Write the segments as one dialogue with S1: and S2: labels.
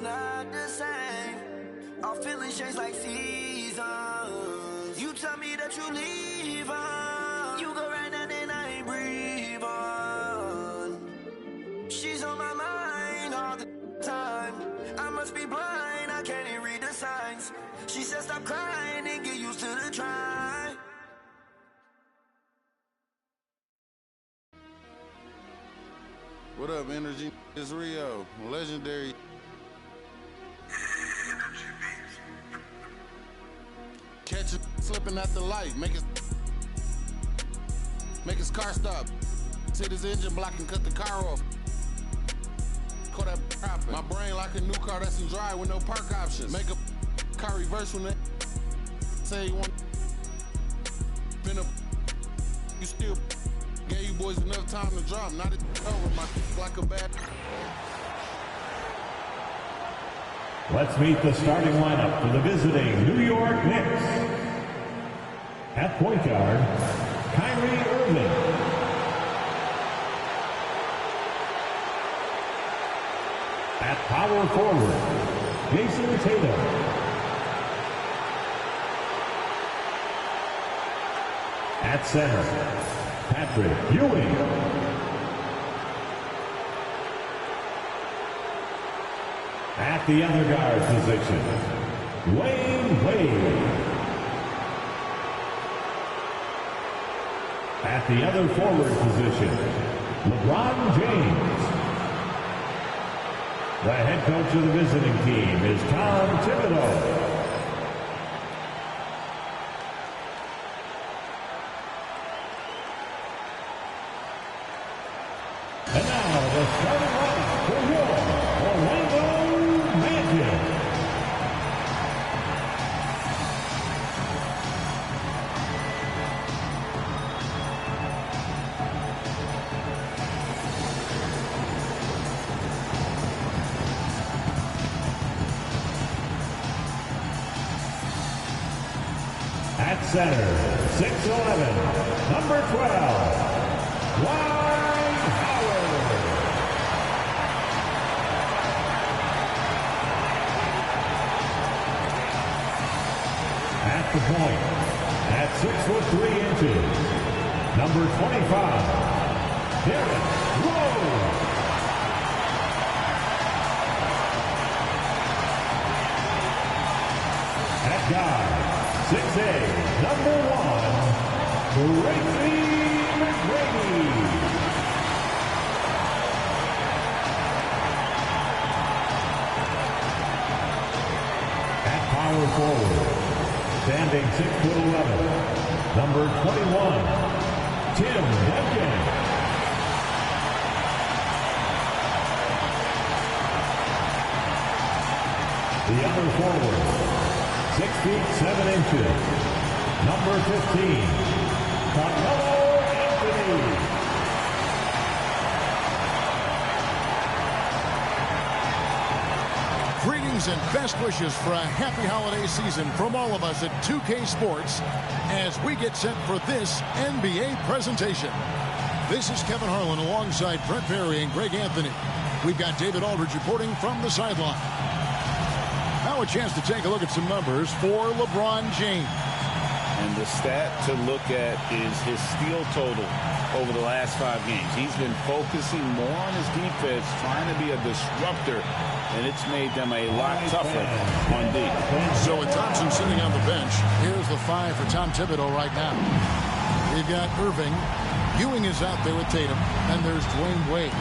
S1: not the same. Our feelings change like seasons. You tell me that you leave on. You go right now, then I ain't breathe on. She's on my mind all the time. I must be blind, I can't even read the signs. She said stop crying and get used to the try.
S2: What up, Energy? It's Rio, legendary. Catch it slipping at the light, make his car stop. Hit his engine block and cut the car off. Call that poppin'. My brain like a new car that's in drive with no park options. Make a car reverse when they say you want. Been a you still gave you boys enough time to drop. Not it's over. My like a bad.
S3: Let's meet the starting lineup for the visiting New York Knicks. At point guard, Kyrie Irving. At power forward, Jason Tatum. At center, Patrick Ewing. At the other guard position, Dwyane Wade. At the other forward position, LeBron James. The head coach of the visiting team is Tom Thibodeau. And now the starting lineup for your Orlando Magic. At center, 6'11", number 12, Dwight Howard. At the point, at 6'3", number 25, Derrick Rose. At guard, 6'8", number 1, Tracy McGrady. At power forward, standing 6'11", number 21, Tim Duncan. The other forward, 6 feet 7 inches, number 15, Carmelo Anthony.
S4: Greetings and best wishes for a happy holiday season from all of us at 2K Sports as we get set for this NBA presentation. This is Kevin Harlan alongside Brent Barry and Greg Anthony. We've got David Aldridge reporting from the sideline. Now a chance to take a look at some numbers for LeBron James.
S5: And the stat to look at is his steal total over the last 5 games. He's been focusing more on his defense, trying to be a disruptor, and it's made them a lot tougher on D.
S4: So with Thompson sitting on the bench, here's the 5 for Tom Thibodeau right now. We've got Irving. Ewing is out there with Tatum, and there's Dwyane Wade.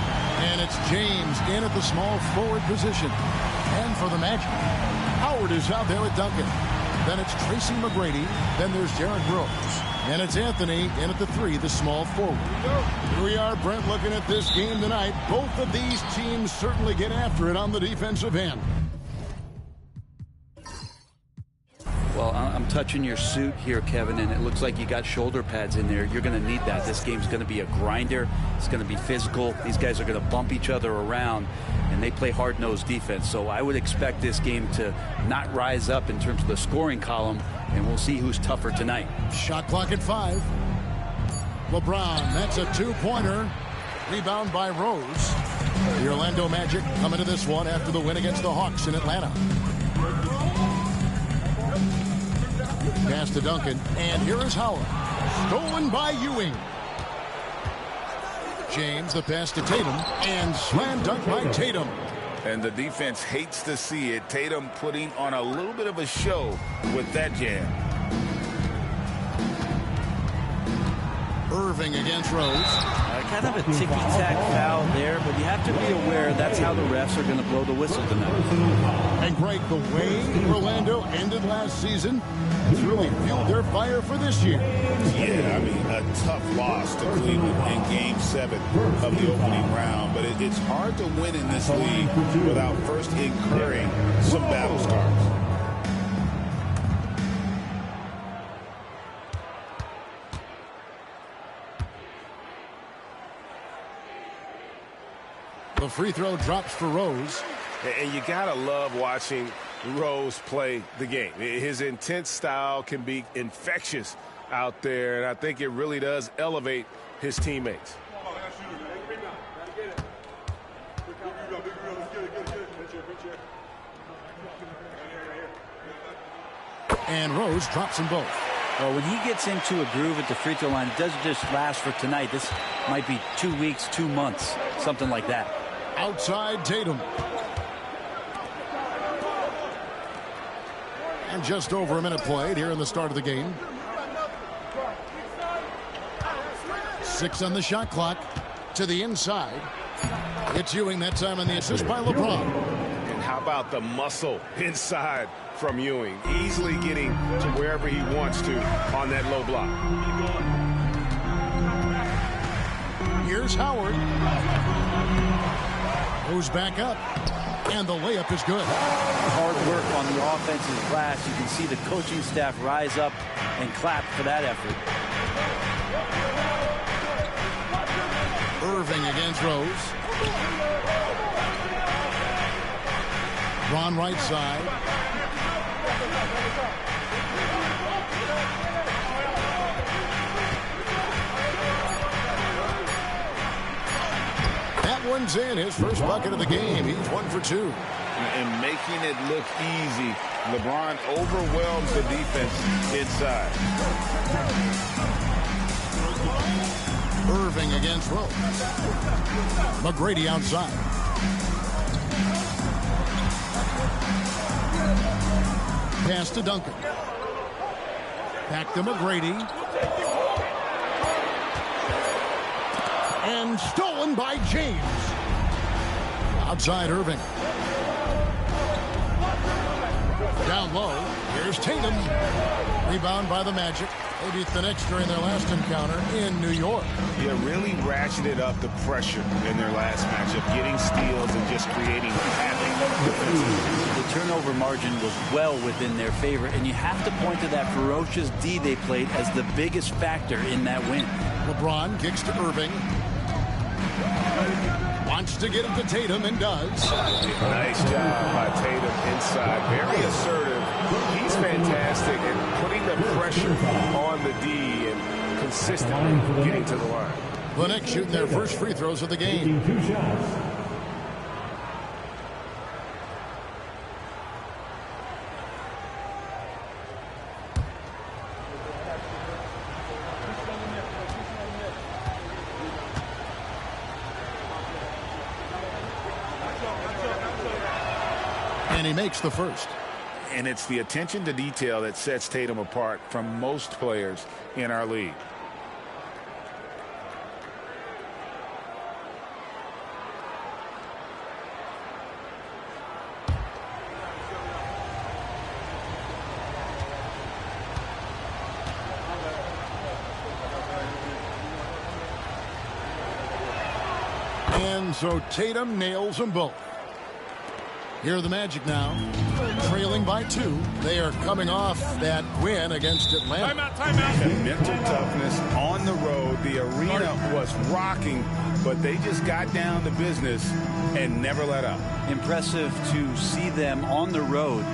S4: And it's James in at the small forward position. And for the Magic, Howard is out there with Duncan. Then it's Tracy McGrady. Then there's Derrick Rose. And it's Anthony in at the 3, the small forward. Here we are, Brent, looking at this game tonight. Both of these teams certainly get after it on the defensive end.
S6: Well, I'm touching your suit here, Kevin, and it looks like you got shoulder pads in there. You're going to need that. This game's going to be a grinder. It's going to be physical. These guys are going to bump each other around, and they play hard-nosed defense. So I would expect this game to not rise up in terms of the scoring column, and we'll see who's tougher tonight.
S4: Shot clock at 5. LeBron, that's a 2-pointer. Rebound by Rose. The Orlando Magic come into this one after the win against the Hawks in Atlanta. Pass to Duncan, and here is Howard. Stolen by Ewing. James, the pass to Tatum, and slam dunk by Tatum.
S5: And the defense hates to see it. Tatum putting on a little bit of a show with that jam.
S4: Irving against Rose.
S6: Kind of a ticky-tack foul there, but you have to be aware that's how the refs are going to blow the whistle tonight.
S4: And Greg, the way Orlando ended last season has really fueled their fire for this year.
S5: Yeah, I mean, a tough loss to Cleveland in Game 7 of the opening round. But it's hard to win in this league without first incurring some battle scars.
S4: The free throw drops for Rose.
S7: And you got to love watching Rose play the game. His intense style can be infectious out there, and I think it really does elevate his teammates.
S4: And Rose drops them both.
S6: Well, when he gets into a groove at the free throw line, it doesn't just last for tonight. This might be 2 weeks, 2 months, something like that.
S4: Outside Tatum. And just over a minute played here in the start of the game. 6 on the shot clock. To the inside. It's Ewing that time on the assist by LeBron.
S7: And how about the muscle inside from Ewing? Easily getting to wherever he wants to on that low block.
S4: Here's Howard. Goes back up. And the layup is good.
S6: Hard work on the offensive glass. You can see the coaching staff rise up and clap for that effort.
S4: Irving against Rose. Ron right side. That one's in. His first bucket of the game. He's 1 for 2.
S5: And making it look easy. LeBron overwhelms the defense inside.
S4: Irving against Rose. McGrady outside. Pass to Duncan. Back to McGrady. And stolen by James. Outside Irving. Down low. Here's Tatum. Rebound by the Magic. They beat the Knicks during their last encounter in New York.
S5: Yeah, really ratcheted up the pressure in their last matchup, getting steals and just creating havoc.
S6: The turnover margin was well within their favor, and you have to point to that ferocious D they played as the biggest factor in that win.
S4: LeBron kicks to Irving. Wants to get it to Tatum and does.
S7: Nice job by Tatum inside. Very assertive. He's fantastic at putting the pressure on the D and consistently getting to the line.
S4: The Knicks shooting their first free throws of the game.
S3: 2 shots.
S4: And he makes the first.
S5: And it's the attention to detail that sets Tatum apart from most players in our league.
S4: And so Tatum nails them both. Here are the Magic now, trailing by 2. They are coming off that win against Atlanta.
S5: And mental toughness on the road. The arena was rocking, but they just got down to business and never let up.
S6: Impressive to see them on the road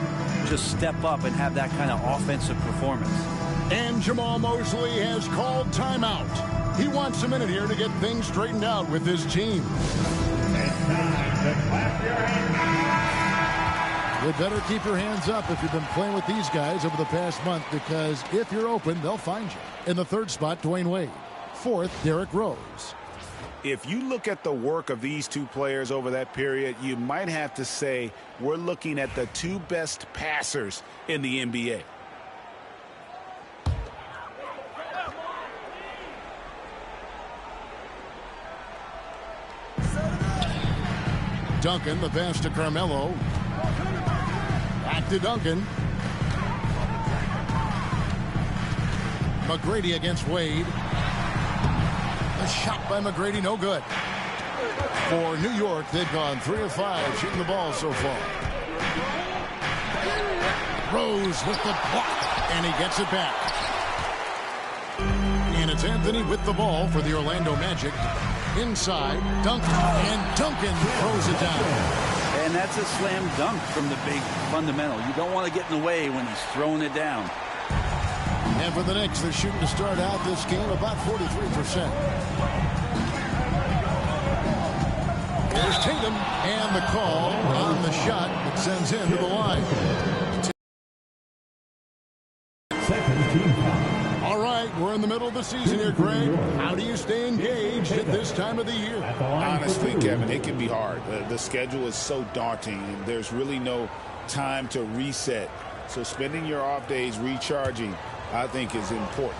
S6: just step up and have that kind of offensive performance.
S4: And Jamal Mosley has called timeout. He wants a minute here to get things straightened out with his team.
S3: And now
S4: You better keep your hands up if you've been playing with these guys over the past month, because if you're open, they'll find you. In the third spot, Dwayne Wade. Fourth, Derrick Rose.
S5: If you look at the work of these two players over that period, you might have to say we're looking at the two best passers in the NBA.
S4: Duncan, the pass to Carmelo. Back to Duncan. McGrady against Wade. A shot by McGrady, no good. For New York, they've gone 3 of 5 shooting the ball so far. Rose with the block, and he gets it back. And it's Anthony with the ball for the Orlando Magic. Inside, Duncan, and Duncan throws it down.
S6: And that's a slam dunk from the big fundamental. You don't want to get in the way when he's throwing it down.
S4: And for the Knicks, they're shooting to start out this game about 43%. There's Tatum, and the call on the shot that sends him to the line.
S3: Second team foul.
S4: All right, we're in the middle of the season here, Greg. How do you stay engaged at this time of the year?
S5: Honestly, Kevin, it can be hard. The schedule is so daunting, and there's really no time to reset. So spending your off days recharging, I think, is important.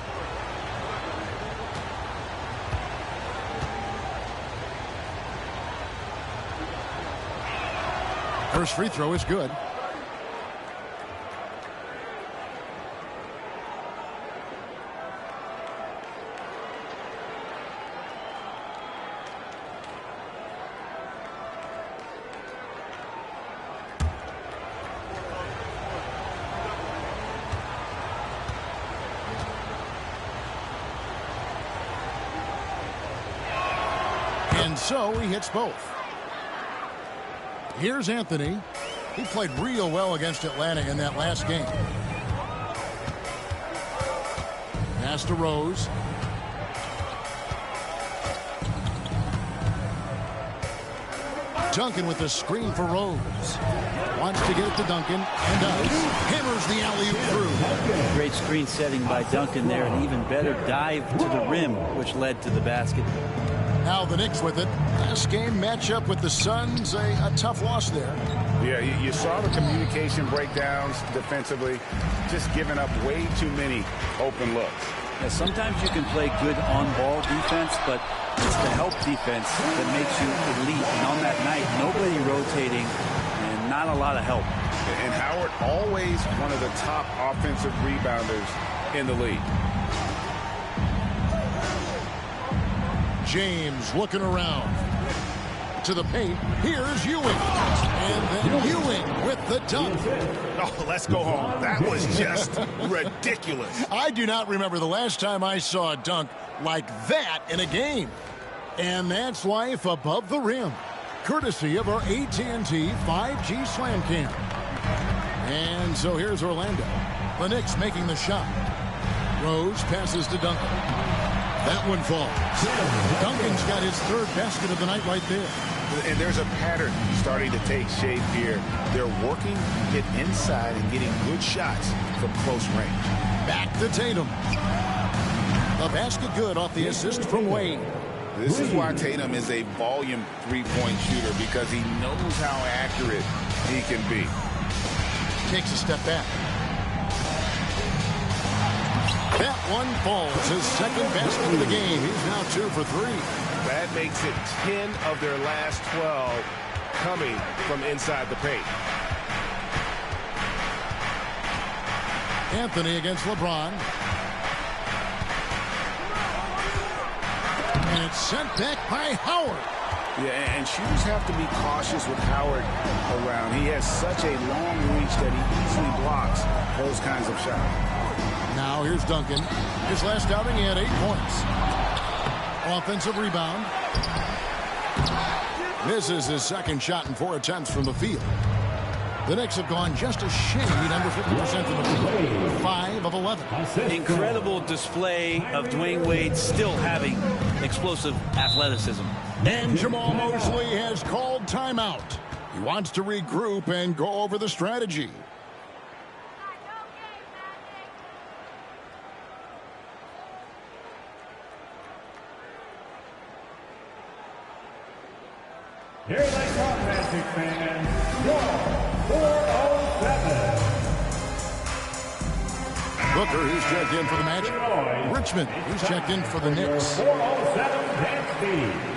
S4: First free throw is good. And so he hits both. Here's Anthony. He played real well against Atlanta in that last game. Pass to Rose. Duncan with the screen for Rose. Wants to get it to Duncan, and does. Hammers the alley-oop through.
S6: Great screen setting by Duncan there, and even better dive to the rim, which led to the basket.
S4: Now the Knicks with it. Last game matchup with the Suns, a tough loss there.
S5: Yeah, you saw the communication breakdowns defensively, just giving up way too many open looks.
S6: Yeah, sometimes you can play good on-ball defense, but it's the help defense that makes you elite. And on that night, nobody rotating and not a lot of help.
S5: And Howard, always one of the top offensive rebounders in the league.
S4: James looking around to the paint. Here's Ewing. And then Ewing with the dunk.
S7: Oh, let's go home. That was just ridiculous.
S4: I do not remember the last time I saw a dunk like that in a game. And that's life above the rim, courtesy of our AT&T 5G Slam Cam. And so here's Orlando. The Knicks making the shot. Rose passes to Duncan. That one falls. Duncan's got his third basket of the night right there.
S5: And there's a pattern starting to take shape here. They're working to get inside and getting good shots from close range.
S4: Back to Tatum. The basket good off the assist from Wade.
S5: This is why Tatum is a volume three-point shooter, because he knows how accurate he can be.
S4: Takes a step back. That one falls. His second basket of the game. He's now 2 for 3.
S7: That makes it 10 of their last 12 coming from inside the paint.
S4: Anthony against LeBron. And it's sent back by Howard.
S5: Yeah, and shooters have to be cautious with Howard around. He has such a long reach that he easily blocks those kinds of shots.
S4: Now here's Duncan. His last outing, he had 8 points. Offensive rebound. This is his second shot in 4 attempts from the field. The Knicks have gone just a shade under 50% from the field. 5 of 11.
S6: Incredible display of Dwayne Wade still having explosive athleticism.
S4: And Jamal Mosley has called timeout. He wants to regroup and go over the strategy.
S3: Here they come, Magic fans. Score 407.
S4: Booker, who's checked in for the Magic. Richmond, who's checked in for the Knicks.
S3: 407, Dansby.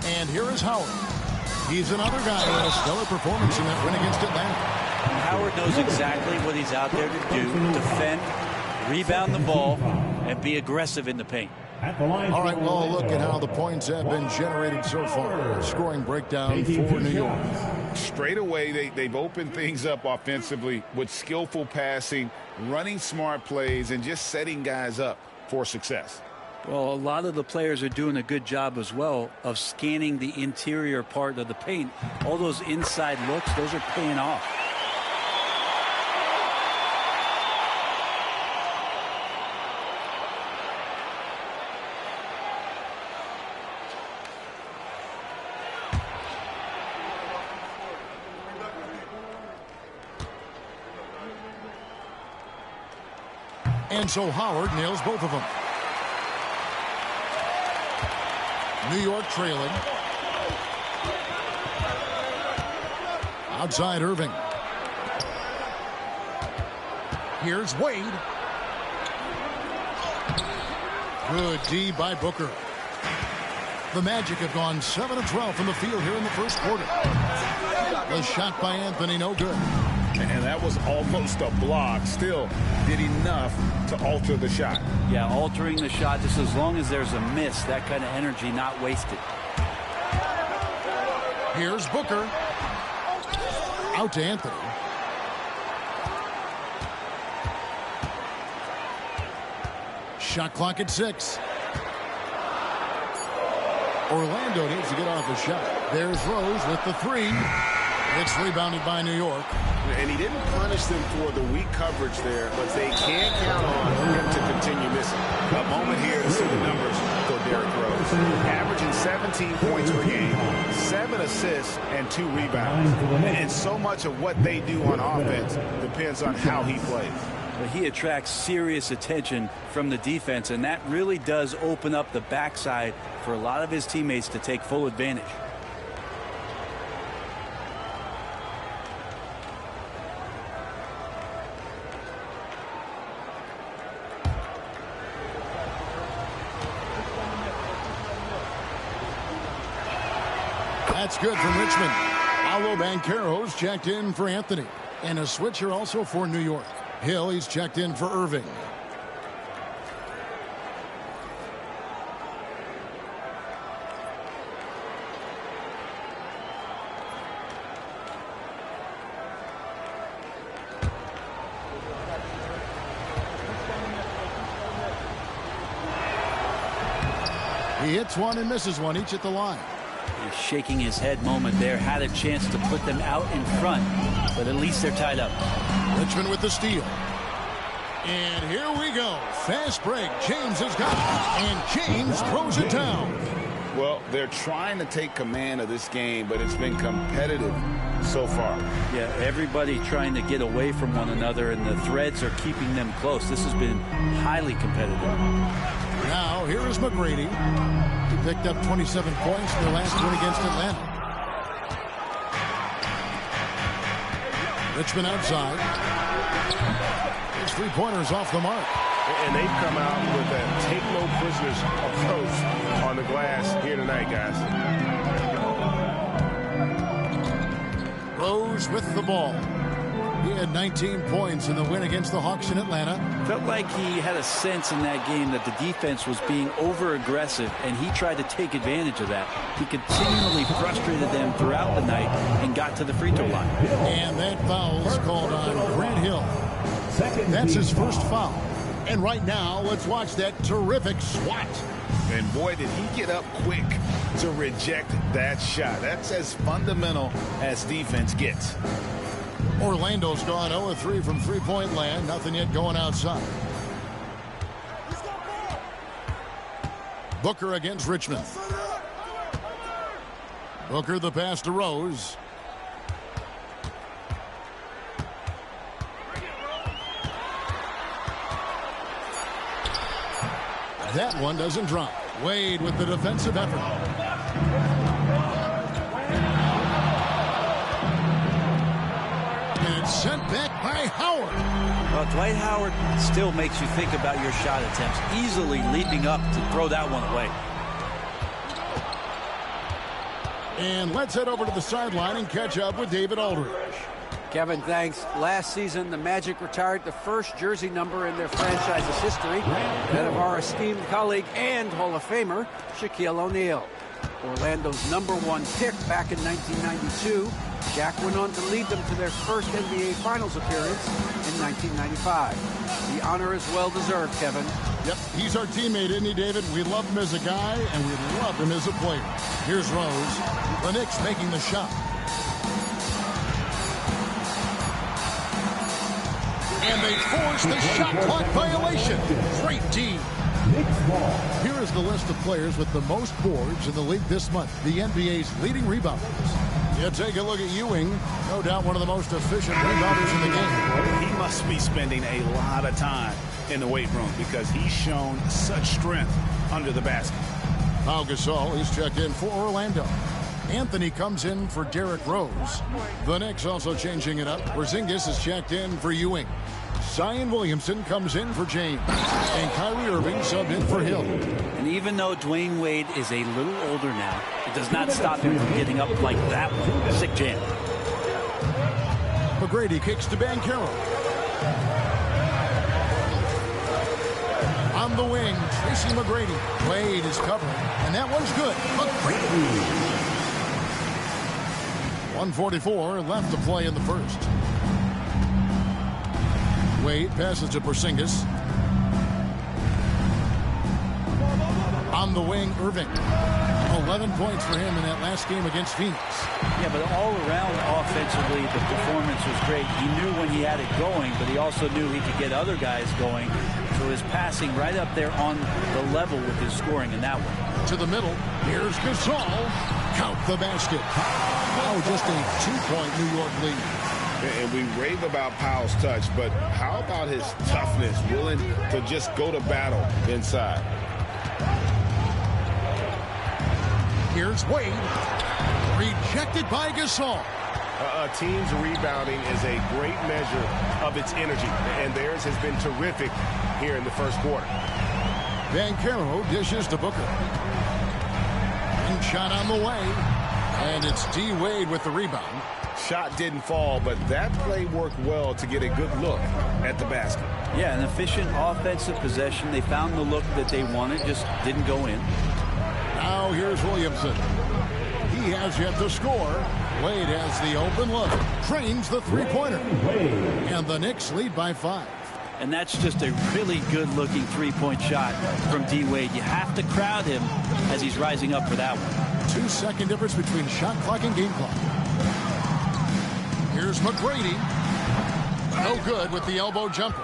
S4: And here is Howard. He's another guy who had a stellar performance in that win against Atlanta.
S6: Howard knows exactly what he's out there to do. Defend, rebound the ball, and be aggressive in the paint.
S4: All right, well, look at how the points have been generated so far. Scoring breakdown for New York.
S5: Straight away, they've opened things up offensively with skillful passing, running smart plays, and just setting guys up for success.
S6: Well, a lot of the players are doing a good job as well of scanning the interior part of the paint. All those inside looks, those are paying off.
S4: And so Howard nails both of them. New York trailing. Outside Irving. Here's Wade. Good D by Booker. The Magic have gone 7 of 12 from the field here in the first quarter. The shot by Anthony, no good.
S5: And that was almost a block. Still did enough to alter the shot.
S6: Yeah, altering the shot just as long as there's a miss. That kind of energy not wasted.
S4: Here's Booker. Out to Anthony. Shot clock at 6. Orlando needs to get off a shot. There's Rose with the 3. It's rebounded by New York.
S7: And he didn't punish them for the weak coverage there, but they can't count on him to continue missing. A moment here to see the numbers go Derrick Rose. Averaging 17 points per game, 7 assists, and 2 rebounds. And so much of what they do on offense depends on how he plays.
S6: But he attracts serious attention from the defense, and that really does open up the backside for a lot of his teammates to take full advantage.
S4: That's good from Richmond. Paolo Banchero's checked in for Anthony. And a switcher also for New York. Hill, he's checked in for Irving. He hits one and misses one, each at the line.
S6: He's shaking his head moment there. Had a chance to put them out in front, but at least they're tied up.
S4: Richmond with the steal. And here we go. Fast break. James has got it. And James throws it down.
S5: Well, they're trying to take command of this game, but it's been competitive so far.
S6: Yeah, everybody trying to get away from one another, and the threads are keeping them close. This has been highly competitive.
S4: Now, here is McGrady. He picked up 27 points in their last win against Atlanta. Richmond outside. His three-pointers off the mark.
S7: And they've come out with a take-no-prisoners approach on the glass here tonight, guys.
S4: Rose with the ball. He had 19 points in the win against the Hawks in Atlanta.
S6: Felt like he had a sense in that game that the defense was being over-aggressive, and he tried to take advantage of that. He continually frustrated them throughout the night and got to the free throw line.
S4: And that foul is called on Grant Hill. That's his first foul. And right now, let's watch that terrific swat.
S5: And boy, did he get up quick to reject that shot. That's as fundamental as defense gets.
S4: Orlando's gone 0-3 from three-point land. Nothing yet going outside. Booker against Richmond. Booker the pass to Rose. That one doesn't drop. Wade with the defensive effort. And it's sent back by Howard.
S6: Well, Dwight Howard still makes you think about your shot attempts. Easily leaping up to throw that one away.
S4: And let's head over to the sideline and catch up with David Aldridge.
S8: Kevin, thanks. Last season, the Magic retired the first jersey number in their franchise's history, that of our esteemed colleague and Hall of Famer, Shaquille O'Neal. Orlando's #1 pick back in 1992, Shaq went on to lead them to their first NBA Finals appearance in 1995. The honor is well-deserved, Kevin.
S4: Yep, he's our teammate, isn't he, David? We love him as a guy, and we love him as a player. Here's Rose. The Knicks making the shot. And they force the shot clock violation. Great team. Here is the list of players with the most boards in the league this month. The NBA's leading rebounders. Yeah, take a look at Ewing. No doubt one of the most efficient rebounders in the game.
S5: He must be spending a lot of time in the weight room because he's shown such strength under the basket.
S4: Pau Gasol, he's checked in for Orlando. Anthony comes in for Derrick Rose. The Knicks also changing it up. Porzingis is checked in for Ewing. Zion Williamson comes in for James. And Kyrie Irving subbed in for Hill.
S6: And even though Dwayne Wade is a little older now, it does not stop him from getting up like that one. Sick jam.
S4: McGrady kicks to Banchero. On the wing, Tracy McGrady. Wade is covering, and that one's good. McGrady. 1:44 left to play in the first. Wade passes to Porzingis. On the wing, Irving. 11 points for him in that last game against Phoenix.
S6: Yeah, but all around offensively, the performance was great. He knew when he had it going, but he also knew he could get other guys going. So his passing right up there on the level with his scoring in that one.
S4: To the middle, here's Gasol. Count the basket. Now just a 2-point New York lead.
S7: And we rave about Powell's touch, but how about his toughness, willing to just go to battle inside?
S4: Here's Wade. Rejected by Gasol.
S7: A team's rebounding is a great measure of its energy, and theirs has been terrific here in the first quarter.
S4: Banchero dishes to Booker. And shot on the way. And it's D. Wade with the rebound.
S7: Shot didn't fall, but that play worked well to get a good look at the basket.
S6: Yeah, an efficient offensive possession. They found the look that they wanted, just didn't go in.
S4: Now here's Williamson. He has yet to score. Wade has the open look. Trains the three-pointer. And the Knicks lead by 5.
S6: And that's just a really good-looking three-point shot from D. Wade. You have to crowd him as he's rising up for that one.
S4: 2-second difference between shot clock and game clock. Here's McGrady. No good with the elbow jumper.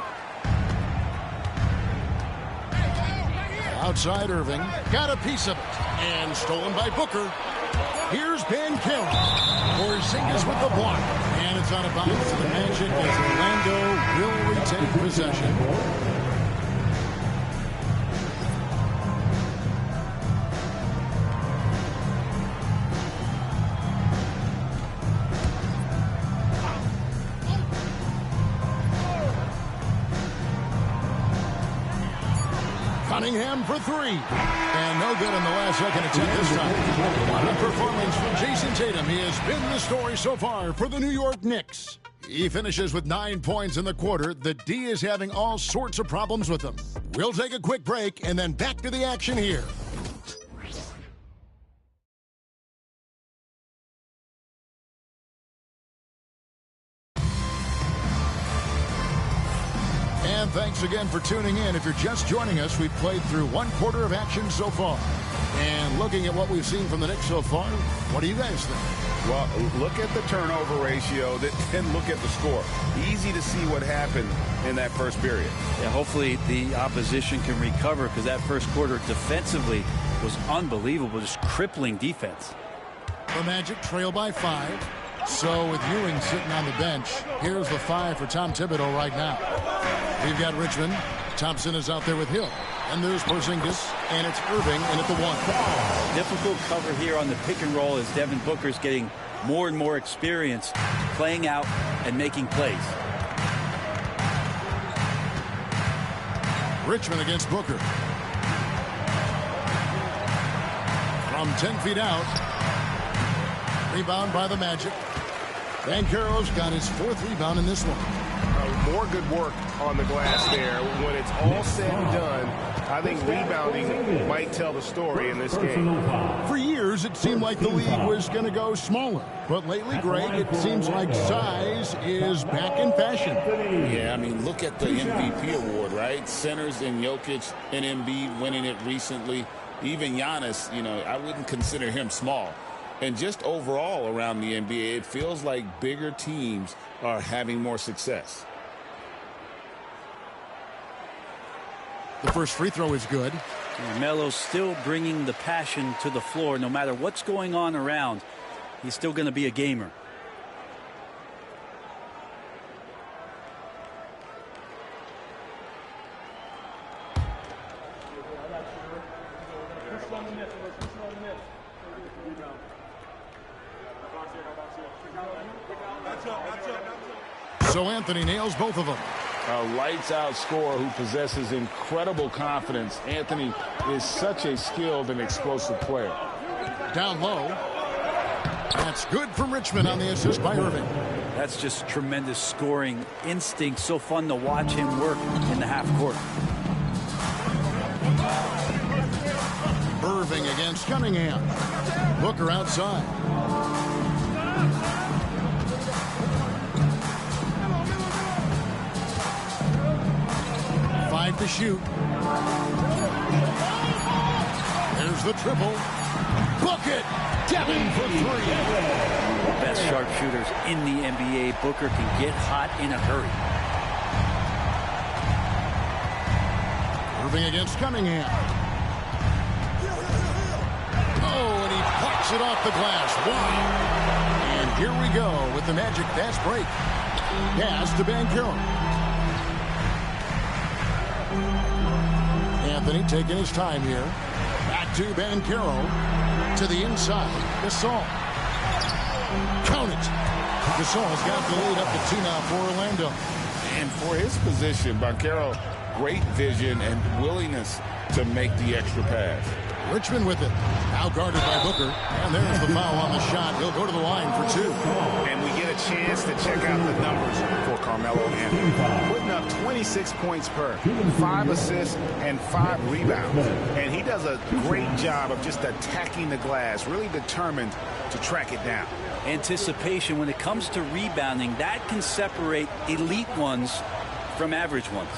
S4: Outside Irving. Got a piece of it. And stolen by Booker. Here's Banchero. Porzingis with the block. And it's out of bounds to the Magic as Orlando will retain possession. Cunningham for 3. And no good in the last second attempt this time. What a performance from Jason Tatum. He has been the story so far for the New York Knicks. He finishes with 9 points in the quarter. The D is having all sorts of problems with him. We'll take a quick break and then back to the action here. And thanks again for tuning in. If you're just joining us, we've played through one quarter of action so far. And looking at what we've seen from the Knicks so far, what do you guys think?
S7: Well, look at the turnover ratio, then look at the score. Easy to see what happened in that first period.
S6: Yeah, hopefully the opposition can recover, because that first quarter defensively was unbelievable, just crippling defense.
S4: The Magic trail by 5. So with Ewing sitting on the bench, here's the 5 for Tom Thibodeau right now. We've got Richmond. Thompson is out there with Hill. And there's Porzingis, and it's Irving in at the 1.
S6: Difficult cover here on the pick and roll as Devin Booker's getting more and more experience playing out and making plays.
S4: Richmond against Booker. From 10 feet out. Rebound by the Magic. Banchero's got his 4th rebound in this one.
S7: More good work on the glass there. When it's all said and done, I think rebounding might tell the story in this game.
S4: For years, it seemed like the league was going to go smaller. But lately, Greg, it seems like size is back in fashion.
S5: Yeah, I mean, look at the MVP award, right? Centers and Jokic and Embiid winning it recently. Even Giannis, I wouldn't consider him small. And just overall around the NBA, it feels like bigger teams are having more success.
S4: The first free throw is good.
S6: Melo's still bringing the passion to the floor. No matter what's going on around, he's still going to be a gamer.
S4: So Anthony nails both of them.
S5: A lights-out scorer who possesses incredible confidence. Anthony is such a skilled and explosive player.
S4: Down low. That's good from Richmond on the assist by Irving.
S6: That's just tremendous scoring instinct. So fun to watch him work in the half court.
S4: Irving against Cunningham. Booker outside. To shoot. There's the triple. Book it. Devin for 3.
S6: Best sharpshooters in the NBA. Booker can get hot in a hurry.
S4: Irving against Cunningham. Oh, and he plucks it off the glass. Wow. And here we go with the Magic fast break. Pass to Banchero. Anthony taking his time here. Back to Banchero. To the inside. Gasol. Count it. Gasol's got the lead up to 2 now for Orlando.
S5: And for his position, Banchero, great vision and willingness to make the extra pass.
S4: Richmond with it. Now guarded by Booker. And there's the foul on the shot. He'll go to the line for 2.
S7: And we get a chance to check out the numbers for Carmelo Anthony. Putting up 26 points per, 5 assists, and 5 rebounds. And he does a great job of just attacking the glass, really determined to track it down.
S6: Anticipation when it comes to rebounding, that can separate elite ones from average ones.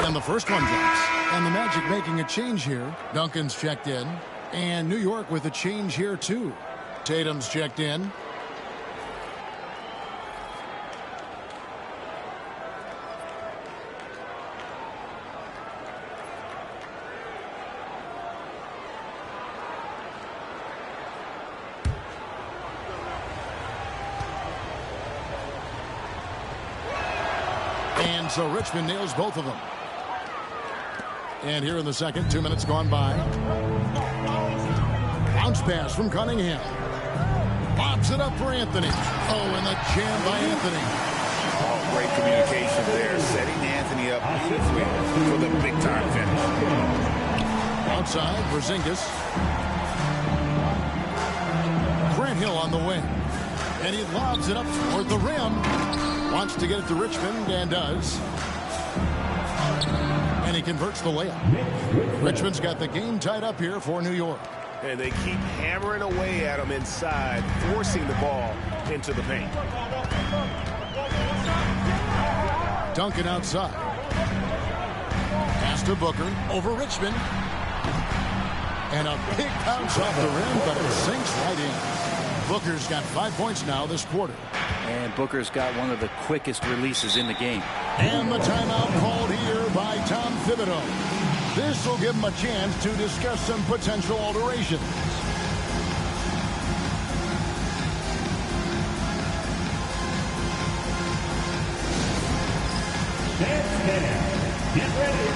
S4: And the first one drops. And the Magic making a change here. Duncan's checked in. And New York with a change here, too. Tatum's checked in. And so Richmond nails both of them. And here in the second, 2 minutes gone by. Bounce pass from Cunningham. Bobs it up for Anthony. Oh, and the jam by Anthony.
S7: Oh, great communication there, setting Anthony up beautifully for the big-time finish.
S4: Outside, Porzingis. Grant Hill on the wing. And he lobs it up toward the rim. Wants to get it to Richmond, and does. And he converts the layup. Richmond's got the game tied up here for New York.
S7: And they keep hammering away at him inside, forcing the ball into the paint.
S4: Duncan outside. Pass to Booker over Richmond. And a big bounce off the rim, but it sinks right in. Booker's got 5 points now this quarter.
S6: And Booker's got one of the quickest releases in the game.
S4: And the timeout called here by Tom Thibodeau. This will give him a chance to discuss some potential alterations.
S3: Get ready.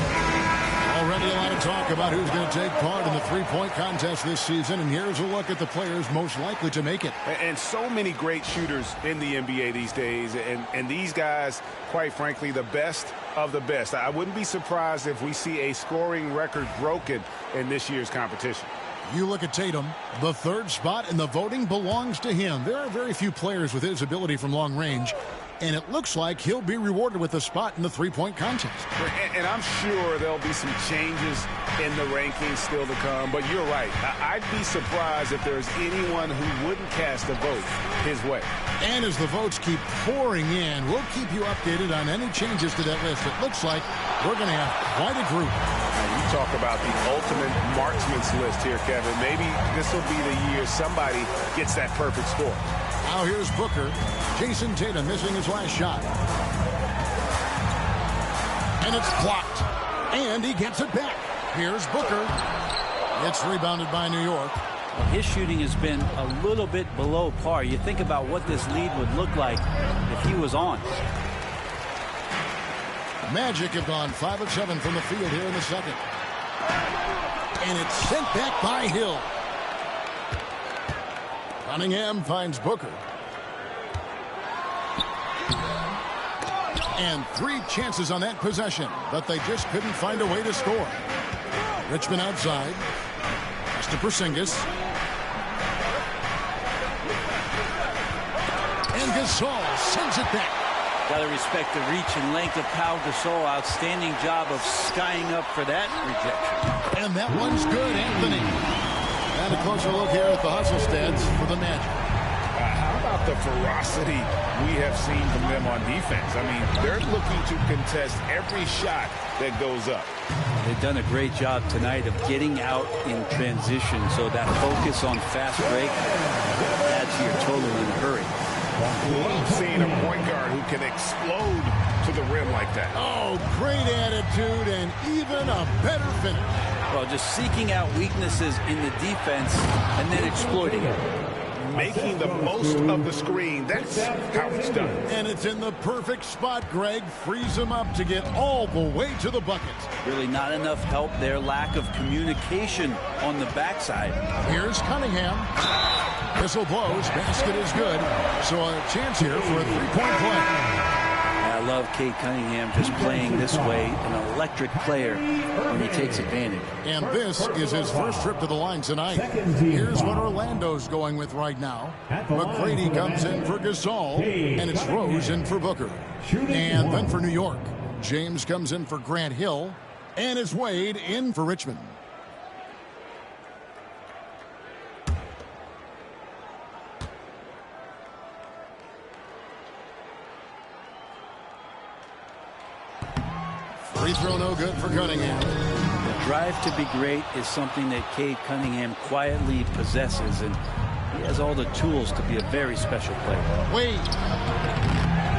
S4: Already a lot of talk about who's going to take part in the three-point contest this season, and here's a look at the players most likely to make it.
S7: And so many great shooters in the NBA these days, and these guys, quite frankly, the best of the best. I wouldn't be surprised if we see a scoring record broken in this year's competition.
S4: You look at Tatum, the third spot in the voting belongs to him. There are very few players with his ability from long range, and it looks like he'll be rewarded with a spot in the three-point contest.
S7: And I'm sure there'll be some changes in the rankings still to come, but you're right. I'd be surprised if there's anyone who wouldn't cast a vote his way.
S4: And as the votes keep pouring in, we'll keep you updated on any changes to that list. It looks like we're going to have quite a group.
S7: You talk about the ultimate marksman's list here, Kevin. Maybe this will be the year somebody gets that perfect score.
S4: Now here's Booker. Jason Tatum missing his last shot. And it's blocked. And he gets it back. Here's Booker. It's rebounded by New York.
S6: Well, his shooting has been a little bit below par. You think about what this lead would look like if he was on.
S4: Magic have gone 5 of 7 from the field here in the second. And it's sent back by Hill. Cunningham finds Booker. And 3 chances on that possession, but they just couldn't find a way to score. Richmond outside. Pass to Porzingis. And Gasol sends it back.
S6: Got to respect the reach and length of Pau Gasol. Outstanding job of skying up for that rejection.
S4: And that one's good, Anthony. And a closer look here at the hustle stats for the Magic.
S7: How about the ferocity we have seen from them on defense? I mean, they're looking to contest every shot that goes up.
S6: They've done a great job tonight of getting out in transition, so that focus on fast break adds to your total in a hurry.
S7: Love seeing a point guard who can explode to the rim like that.
S4: Oh, great attitude and even a better finish.
S6: Well, just seeking out weaknesses in the defense and then exploiting it.
S7: Making the most of the screen. That's how it's done.
S4: And it's in the perfect spot, Greg. Frees him up to get all the way to the bucket.
S6: Really not enough help there. Lack of communication on the backside.
S4: Here's Cunningham. Whistle blows. Basket is good. So a chance here for a three-point play.
S6: I love Cade Cunningham just playing this way. An electric player when he takes advantage.
S4: And this is his first trip to the line tonight. Here's what Orlando's going with right now. McGrady comes in for Gasol, and it's Rose in for Booker. And then for New York, James comes in for Grant Hill, and it's Wade in for Richmond. Free throw no good for Cunningham.
S6: The drive to be great is something that Cade Cunningham quietly possesses, and he has all the tools to be a very special player.
S4: Wade.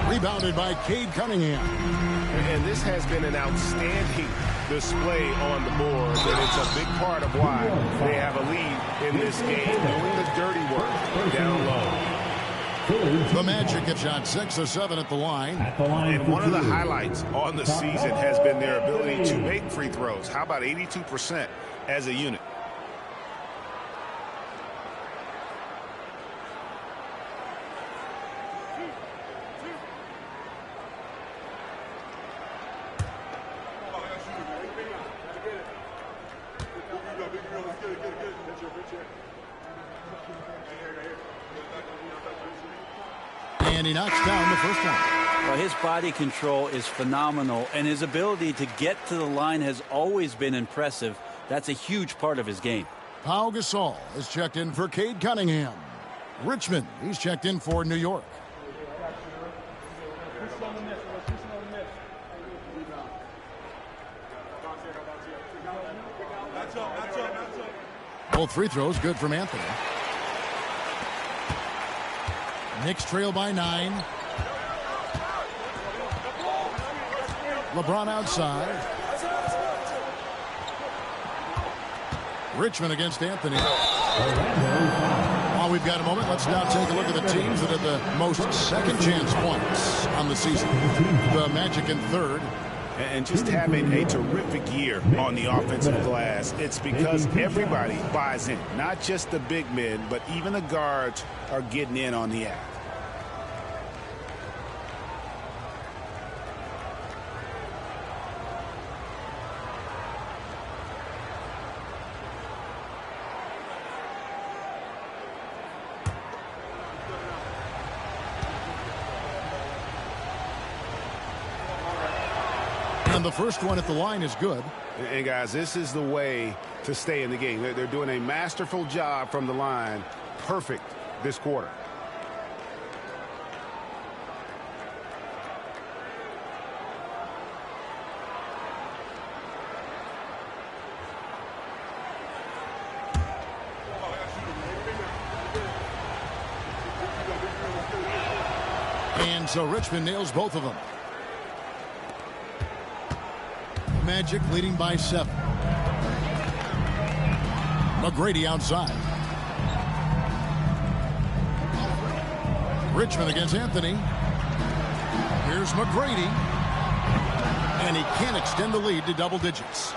S4: Rebounded by Cade Cunningham.
S7: And this has been an outstanding display on the board, and it's a big part of why they have a lead in this game, doing the dirty work down low.
S4: The Magic have shot 6 of 7 at the line.
S7: And one of the highlights on the season has been their ability to make free throws. How about 82% as a unit?
S4: And he knocks down the first one.
S6: Well, his body control is phenomenal, and his ability to get to the line has always been impressive. That's a huge part of his game.
S4: Pau Gasol is checked in for Cade Cunningham. Richmond, he's checked in for New York. Both free throws good from Anthony. Knicks trail by 9. LeBron outside. Richmond against Anthony. While we've got a moment, let's now take a look at the teams that had the most second chance points on the season. The Magic in third.
S7: And just having a terrific year on the offensive glass, it's because everybody buys in. Not just the big men, but even the guards are getting in on the act.
S4: And the first one at the line is good.
S7: And guys, this is the way to stay in the game. They're doing a masterful job from the line. Perfect this quarter.
S4: And so Richmond nails both of them. Magic leading by 7. McGrady outside. Richmond against Anthony. Here's McGrady. And he can't extend the lead to double digits.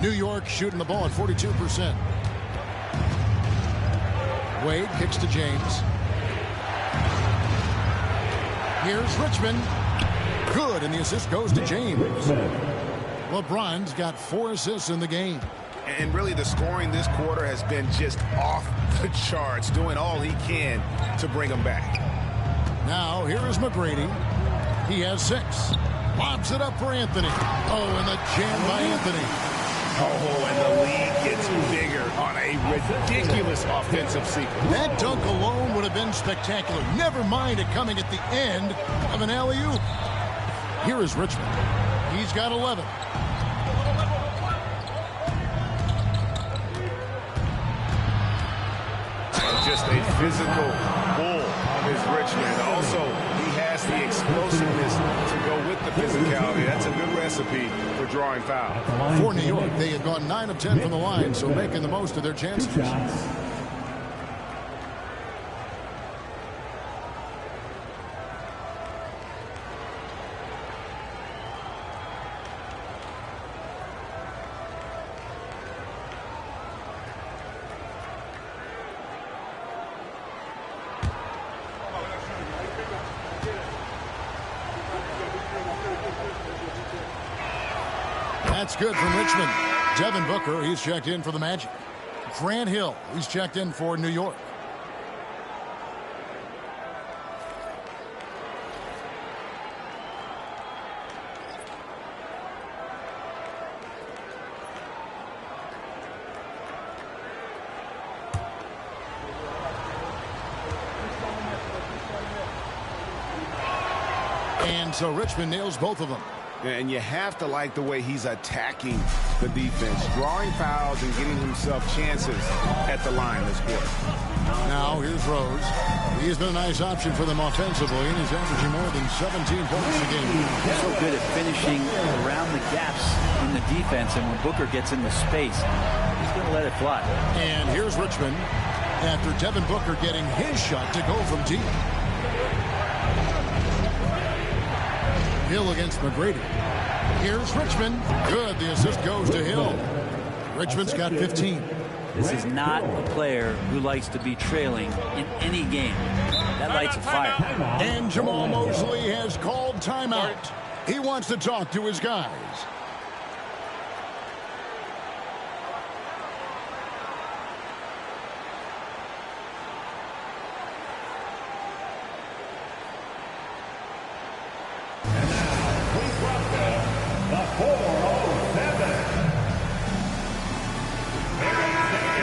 S4: New York shooting the ball at 42%. Wade kicks to James. Here's Richmond. Good, and the assist goes to James. LeBron's got 4 assists in the game.
S7: And really the scoring this quarter has been just off the charts, doing all he can to bring them back.
S4: Now here is McGrady. He has 6. Lobs it up for Anthony. Oh, and the jam by Anthony.
S7: Oh, and the lead gets bigger on a ridiculous offensive sequence.
S4: That dunk alone would have been spectacular. Never mind it coming at the end of an alley-oop. Here is Richmond. He's got 11.
S7: Just a physical bull is Richmond. Also, he has the explosiveness to go with the physicality. That's a good recipe for drawing foul.
S4: For New York, they had gone 9 of 10 from the line, so making the most of their chances. That's good from Richmond. Devin Booker, he's checked in for the Magic. Grant Hill, he's checked in for New York. And so Richmond nails both of them.
S7: And you have to like the way he's attacking the defense, drawing fouls and getting himself chances at the line this quarter.
S4: Now here's Rose. He's been a nice option for them offensively, and he's averaging more than 17 points a game.
S6: He's so good at finishing around the gaps in the defense, and when Booker gets into space, he's going to let it fly.
S4: And here's Richmond after Devin Booker getting his shot to go from deep. Hill against McGrady. Here's Richmond. Good. The assist goes to Hill. Richmond's got 15.
S6: This is not a player who likes to be trailing in any game. That lights a fire.
S4: And Jamal Mosley has called timeout. He wants to talk to his guys.
S7: In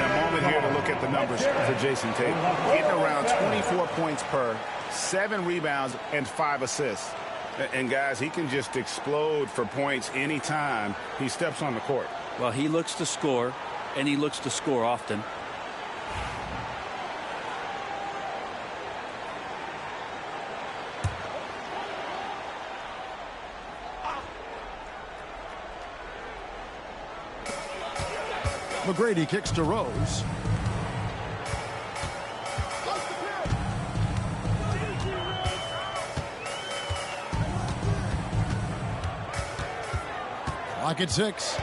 S7: a moment here to look at the numbers for Jason Tatum. Getting around 24 points per, 7 rebounds, and 5 assists. And, guys, he can just explode for points anytime he steps on the court.
S6: Well, he looks to score, and he looks to score often.
S4: McGrady kicks to Rose. Clock at 6.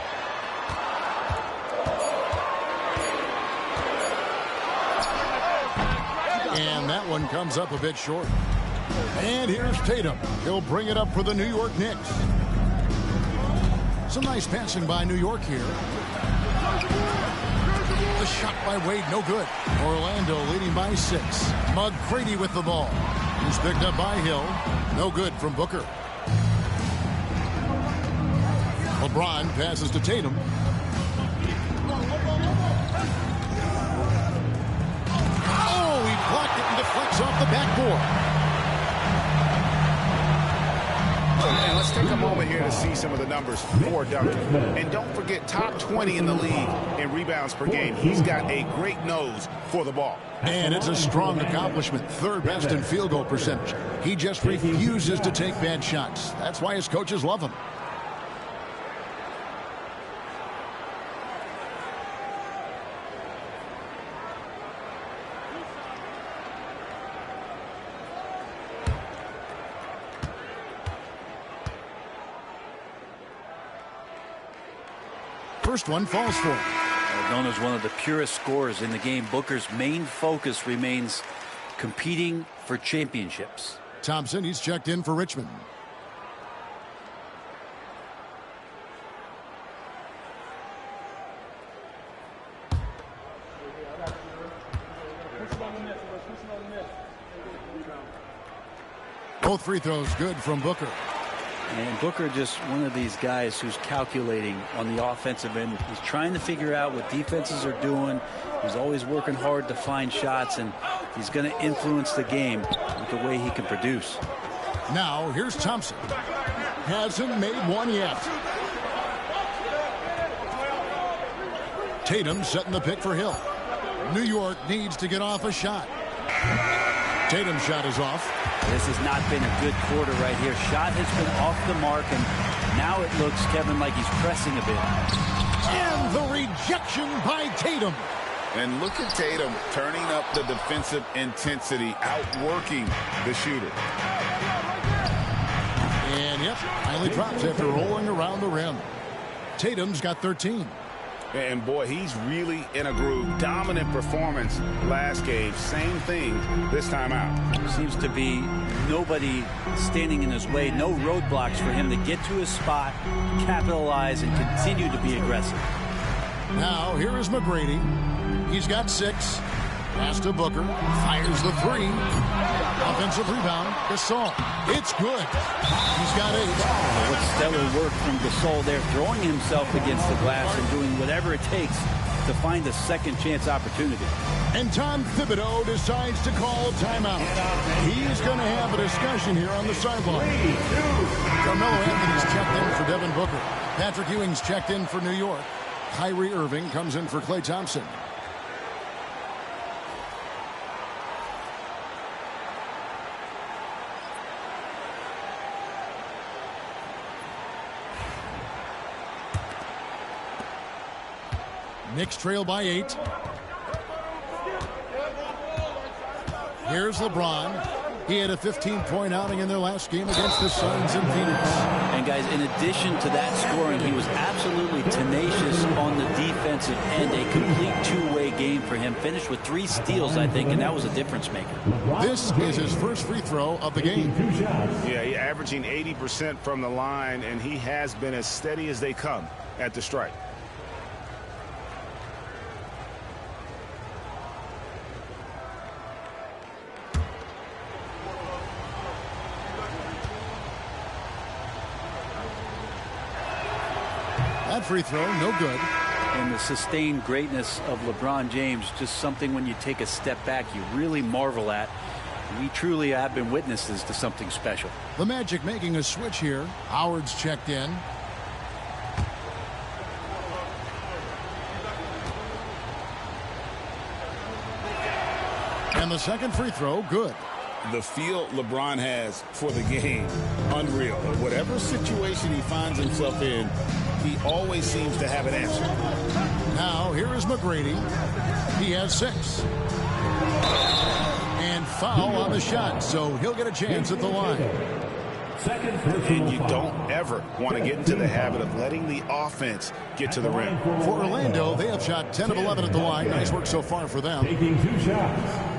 S4: And that one comes up a bit short. And here's Tatum. He'll bring it up for the New York Knicks. Some nice passing by New York here. The shot by Wade, no good. Orlando leading by 6. McGrady with the ball. He's picked up by Hill. No good from Booker. LeBron passes to Tatum. Oh, he blocked it and deflects off the backboard.
S7: And let's take a moment here to see some of the numbers for Duncan. And don't forget, top 20 in the league in rebounds per game. He's got a great nose for the ball.
S4: And it's a strong accomplishment. 3rd best in field goal percentage. He just refuses to take bad shots. That's why his coaches love him. First one falls for him.
S6: Known as one of the purest scorers in the game, Booker's main focus remains competing for championships.
S4: Thompson, he's checked in for Richmond. Both free throws good from Booker.
S6: And Booker just one of these guys who's calculating on the offensive end. He's trying to figure out what defenses are doing. He's always working hard to find shots, and he's going to influence the game with the way he can produce.
S4: Now, here's Thompson. Hasn't made one yet. Tatum setting the pick for Hill. New York needs to get off a shot. Tatum's shot is off.
S6: This has not been a good quarter right here. Shot has been off the mark, and now it looks, Kevin, like he's pressing a bit.
S4: And the rejection by Tatum.
S5: And look at Tatum turning up the defensive intensity, outworking the shooter.
S4: And, yep, finally drops after rolling around the rim. Tatum's got 13.
S7: And, boy, he's really in a groove. Dominant performance last game. Same thing this time out.
S6: Seems to be nobody standing in his way. No roadblocks for him to get to his spot, capitalize, and continue to be aggressive.
S4: Now, here is McGrady. He's got 6. Pass to Booker. Fires the 3. Offensive rebound. Gasol. It's good. He's got 8.
S6: What stellar work from Gasol there, throwing himself against the glass and doing whatever it takes to find a second chance opportunity.
S4: And Tom Thibodeau decides to call a timeout. He's going to have a discussion here on the sideline. Carmelo Anthony's checked in for Devin Booker. Patrick Ewing's checked in for New York. Kyrie Irving comes in for Klay Thompson. Knicks trail by 8. Here's LeBron. He had a 15-point outing in their last game against the Suns in Phoenix.
S6: And, guys, in addition to that scoring, he was absolutely tenacious on the defensive end. A complete two-way game for him. Finished with 3 steals, I think, and that was a difference maker.
S4: This is his first free throw of the game.
S7: Yeah, he's averaging 80% from the line, and he has been as steady as they come at the stripe.
S4: free throw, no good.
S6: And the sustained greatness of LeBron James, just something when you take a step back, you really marvel at. We truly have been witnesses to something special.
S4: The Magic making a switch here. Howard's checked in. And the second free throw, good.
S5: The feel LeBron has for the game, unreal. Whatever situation he finds himself in, he always seems to have an answer.
S4: Now, here is McGrady. He has 6. And foul on the shot, so he'll get a chance at the line.
S7: And you don't ever want to get into the habit of letting the offense get to the rim.
S4: For Orlando, they have shot 10 of 11 at the line. Nice work so far for them.
S3: Taking 2 shots.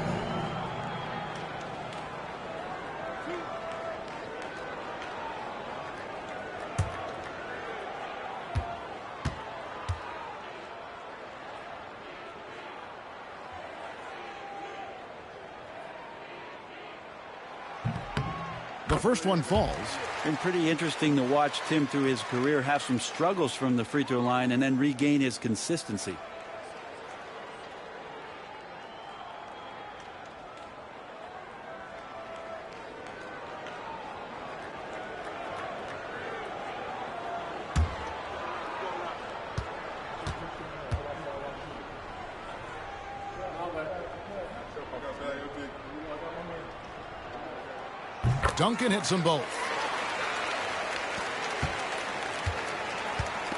S4: The first one falls.
S6: Been pretty interesting to watch Tim through his career have some struggles from the free throw line and then regain his consistency.
S4: Duncan hits them both.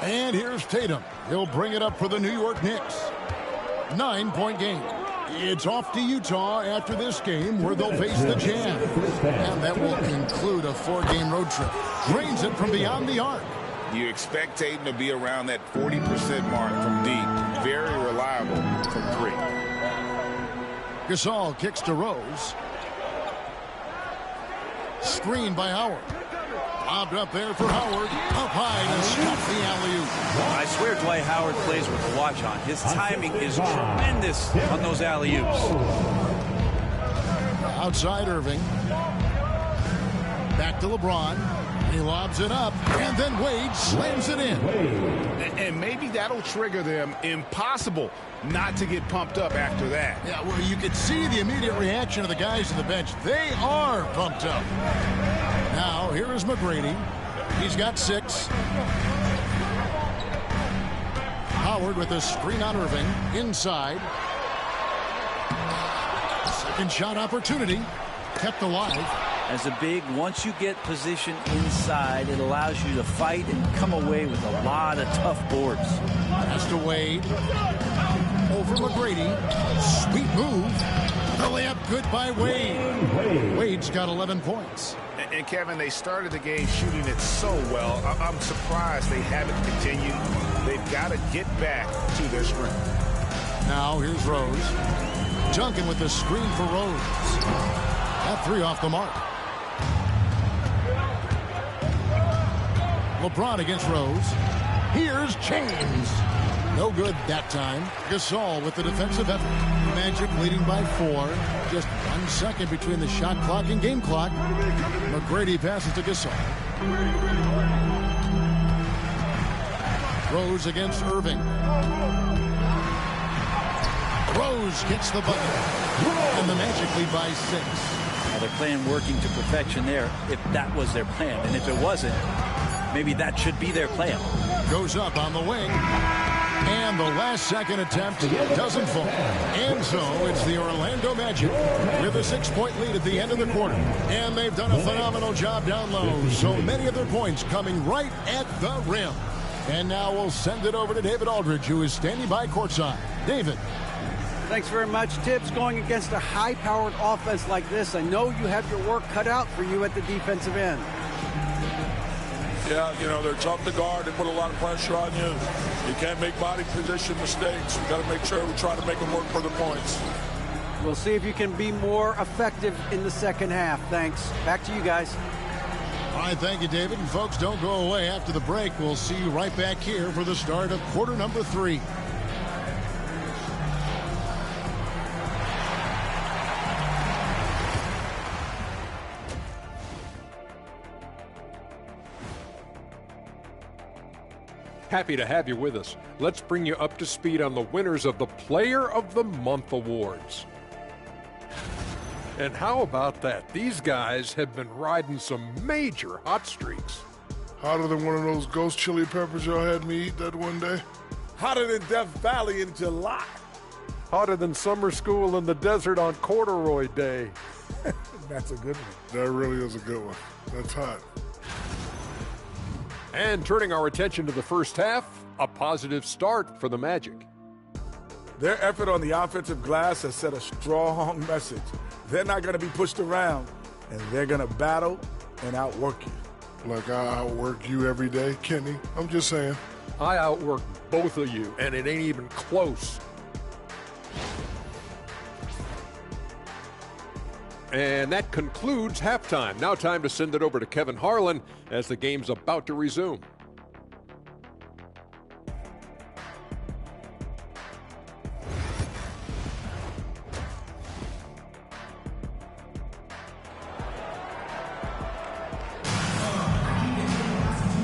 S4: And here's Tatum. He'll bring it up for the New York Knicks. 9-point game. It's off to Utah after this game where they'll face the Jazz. And that will conclude a 4-game road trip. Drains it from beyond the arc.
S5: You expect Tatum to be around that 40% mark from deep. Very reliable from 3.
S4: Gasol kicks to Rose. Screen by Howard. Lobbed up there for Howard. Up high to stop the alley-oop.
S6: I swear Dwight Howard plays with a watch on. His timing is tremendous on those alley-oops.
S4: Outside Irving. Back to LeBron. He lobs it up, and then Wade slams it in.
S7: And maybe that'll trigger them. Impossible not to get pumped up after that.
S4: Yeah, well, you could see the immediate reaction of the guys on the bench. They are pumped up. Now, here is McGrady. He's got 6. Howard with a screen on Irving. Inside. Second shot opportunity. Kept alive.
S6: As a big, once you get position inside, it allows you to fight and come away with a lot of tough boards.
S4: Pass to Wade. Over McGrady. Sweet move. The layup good by Wade. Wade's got 11 points.
S7: And Kevin, they started the game shooting it so well. I'm surprised they haven't continued. They've got to get back to their strength.
S4: Now here's Rose. Duncan with the screen for Rose. That 3 off the mark. LeBron against Rose. Here's James. No good that time. Gasol with the defensive effort. Magic leading by 4. Just 1 second between the shot clock and game clock. McGrady passes to Gasol. Rose against Irving. Rose gets the bucket. And the Magic lead by 6.
S6: Now they're playing working to perfection there, if that was their plan. And if it wasn't, maybe that should be their plan.
S4: Goes up on the wing. And the last second attempt doesn't fall. And so it's the Orlando Magic with a 6-point lead at the end of the quarter. And they've done a phenomenal job down low. So many of their points coming right at the rim. And now we'll send it over to David Aldridge, who is standing by courtside. David.
S8: Thanks very much, Tibbs. Going against a high-powered offense like this, I know you have your work cut out for you at the defensive end.
S9: Yeah, you know, they're tough to guard. They put a lot of pressure on you. You can't make body position mistakes. We've got to make sure we try to make them work for the points.
S8: We'll see if you can be more effective in the second half. Thanks. Back to you guys.
S4: All right, thank you, David. And folks, don't go away after the break. We'll see you right back here for the start of quarter number 3.
S10: Happy to have you with us. Let's bring you up to speed on the winners of the Player of the Month awards. And how about that? These guys have been riding some major hot streaks.
S9: Hotter than one of those ghost chili peppers y'all had me eat that one day.
S11: Hotter than Death Valley in July.
S10: Hotter than summer school in the desert on corduroy day.
S11: That's a good one.
S9: That really is a good one. That's hot.
S10: And turning our attention to the first half, a positive start for the Magic.
S11: Their effort on the offensive glass has set a strong message. They're not going to be pushed around, and they're going to battle and outwork you.
S9: Like I outwork you every day, Kenny. I'm just saying.
S10: I outwork both of you, and it ain't even close. And that concludes halftime. Now time to send it over to Kevin Harlan as the game's about to resume.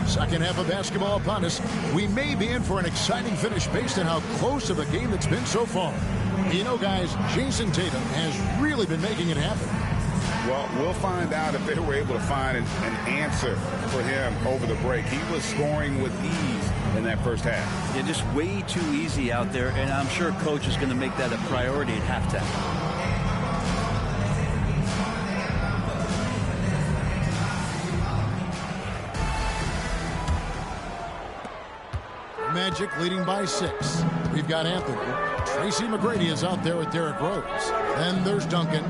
S4: Second half of basketball upon us. We may be in for an exciting finish based on how close of a game it's been so far. You know, guys, Jason Tatum has really been making it happen.
S5: Well, we'll find out if they were able to find an answer for him over the break. He was scoring with ease in that first half.
S6: Yeah, just way too easy out there, and I'm sure Coach is going to make that a priority at halftime.
S4: Magic leading by 6. We've got Anthony. Tracy McGrady is out there with Derrick Rose. Then there's Duncan.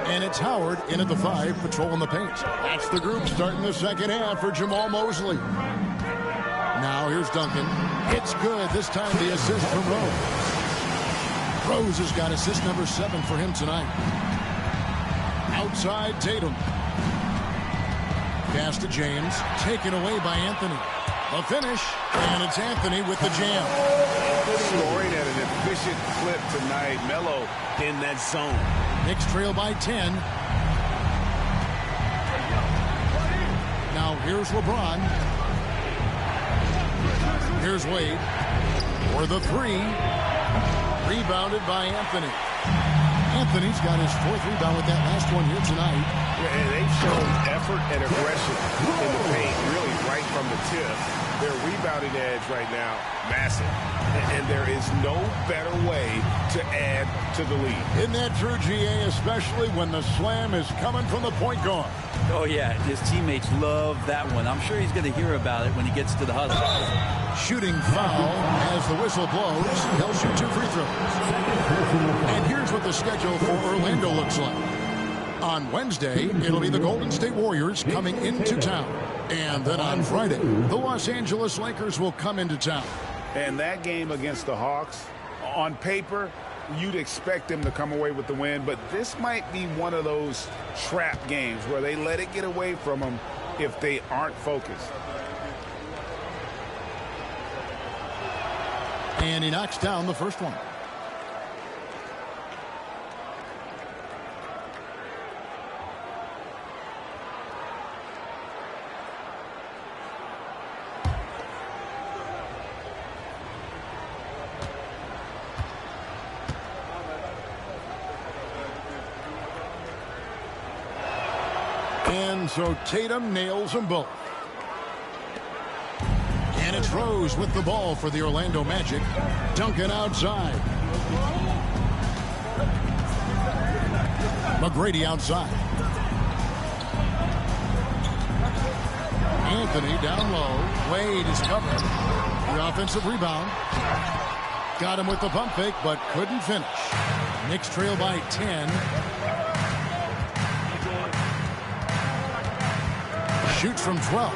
S4: And it's Howard in at the 5, patrolling the paint. That's the group starting the second half for Jamal Mosley. Now here's Duncan. It's good. This time the assist from Rose. Rose has got assist number 7 for him tonight. Outside Tatum. Pass to James. Taken away by Anthony. A finish, and it's Anthony with the jam.
S7: Scoring at an efficient clip tonight. Melo in that zone.
S4: Knicks trail by 10. Now here's LeBron. Here's Wade for the 3. Rebounded by Anthony. Anthony's got his 4th rebound with that last one here tonight.
S7: Yeah, and they've shown effort and aggression in the paint, really right from the tip. Their rebounding edge right now, massive. And there is no better way to add to the lead.
S4: Isn't that true, GA, especially when the slam is coming from the point guard?
S6: Oh, yeah, his teammates love that one. I'm sure he's going to hear about it when he gets to the huddle.
S4: Shooting foul as the whistle blows. He'll shoot 2 free throws. And here's what the schedule for Orlando looks like. On Wednesday, it'll be the Golden State Warriors coming into town. And then on Friday, the Los Angeles Lakers will come into town.
S5: And that game against the Hawks, on paper, you'd expect them to come away with the win, but this might be one of those trap games where they let it get away from them if they aren't focused.
S4: And he knocks down the first one. And so Tatum nails them both. And it's Rose with the ball for the Orlando Magic. Duncan outside. McGrady outside. Anthony down low. Wade is covered. The offensive rebound. Got him with the pump fake, but couldn't finish. Knicks trail by 10. Shoots from 12.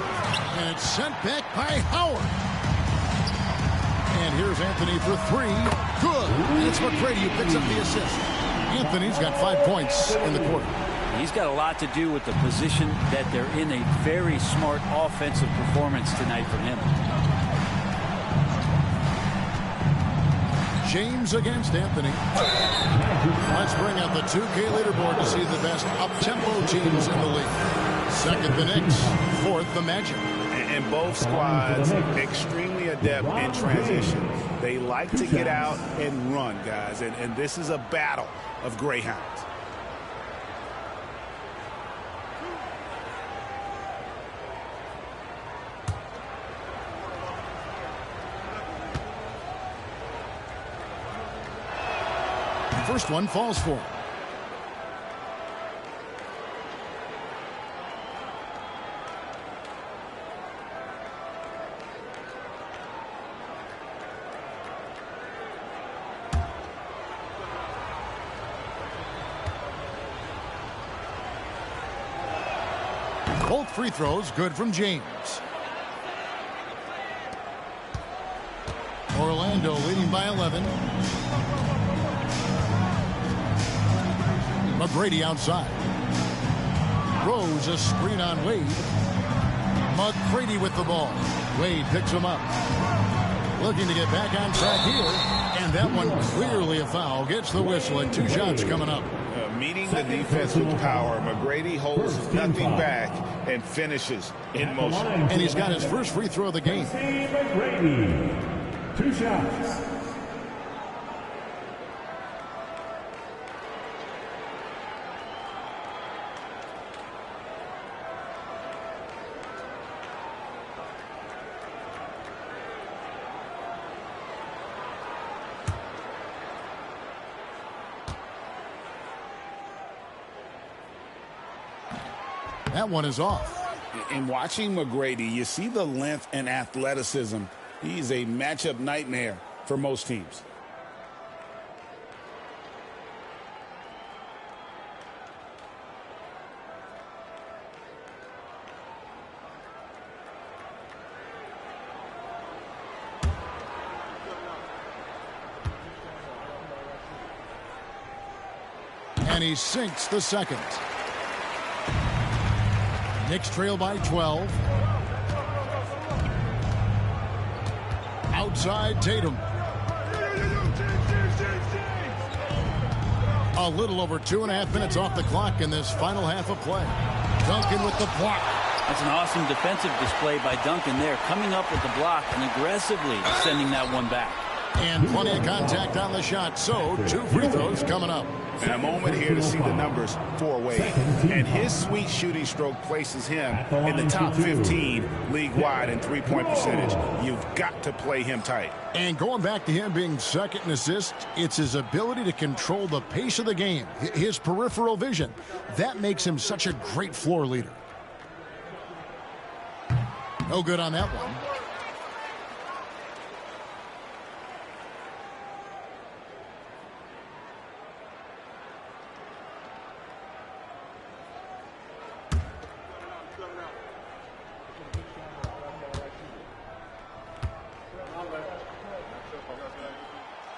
S4: And it's sent back by Howard. And here's Anthony for 3. Good. And it's McGrady who picks up the assist. Anthony's got 5 points in the quarter.
S6: He's got a lot to do with the position that they're in. A very smart offensive performance tonight from him.
S4: James against Anthony. Let's bring out the 2K leaderboard to see the best up-tempo teams in the league. Second, the Knicks. Fourth, the Magic.
S7: And both squads extremely of depth in transition. They like to get out and run, guys, and this is a battle of greyhounds.
S4: First one falls for him. Both free throws good from James. Orlando leading by 11. McGrady outside. Rose a screen on Wade. McGrady with the ball. Wade picks him up. Looking to get back on track here. And that one clearly a foul. Gets the whistle and 2 shots coming up.
S7: Meeting the defense with power. McGrady holds nothing back and finishes in motion.
S4: And he's got his first free throw of the game.
S3: McGrady, 2 shots.
S4: That one is off.
S7: In watching McGrady, you see the length and athleticism. He's a matchup nightmare for most teams.
S4: And he sinks the second. Knicks trail by 12. Outside Tatum. A little over 2.5 minutes off the clock in this final half of play. Duncan with the block.
S6: That's an awesome defensive display by Duncan there, coming up with the block and aggressively sending that one back.
S4: And plenty of contact on the shot, so 2 free throws coming up.
S7: And a moment here to see the numbers for Wade. And his sweet shooting stroke places him in the top 15 league-wide in three-point percentage. You've got to play him tight.
S4: And going back to him being second in assists, it's his ability to control the pace of the game, his peripheral vision. That makes him such a great floor leader. No good on that one.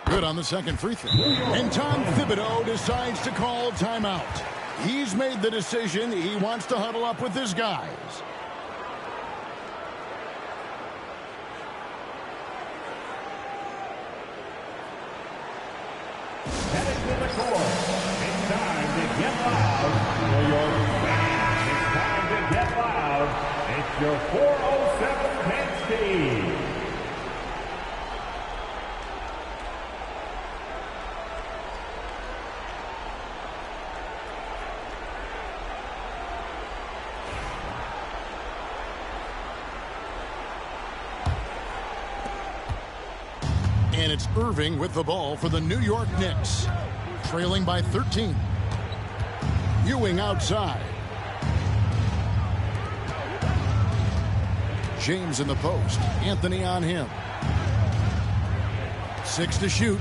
S4: Good on the second free throw. And Tom Thibodeau decides to call timeout. He's made the decision. He wants to huddle up with his guys.
S3: Heading to the court. It's time to get loud. For your fans, it's time to get loud. It's your 407 Penn State.
S4: And it's Irving with the ball for the New York Knicks. Trailing by 13. Ewing outside. James in the post. Anthony on him. 6 to shoot.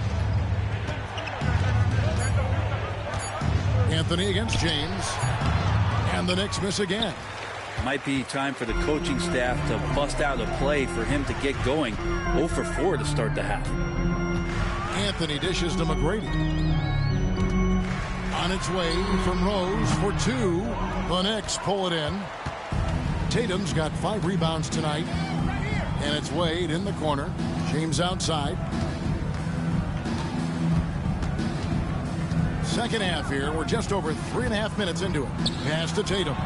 S4: Anthony against James. And the Knicks miss again.
S6: Might be time for the coaching staff to bust out a play for him to get going. 0 for 4 to start the half.
S4: Anthony dishes to McGrady. On its way from Rose for 2. The Knicks pull it in. Tatum's got 5 rebounds tonight. And it's Wade in the corner. James outside. Second half here. We're just over 3.5 minutes into it. Pass to Tatum.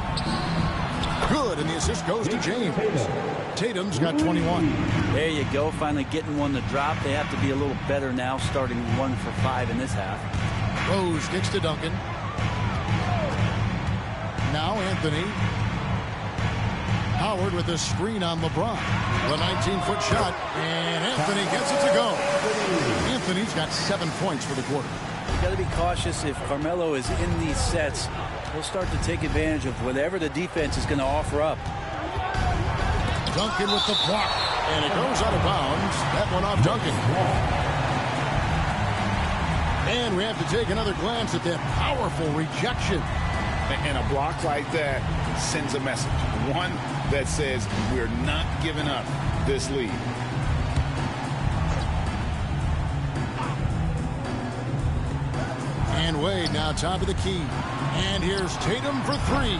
S4: Good, and the assist goes to James. Tatum's got 21.
S6: There you go. Finally getting one to drop. They have to be a little better now, starting 1 for 5 in this half.
S4: Rose kicks to Duncan. Now Anthony. Howard with a screen on LeBron. The 19-foot shot, and Anthony gets it to go. Anthony's got 7 points for the quarter.
S6: You got to be cautious. If Carmelo is in these sets, he'll start to take advantage of whatever the defense is going to offer up.
S4: Duncan with the block, and it goes out of bounds. That one off Duncan. And we have to take another glance at that powerful rejection.
S5: And a block like that sends a message. One that says we're not giving up this lead.
S4: And Wade now top of the key. And here's Tatum for 3.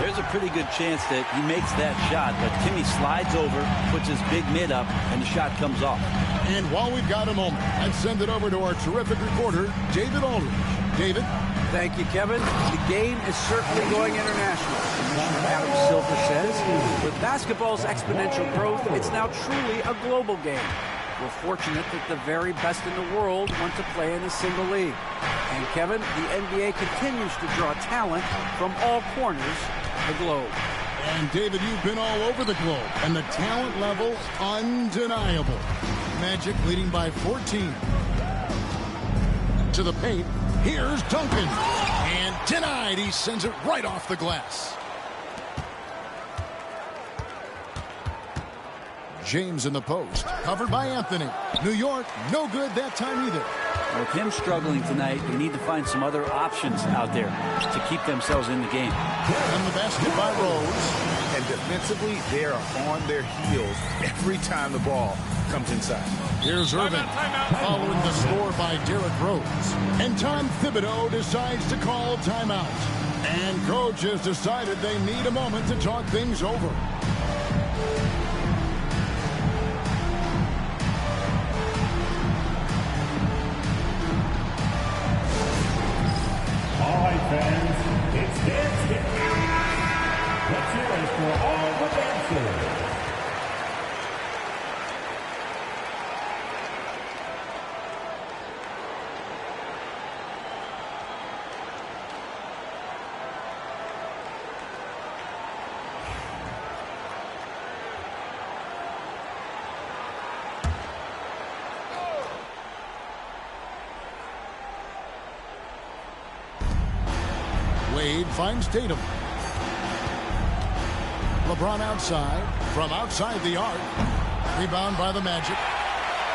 S6: There's a pretty good chance that he makes that shot, but Timmy slides over, puts his big mid up, and the shot comes off.
S4: And while we've got a moment, I'd send it over to our terrific reporter, David Aldridge. David?
S8: Thank you, Kevin. The game is certainly going international. Commissioner Adam Silver says, with basketball's exponential growth, it's now truly a global game. We're fortunate that the very best in the world want to play in a single league. And Kevin, the NBA continues to draw talent from all corners of the globe.
S4: And David, you've been all over the globe, and the talent level undeniable. Magic leading by 14. To the paint, here's Duncan. And denied, he sends it right off the glass. James in the post, covered by Anthony. New York, no good that time either.
S6: With him struggling tonight, they need to find some other options out there to keep themselves in the game.
S4: And the basket by Rose.
S5: And defensively, they are on their heels every time the ball comes inside.
S4: Here's Irving, following the score by Derrick Rose. And Tom Thibodeau decides to call timeout. And coach has decided they need a moment to talk things over.
S3: All right, fans, it's Dance Game. Let's hear it for all the dancers.
S4: Wade finds Tatum. LeBron outside, from outside the arc. Rebound by the Magic.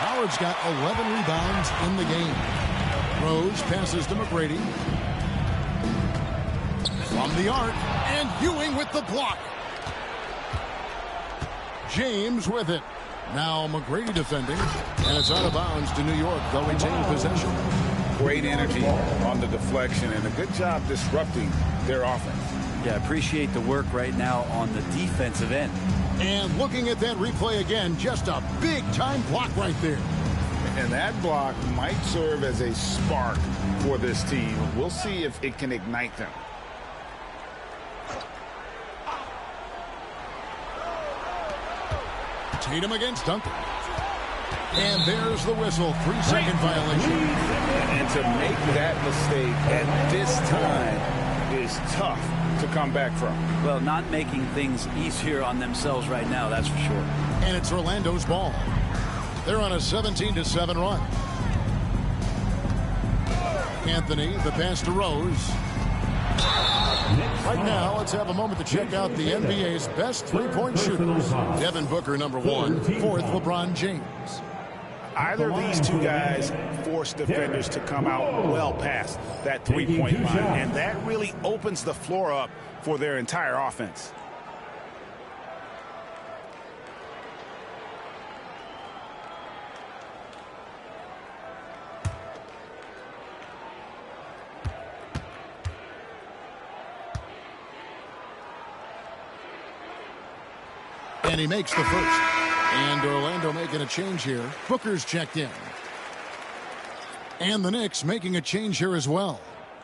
S4: Howard's got 11 rebounds in the game. Rose passes to McGrady. From the arc, and Ewing with the block. James with it. Now McGrady defending, and it's out of bounds to New York. They'll retain possession.
S5: Great energy on the deflection and a good job disrupting their offense.
S6: Yeah, appreciate the work right now on the defensive end.
S4: And looking at that replay again, just a big-time block right there.
S5: And that block might serve as a spark for this team. We'll see if it can ignite them.
S4: Tatum against Duncan. And there's the whistle. 3-second violation.
S5: And to make that mistake at this time is tough to come back from.
S6: Well, not making things easier on themselves right now, that's for sure.
S4: And it's Orlando's ball. They're on a 17-7 run. Anthony, the pass to Rose. Right now, let's have a moment to check out the NBA's best three-point shooters. Devin Booker, number 1. Fourth, LeBron James.
S5: Either of these two guys force defenders to come out well past that three-point line, and that really opens the floor up for their entire offense.
S4: And he makes the first. And Orlando making a change here. Booker's checked in. And the Knicks making a change here as well.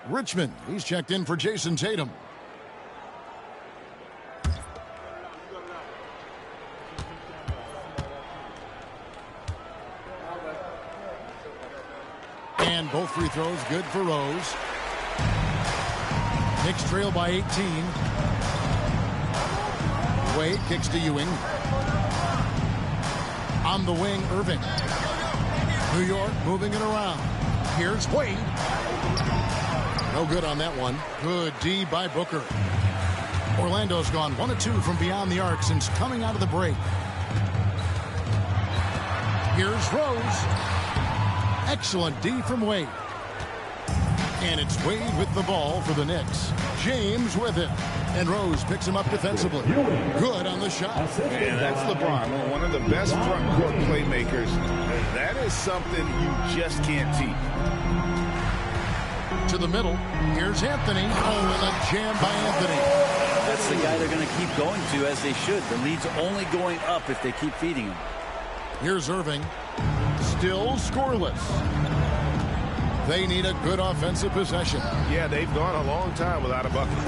S4: Richmond, he's checked in for Jason Tatum. And both free throws good for Rose. Knicks trail by 18. Wade kicks to Ewing. On the wing, Irving. New York moving it around. Here's Wade. No good on that one. Good D by Booker. Orlando's gone 1 of 2 from beyond the arc since coming out of the break. Here's Rose. Excellent D from Wade. And it's Wade with the ball for the Knicks. James with it. And Rose picks him up defensively. Good on the shot.
S5: And that's LeBron, one of the best front court playmakers. That is something you just can't teach.
S4: To the middle. Here's Anthony. Oh, and a jam by Anthony.
S6: That's the guy they're going to keep going to, as they should. The lead's only going up if they keep feeding him.
S4: Here's Irving. Still scoreless. They need a good offensive possession.
S7: Yeah, they've gone a long time without a bucket.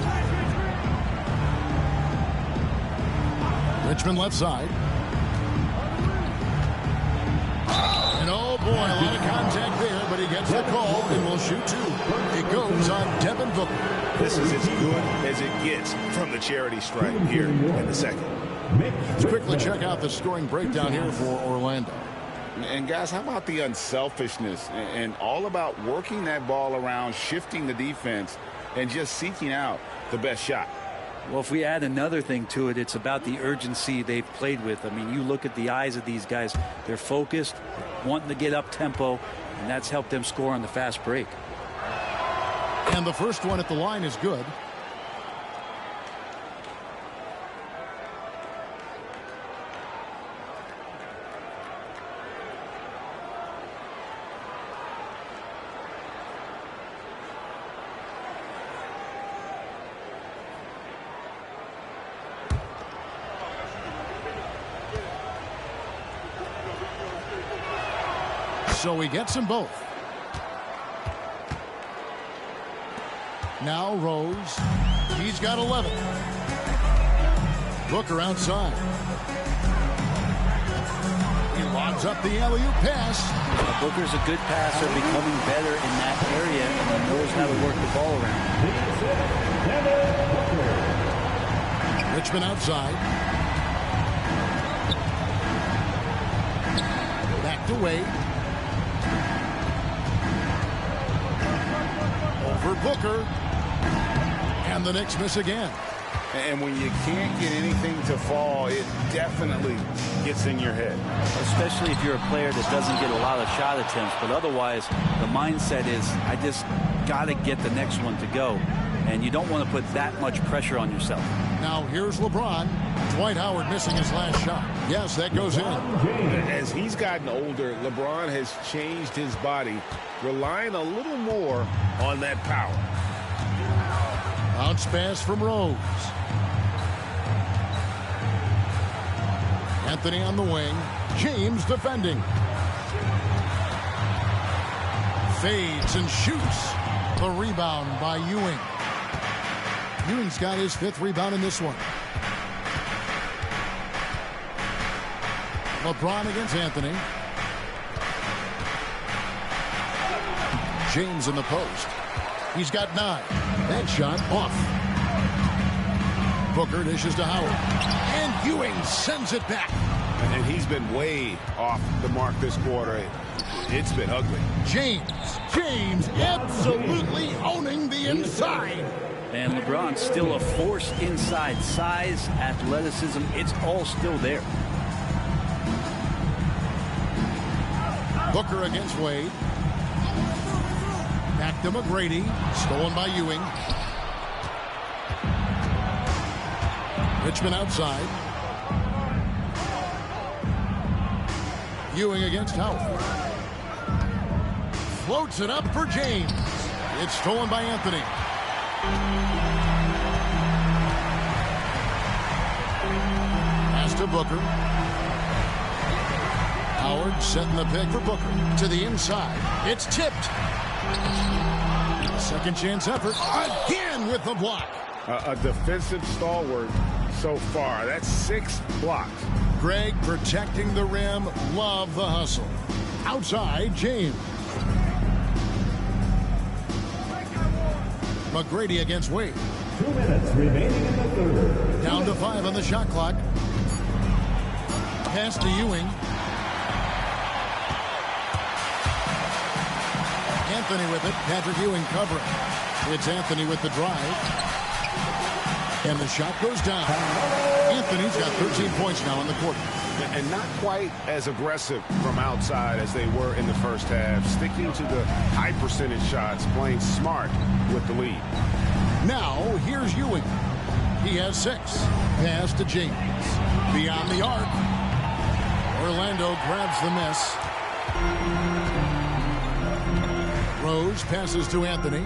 S4: Richmond left side. And oh boy, a lot of contact there, but he gets the call and will shoot 2. It goes on Devin Booker.
S7: This is as good as it gets from the charity stripe here in the second.
S4: Let's quickly check out the scoring breakdown here for Orlando.
S5: And guys, how about the unselfishness and all about working that ball around, shifting the defense, and just seeking out the best shot?
S6: Well, if we add another thing to it, it's about the urgency they've played with. I mean, you look at the eyes of these guys. They're focused, wanting to get up tempo, and that's helped them score on the fast break.
S4: And the first one at the line is good. So he gets them both. Now Rose. He's got 11. Booker outside. He lobs up the alley-oop pass.
S6: Booker's a good passer, becoming better in that area, and he knows how to work the ball around.
S4: Richmond outside. Back to Wade. For Booker, and the Knicks miss again.
S5: And when you can't get anything to fall, it definitely gets in your head.
S6: Especially if you're a player that doesn't get a lot of shot attempts, but otherwise the mindset is, I just got to get the next one to go, and you don't want to put that much pressure on yourself.
S4: Now here's LeBron. Dwight Howard missing his last shot. Yes, that goes in.
S7: As he's gotten older, LeBron has changed his body, relying a little more on that power.
S4: Bounce pass from Rose. Anthony on the wing. James defending. Fades and shoots. The rebound by Ewing. Ewing's got his 5th rebound in this one. LeBron against Anthony. James in the post. He's got 9. That shot off. Booker dishes to Howard. And Ewing sends it back.
S7: And he's been way off the mark this quarter. It's been ugly.
S4: James absolutely owning the inside.
S6: And LeBron's still a force inside. Size, athleticism, it's all still there.
S4: Booker against Wade. Back to McGrady. Stolen by Ewing. Richmond outside. Ewing against Howard. Floats it up for James. It's stolen by Anthony. Pass to Booker. Howard setting the pick for Booker. To the inside. It's tipped. Second chance effort. Again with the block.
S7: A defensive stalwart so far. That's 6 blocks.
S4: Greg protecting the rim. Love the hustle. Outside, James. McGrady against Wade.
S3: 2 minutes remaining in the third.
S4: Down to 5 on the shot clock. Pass to Ewing. Anthony with it. Patrick Ewing covering. It's Anthony with the drive. And the shot goes down. Anthony's got 13 points now in the quarter.
S7: And not quite as aggressive from outside as they were in the first half. Sticking to the high percentage shots, playing smart with the lead.
S4: Now, here's Ewing. He has 6. Pass to James. Beyond the arc. Orlando grabs the miss. Rose passes to Anthony.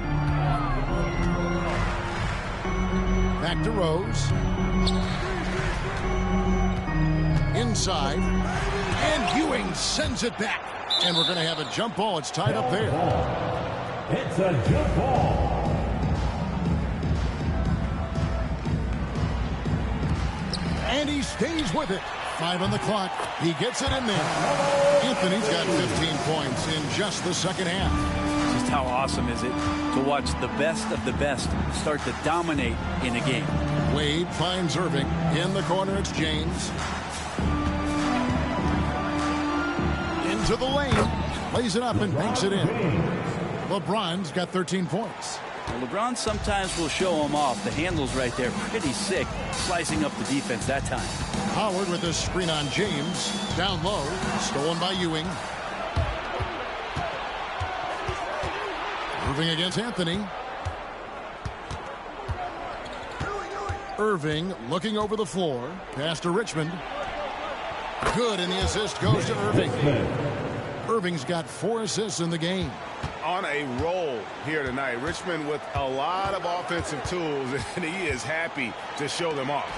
S4: Back to Rose. Inside. And Ewing sends it back. And we're going to have a jump ball. It's tied up there.
S3: It's a jump ball.
S4: And he stays with it. 5 on the clock. He gets it in there. Anthony's got 15 points in just the second half.
S6: Just how awesome is it to watch the best of the best start to dominate in a game.
S4: Wade finds Irving. In the corner, it's James. Into the lane. Lays it up and banks it in. LeBron's got 13 points.
S6: Well, LeBron sometimes will show him off. The handle's right there. Pretty sick. Slicing up the defense that time.
S4: Howard with a screen on James. Down low. Stolen by Ewing. Irving against Anthony. Irving looking over the floor. Pass to Richmond. Good, and the assist goes to Irving. Irving's got 4 assists in the game.
S7: On a roll here tonight. Richmond with a lot of offensive tools, and he is happy to show them off.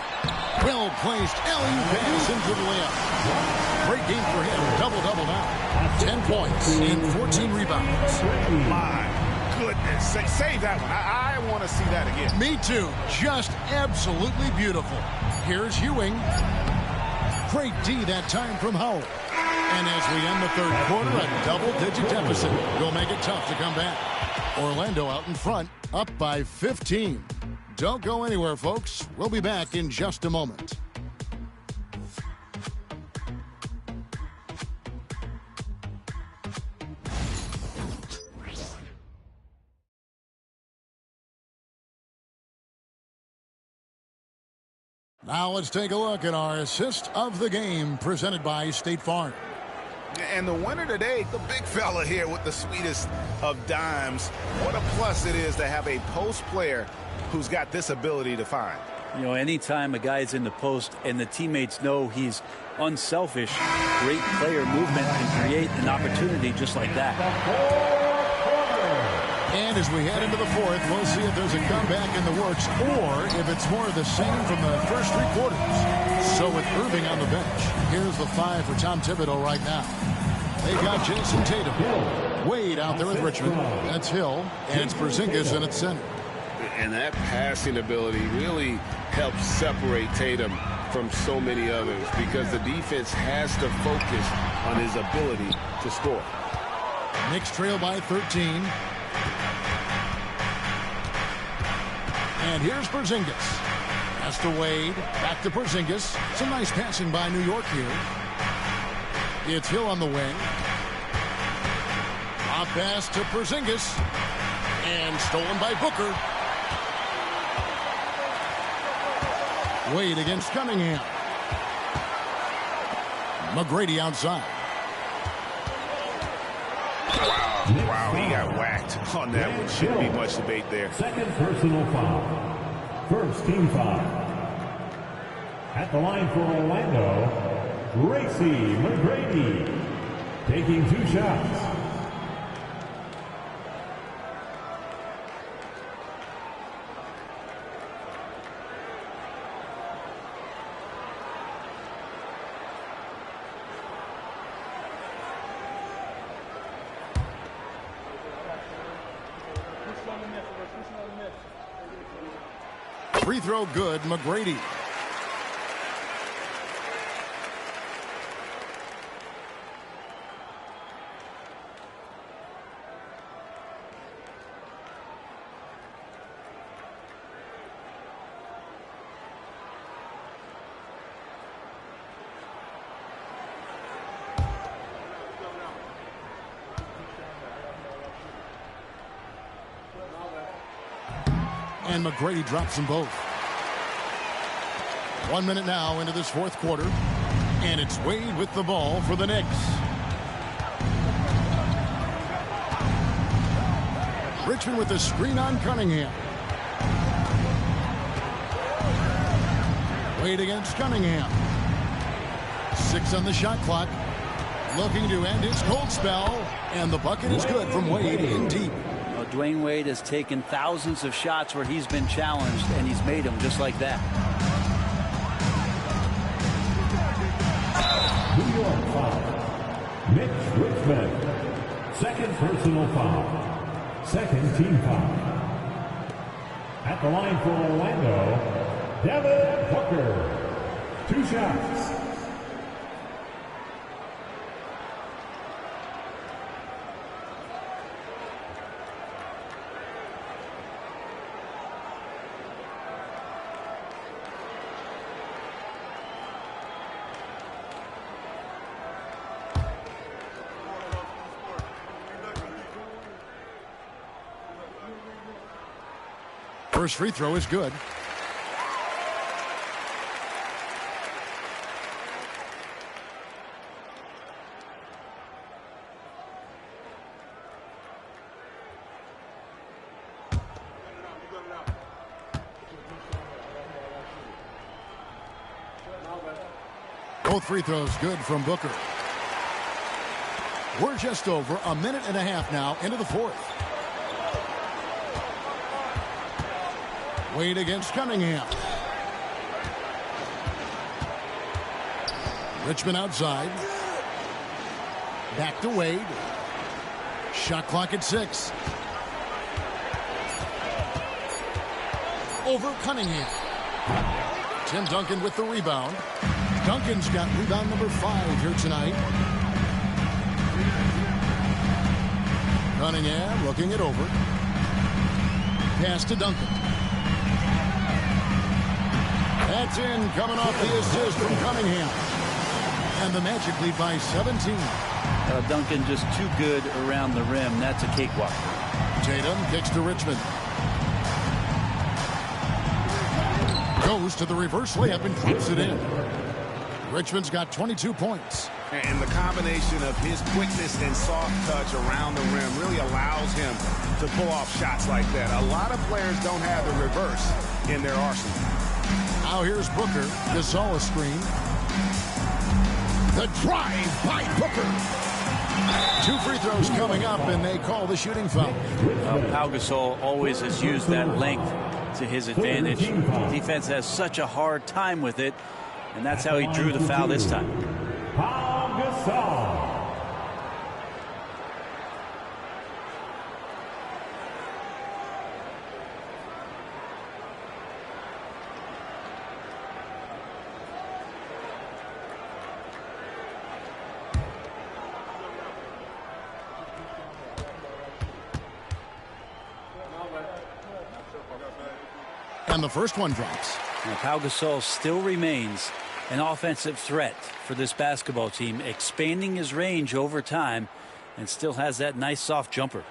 S4: Well placed. alley-oop pass into the layup. Great game for him. Double-double now. 10 points and 14 rebounds.
S7: My goodness. Save that one. I want to see that again.
S4: Me too. Just absolutely beautiful. Here's Ewing. Great D that time from Howard. And as we end the third quarter, a double-digit deficit will make it tough to come back. Orlando out in front, up by 15. Don't go anywhere, folks. We'll be back in just a moment. Now let's take a look at our assist of the game presented by State Farm.
S7: And the winner today, the big fella here with the sweetest of dimes. What a plus it is to have a post player who's got this ability to find.
S6: You know, anytime a guy's in the post and the teammates know he's unselfish, great player movement can create an opportunity just like that.
S4: And as we head into the fourth, we'll see if there's a comeback in the works or if it's more of the same from the first 3 quarters. So with Irving on the bench, here's the 5 for Tom Thibodeau right now. They've got Jason Tatum. Wade out there with Richmond. That's Hill. And it's Porzingis in at center.
S7: And that passing ability really helps separate Tatum from so many others because the defense has to focus on his ability to score.
S4: Knicks trail by 13. And here's Porzingis. Pass to Wade. Back to Porzingis. Some nice passing by New York here. It's Hill on the wing. Off pass to Porzingis. And stolen by Booker. Wade against Cunningham. McGrady outside.
S7: Wow, he got whacked on that one. Shouldn't be much debate there.
S3: Second personal foul. First team foul. At the line for Orlando, Tracy McGrady. Taking 2 shots.
S4: Free throw good, McGrady. and McGrady drops them both. 1 minute now into this fourth quarter, and it's Wade with the ball for the Knicks. Richmond with the screen on Cunningham. Wade against Cunningham. 6 on the shot clock. Looking to end his cold spell, and the bucket is good from Wade in deep.
S6: Well, Dwayne Wade has taken thousands of shots where he's been challenged, and he's made them just like that.
S3: New York foul. Mitch Richmond. Second personal foul. Second team foul. At the line for Orlando, Devin Booker. 2 shots.
S4: First free throw is good. Both free throws good from Booker. We're just over a minute and a half now into the fourth. Wade against Cunningham. Richmond outside. Back to Wade. Shot clock at 6. Over Cunningham. Tim Duncan with the rebound. Duncan's got rebound number 5 here tonight. Cunningham looking it over. Pass to Duncan. That's in, coming off the assist from Cunningham. And the Magic lead by 17.
S6: Duncan just too good around the rim. That's a cakewalk.
S4: Tatum kicks to Richmond. Goes to the reverse layup and clips it in. Richmond's got 22 points.
S7: And the combination of his quickness and soft touch around the rim really allows him to pull off shots like that. A lot of players don't have the reverse in their arsenal.
S4: Now here's Booker. Gasol a screen. The drive by Booker. 2 free throws coming up, and they call the shooting foul.
S6: Pau Gasol always has used that length to his advantage. Defense has such a hard time with it, and that's how he drew the foul this time.
S3: Pau Gasol.
S4: And the first one drops.
S6: Now, Pau Gasol still remains an offensive threat for this basketball team, expanding his range over time, and still has that nice soft jumper.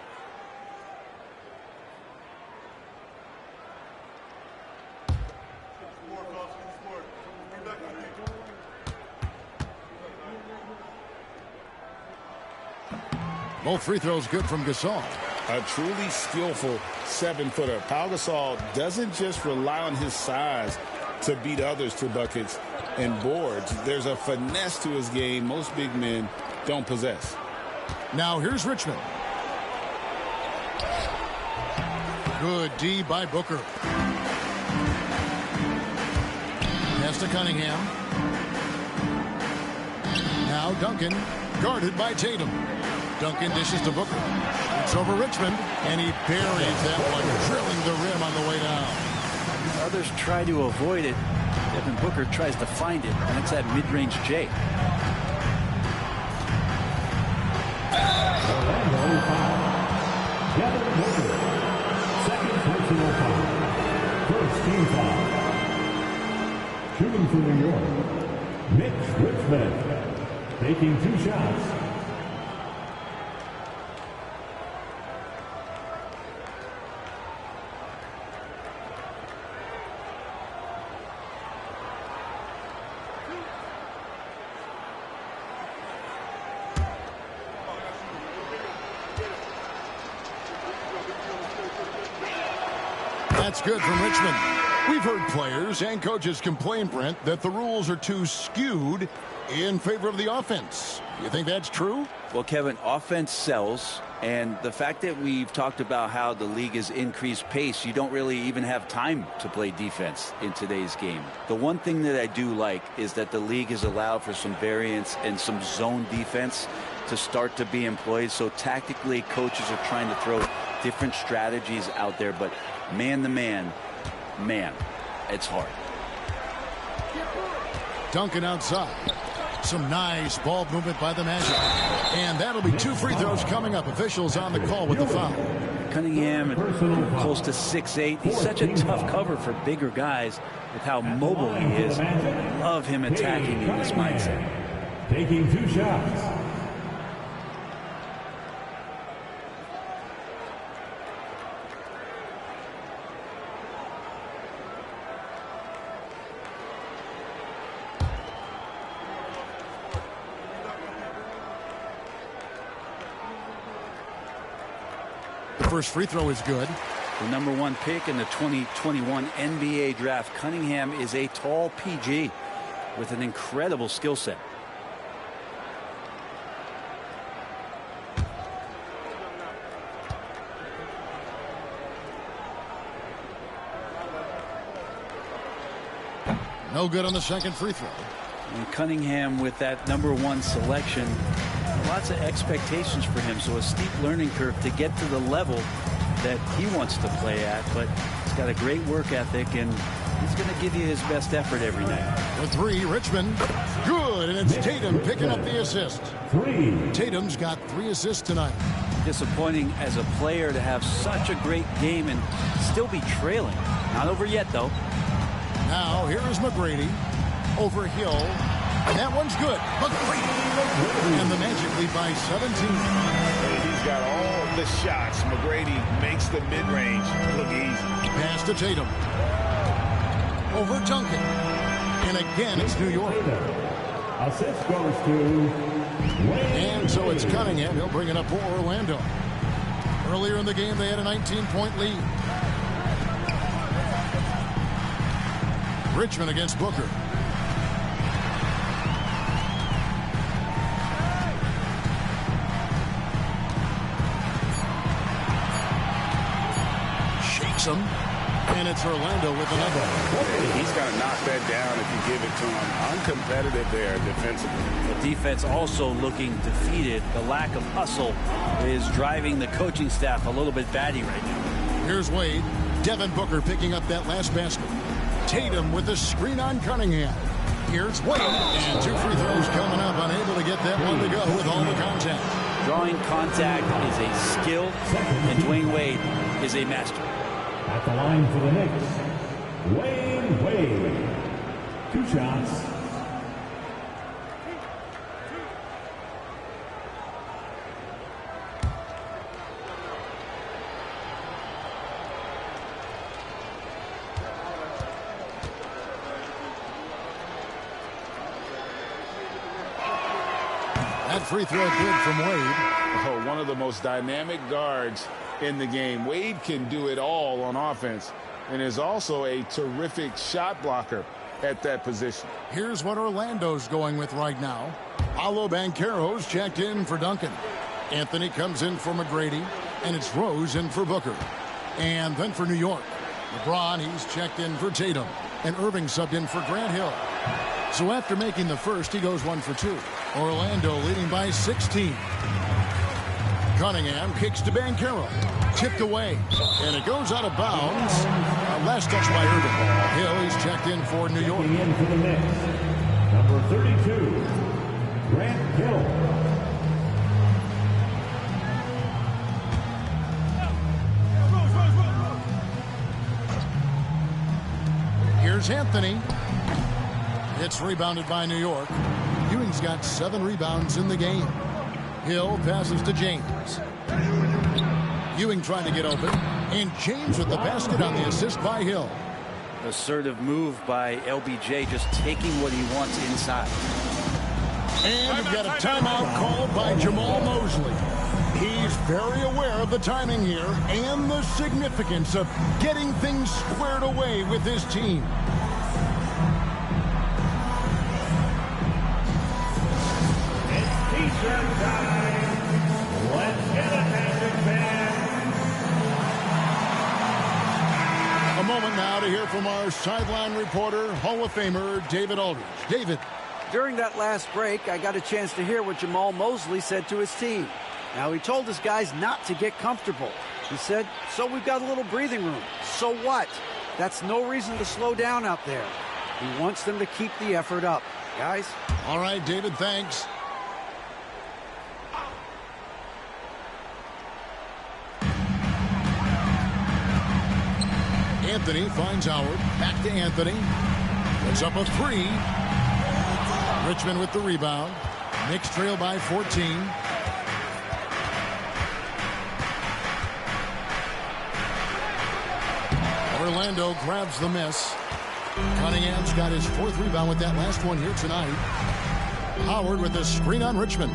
S4: Both free throws good from Gasol.
S5: A truly skillful 7-footer. Pau Gasol doesn't just rely on his size to beat others to buckets and boards. There's a finesse to his game most big men don't possess.
S4: Now here's Richmond. Good D by Booker. Pass to Cunningham. Now Duncan, guarded by Tatum. Duncan dishes to Booker. It's over Richmond, and he buries that one, drilling the rim on the way down.
S6: Others try to avoid it. Devin Booker tries to find it, and it's that mid-range J.
S3: Orlando foul. Devin Booker. Second personal foul. First team foul. Shooting for New York, Mitch Richmond. Taking 2 shots.
S4: That's good from Richmond. We've heard players and coaches complain, Brent, that the rules are too skewed in favor of the offense. You think that's true?
S6: Well, Kevin, offense sells, and the fact that we've talked about how the league has increased pace, you don't really even have time to play defense in today's game. The one thing that I do like is that the league has allowed for some variance and some zone defense to start to be employed. So tactically, coaches are trying to throw different strategies out there, but man-to-man, man, it's hard.
S4: Duncan outside. Some nice ball movement by the Magic. And that'll be 2 free throws coming up. Officials on the call with the foul.
S6: Cunningham, close to 6'8". He's such a tough cover for bigger guys with how mobile he is. Love him attacking in this mindset.
S3: Taking 2 shots.
S4: First free throw is good.
S6: The #1 pick in the 2021 NBA draft. Cunningham is a tall PG with an incredible skill set.
S4: No good on the second free throw.
S6: And Cunningham with that #1 selection. Lots of expectations for him, so a steep learning curve to get to the level that he wants to play at, but he's got a great work ethic, and he's going to give you his best effort every night.
S4: The 3, Richmond. Good, and it's Tatum picking up the assist. Tatum's got 3 assists tonight.
S6: Disappointing as a player to have such a great game and still be trailing. Not over yet, though.
S4: Now, here is McGrady. Over Hill. And that one's good. McGrady. And the Magic lead by 17.
S7: He's got all the shots. McGrady makes the mid-range look easy.
S4: Pass to Tatum. Over Duncan. And again, it's New York.
S3: Assist goes to Wayne.
S4: And so it's Cunningham. He'll bring it up for Orlando. Earlier in the game, they had a 19-point lead. Richmond against Booker. Him, and it's Orlando with another.
S7: He's got to knock that down if you give it to him. Uncompetitive there defensively.
S6: The defense also looking defeated. The lack of hustle is driving the coaching staff a little bit batty right now.
S4: Here's Wade. Devin Booker picking up that last basket. Tatum with the screen on Cunningham. Here's Wade. And 2 free throws coming up. Unable to get that one to go with all the contact.
S6: Drawing contact is a skill, and Dwayne Wade is a master.
S3: At the line for the Knicks, Wayne Wade. 2 shots.
S4: That free throw good from Wade.
S7: Oh, one of the most dynamic guards in the game. Wade can do it all on offense and is also a terrific shot blocker at that position.
S4: Here's what Orlando's going with right now. Paolo Banchero's checked in for Duncan. Anthony comes in for McGrady, and it's Rose in for Booker. And then for New York, LeBron, he's checked in for Tatum, and Irving subbed in for Grant Hill. So after making the first, he goes 1 for 2. Orlando leading by 16. Cunningham kicks to Banchero. Tipped away. And it goes out of bounds. Last touch by Irving. Hill, he's checked in for New York.
S3: In for the Knicks, number 32, Grant Hill.
S4: Here's Anthony. It's rebounded by New York. Ewing's got 7 rebounds in the game. Hill passes to James. Ewing trying to get open. And James with the basket on the assist by Hill.
S6: Assertive move by LBJ, just taking what he wants inside.
S4: And we've got a timeout called by Jamal Mosley. He's very aware of the timing here and the significance of getting things squared away with his team.
S3: It's T-shirt time. Let's get it, Magic fans.
S4: A moment now to hear from our sideline reporter, Hall of Famer David Aldridge. David.
S8: During that last break, I got a chance to hear what Jamal Mosley said to his team. Now, he told his guys not to get comfortable. He said, so we've got a little breathing room. So what? That's no reason to slow down out there. He wants them to keep the effort up. Guys?
S4: All right, David, thanks. Anthony finds Howard. Back to Anthony. Puts up a three. Richmond with the rebound. Knicks trail by 14. Orlando grabs the miss. Cunningham's got his 4th rebound with that last one here tonight. Howard with the screen on Richmond.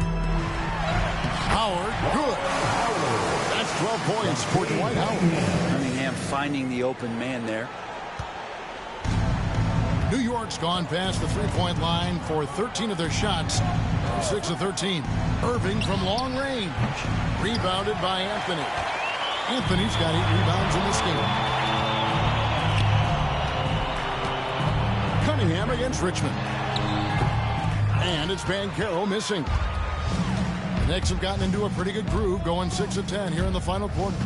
S4: Howard, good. That's 12 points for Dwight Howard.
S6: Cunningham finding the open man there.
S4: New York's gone past the three-point line for 13 of their shots. 6 of 13. Irving from long range. Rebounded by Anthony. Anthony's got 8 rebounds in this game. Cunningham against Richmond. And it's Banchero missing. The Knicks have gotten into a pretty good groove, going 6 of 10 here in the final quarter.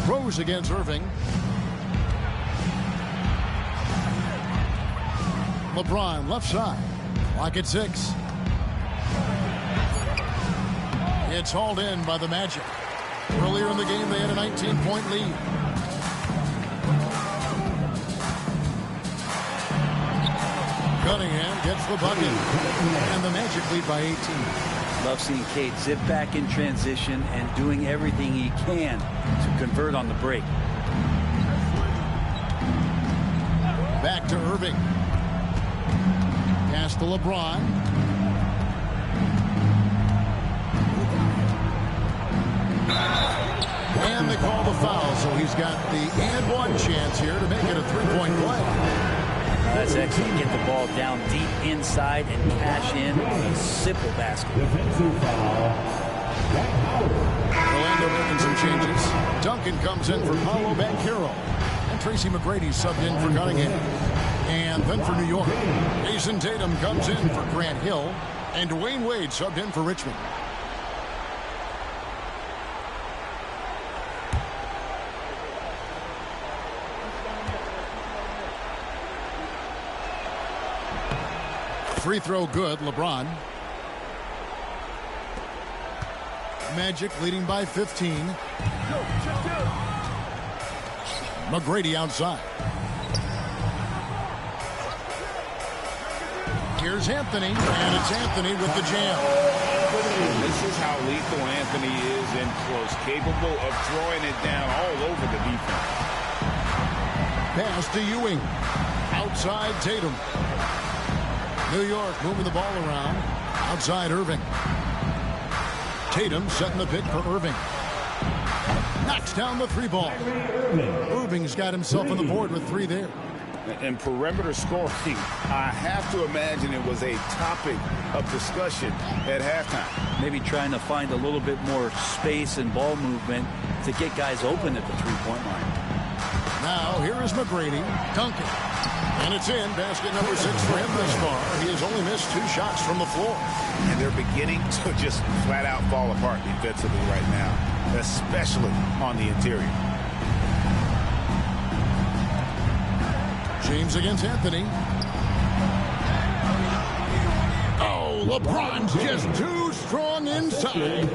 S4: Rose against Irving. LeBron left side. Clock at 6. It's hauled in by the Magic. Earlier in the game, they had a 19-point lead. Cunningham gets the bucket. And the Magic lead by 18.
S6: Love seeing Cade zip back in transition and doing everything he can to convert on the break.
S4: Back to Irving. Pass to LeBron. And they call the foul, so he's got the and one chance here to make it a three-point play.
S6: That's excellent. Get the ball down deep inside and cash in a simple basket.
S4: Orlando making some changes. Duncan comes in for Paolo Banchero. And Tracy McGrady subbed in for Cunningham. And then for New York, Jason Tatum comes in for Grant Hill. And Dwayne Wade subbed in for Richmond. Free throw good, LeBron. Magic leading by 15. McGrady outside. Here's Anthony, and it's Anthony with the jam.
S5: This is how lethal Anthony is in close, capable of throwing it down all over the defense.
S4: Pass to Ewing. Outside Tatum. New York moving the ball around. Outside Irving. Tatum setting the pick for Irving. Knocks down the 3 ball. Irving's got himself on the board with 3 there.
S5: And perimeter scoring, I have to imagine it was a topic of discussion at halftime.
S6: Maybe trying to find a little bit more space and ball movement to get guys open at the three-point line.
S4: Now, here is McGrady. Duncan. And it's in. Basket number 6 for him this far. He has only missed 2 shots from the floor.
S7: And they're beginning to just flat out fall apart defensively right now, especially on the interior.
S4: James against Anthony. Oh, LeBron's just too strong inside.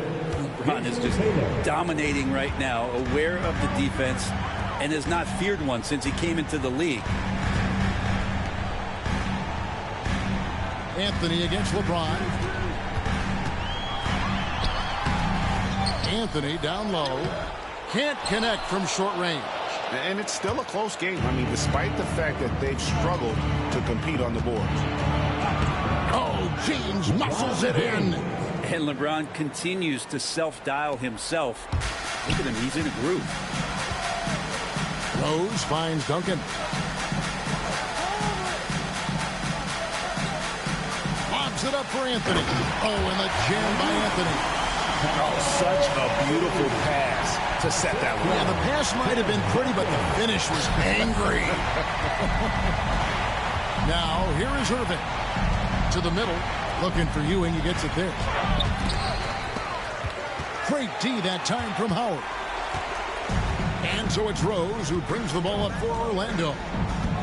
S6: LeBron is just dominating right now, aware of the defense, and has not feared one since he came into the league.
S4: Anthony against LeBron. Anthony down low. Can't connect from short range.
S7: And it's still a close game. I mean, despite the fact that they've struggled to compete on the boards.
S4: Oh, James muscles it in.
S6: And LeBron continues to self-dial himself. Look at him, he's in a groove.
S4: Rose finds Duncan. Lobs it up for Anthony. Oh, and the jam by Anthony.
S7: Oh, such a beautiful pass to set that one.
S4: Yeah, the pass might have been pretty, but the finish was angry. Now, here is Irving. To the middle. Looking for Ewing. He gets it there. Great D that time from Howard. And so it's Rose who brings the ball up for Orlando.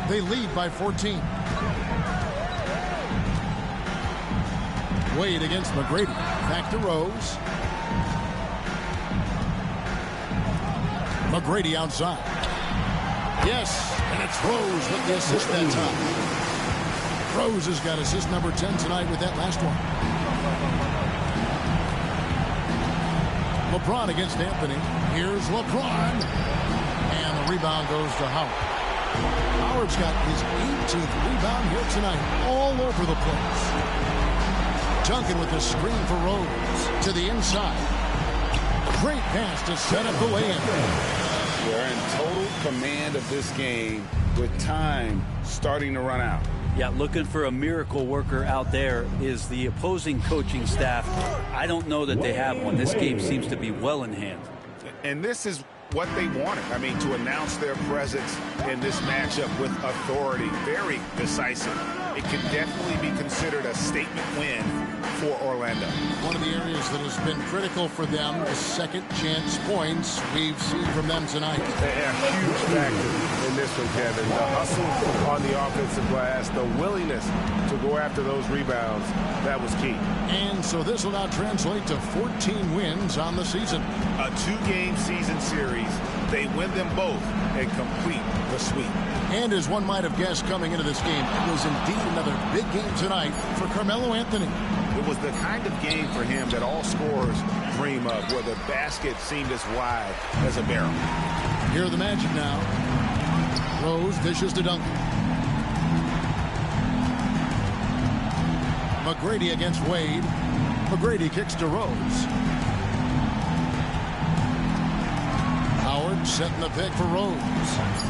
S4: They lead by 14. Wade against McGrady. Back to Rose. McGrady outside. Yes, and it's Rose with the assist that time. Rose has got assist number 10 tonight with that last one. LeBron against Anthony. Here's LeBron. And the rebound goes to Howard. Howard's got his 18th rebound here tonight. All over the place. Duncan with the screen for Rose. To the inside. Great pass to set up the lay-in.
S5: They're in total command of this game with time starting to run out.
S6: Yeah, looking for a miracle worker out there is the opposing coaching staff. I don't know that they have one. This game seems to be well in hand.
S7: And this is what they wanted. I mean, to announce their presence in this matchup with authority, very decisive. It can definitely be considered a statement win for Orlando.
S4: One of the areas that has been critical for them, the second chance points we've seen from them tonight.
S7: A huge factor in this one, Kevin. The hustle on the offensive glass, the willingness to go after those rebounds, that was key.
S4: And so this will now translate to 14 wins on the season.
S7: A two-game season series. They win them both and complete the sweep.
S4: And as one might have guessed coming into this game, it was indeed another big game tonight for Carmelo Anthony.
S7: It was the kind of game for him that all scorers dream of, where the basket seemed as wide as a barrel.
S4: Here are the Magic now. Rose dishes to Duncan. McGrady against Wade. McGrady kicks to Rose. Howard setting the pick for Rose.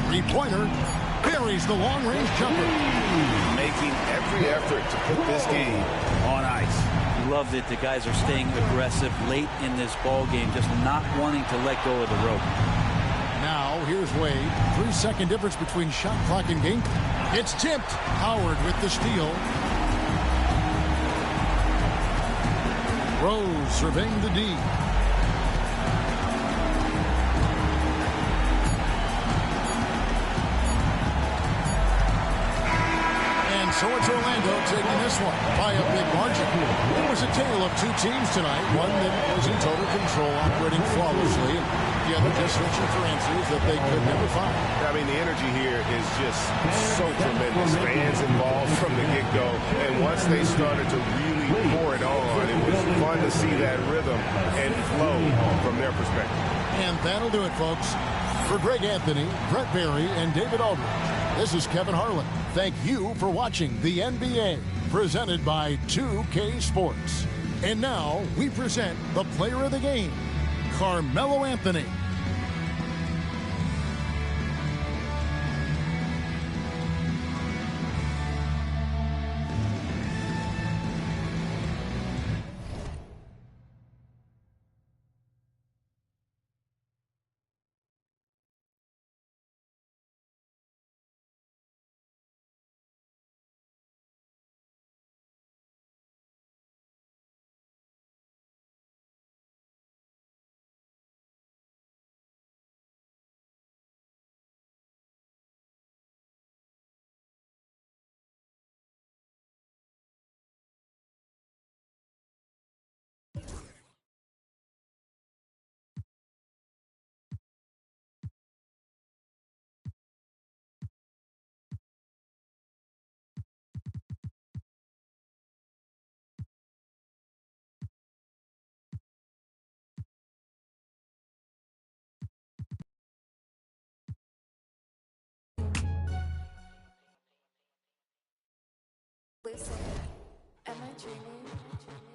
S4: Three-pointer. Buries the long-range jumper.
S5: Making every effort to put this game on ice.
S6: Love that the guys are staying aggressive late in this ball game, just not wanting to let go of the rope.
S4: Now, here's Wade. 3-second difference between shot clock and game. It's tipped. Howard with the steal. Rose surveying the D. So it's Orlando taking this one by a big margin. It was a tale of two teams tonight. One that was in total control, operating flawlessly, and the other just searching for answers that they could never find.
S7: I mean, the energy here is just so tremendous. Fans involved from the get-go, and once they started to really pour it on, it was fun to see that rhythm and flow from their perspective.
S4: And that'll do it, folks. For Greg Anthony, Brett Barry, and David Aldridge, this is Kevin Harlan. Thank you for watching the NBA, presented by 2K Sports. And now we present the player of the game, Carmelo Anthony.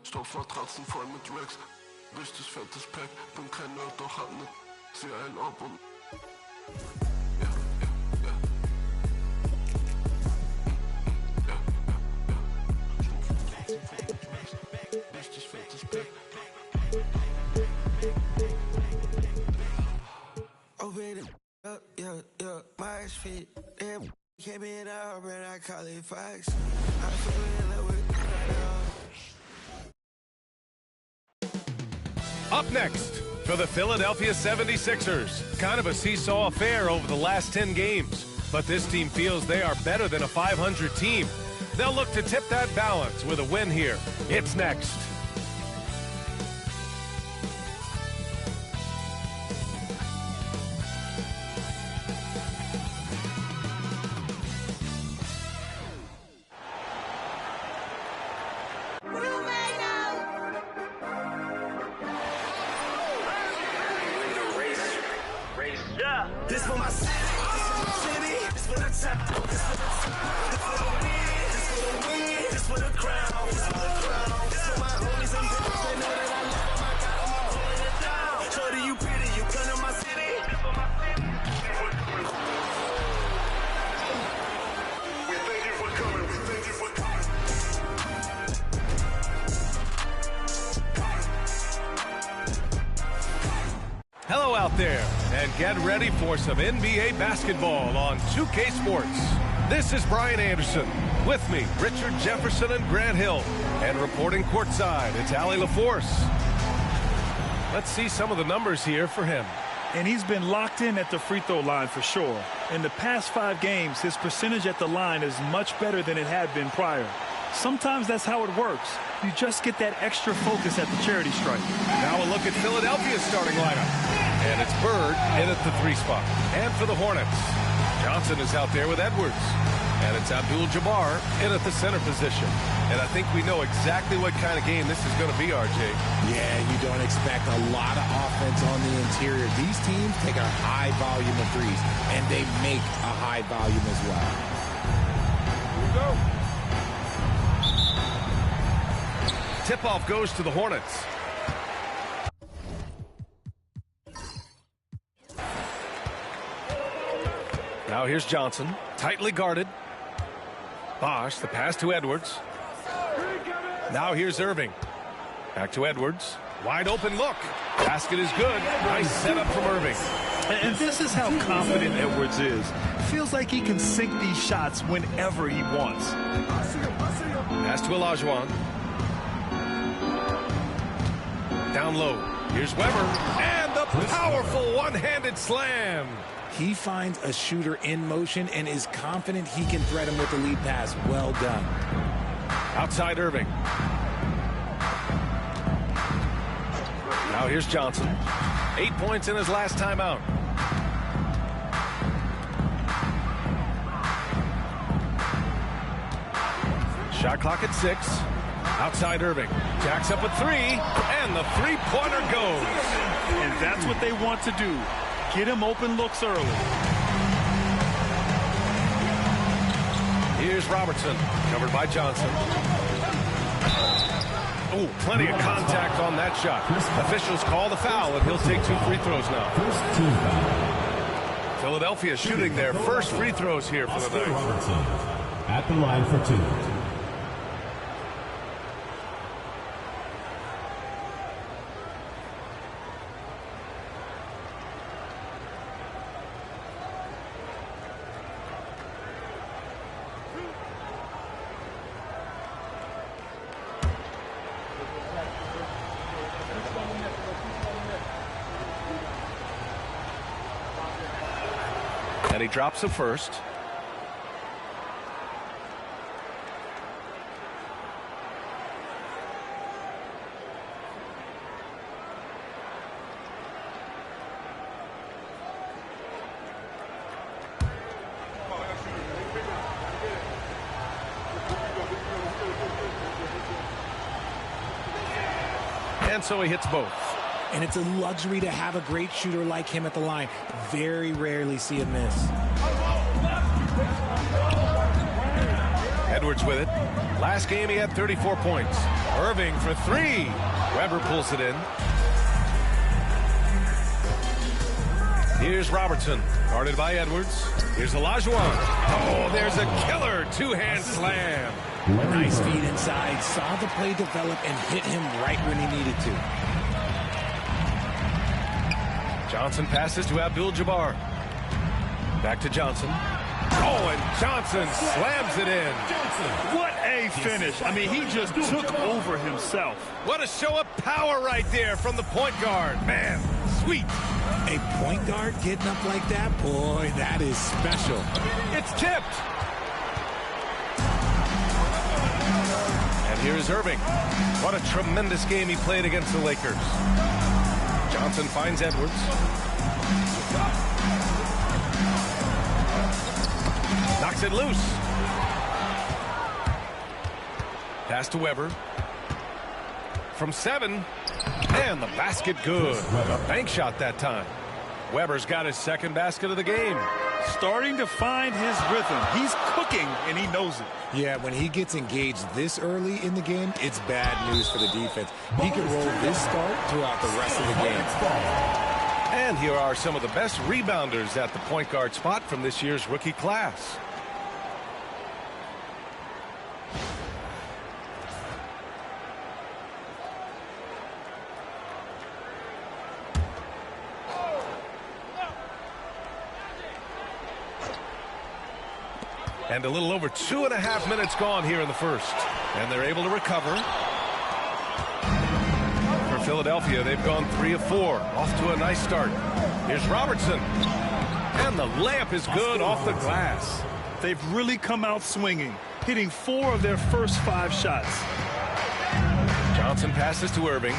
S12: Stoffmatratzen voll mit Racks. Richtig fettes Pack, bin kein Nerd, doch hab ne. Zieh einen ab und. Richtig fettes Pack. Open it up, yeah, my feet. Damn, came in out, but I call it Fox. I feel in love with
S13: Up next, for the Philadelphia 76ers. Kind of a seesaw affair over the last 10 games. But this team feels they are better than a 500 team. They'll look to tip that balance with a win here. It's next.
S1: This for my city, this for the top, this for the win, this for the crown, this for the crown, this for my homies and brothers, they know that I love them, I got them, I'm pulling it down. Shorty, you pretty, you come to my city. We thank you for coming, we thank you for coming.
S13: Hello out there, and get ready for some NBA basketball on 2K Sports. This is Brian Anderson. With me, Richard Jefferson and Grant Hill. And reporting courtside, it's Allie LaForce. Let's see some of the numbers here for him.
S14: And he's been locked in at the free throw line for sure. In the past 5 games, his percentage at the line is much better than it had been prior. Sometimes that's how it works. You just get that extra focus at the charity stripe.
S13: Now a look at Philadelphia's starting lineup. And it's Bird in at the 3 spot. And for the Hornets, Johnson is out there with Edwards. And it's Abdul-Jabbar in at the center position. And I think we know exactly what kind of game this is going to be, RJ.
S15: Yeah, you don't expect a lot of offense on the interior. These teams take a high volume of threes, and they make a high volume as well.
S13: Here we go. Tip-off goes to the Hornets. Now here's Johnson, tightly guarded. Bosch, the pass to Edwards. Now here's Irving. Back to Edwards. Wide open look. Basket is good. Nice setup from Irving.
S14: And this is how confident Edwards is. Feels like he can sink these shots whenever he wants.
S13: Pass to Olajuwon. Down low. Here's Weber. And the powerful one-handed slam.
S15: He finds a shooter in motion and is confident he can thread him with the lead pass. Well done.
S13: Outside Irving. Now here's Johnson. 8 points in his last time out. Shot clock at 6. Outside Irving. Jacks up a 3. And the three-pointer goes.
S14: And that's what they want to do. Get him open looks early.
S13: Here's Robertson, covered by Johnson. Oh, plenty of contact on that shot. Officials call the foul, and he'll take 2 free throws now. Philadelphia shooting their first free throws here for the night.
S3: Robertson at the line for 2.
S13: And he drops the first. And so he hits both.
S15: And it's a luxury to have a great shooter like him at the line. Very rarely see a miss.
S13: Edwards with it. Last game he had 34 points. Irving for three. Weber pulls it in. Here's Robertson, guarded by Edwards. Here's Olajuwon. Oh, there's a killer two-hand slam.
S15: Nice feed inside, saw the play develop and hit him right when he needed to.
S13: Johnson passes to Abdul-Jabbar. Back to Johnson. Oh, and Johnson slams it in.
S14: What a finish. I mean, he just took over himself.
S13: What a show of power right there from the point guard. Man, sweet.
S15: A point guard getting up like that? Boy, that is special.
S13: It's tipped. And here's Irving. What a tremendous game he played against the Lakers. Johnson finds Edwards. Knocks it loose. Pass to Weber. From 7. And the basket good. A bank shot that time. Weber's got his second basket of the game.
S14: Starting to find his rhythm. He's cooking, and he knows it.
S15: Yeah, when he gets engaged this early in the game, it's bad news for the defense. He can roll this start throughout the rest of the game.
S13: And here are some of the best rebounders at the point guard spot from this year's rookie class. And a little over 2.5 minutes gone here in the first. And they're able to recover. For Philadelphia, they've gone 3 of 4. Off to a nice start. Here's Robertson. And the layup is good off the glass.
S14: They've really come out swinging, hitting 4 of their first 5 shots.
S13: Johnson passes to Irving.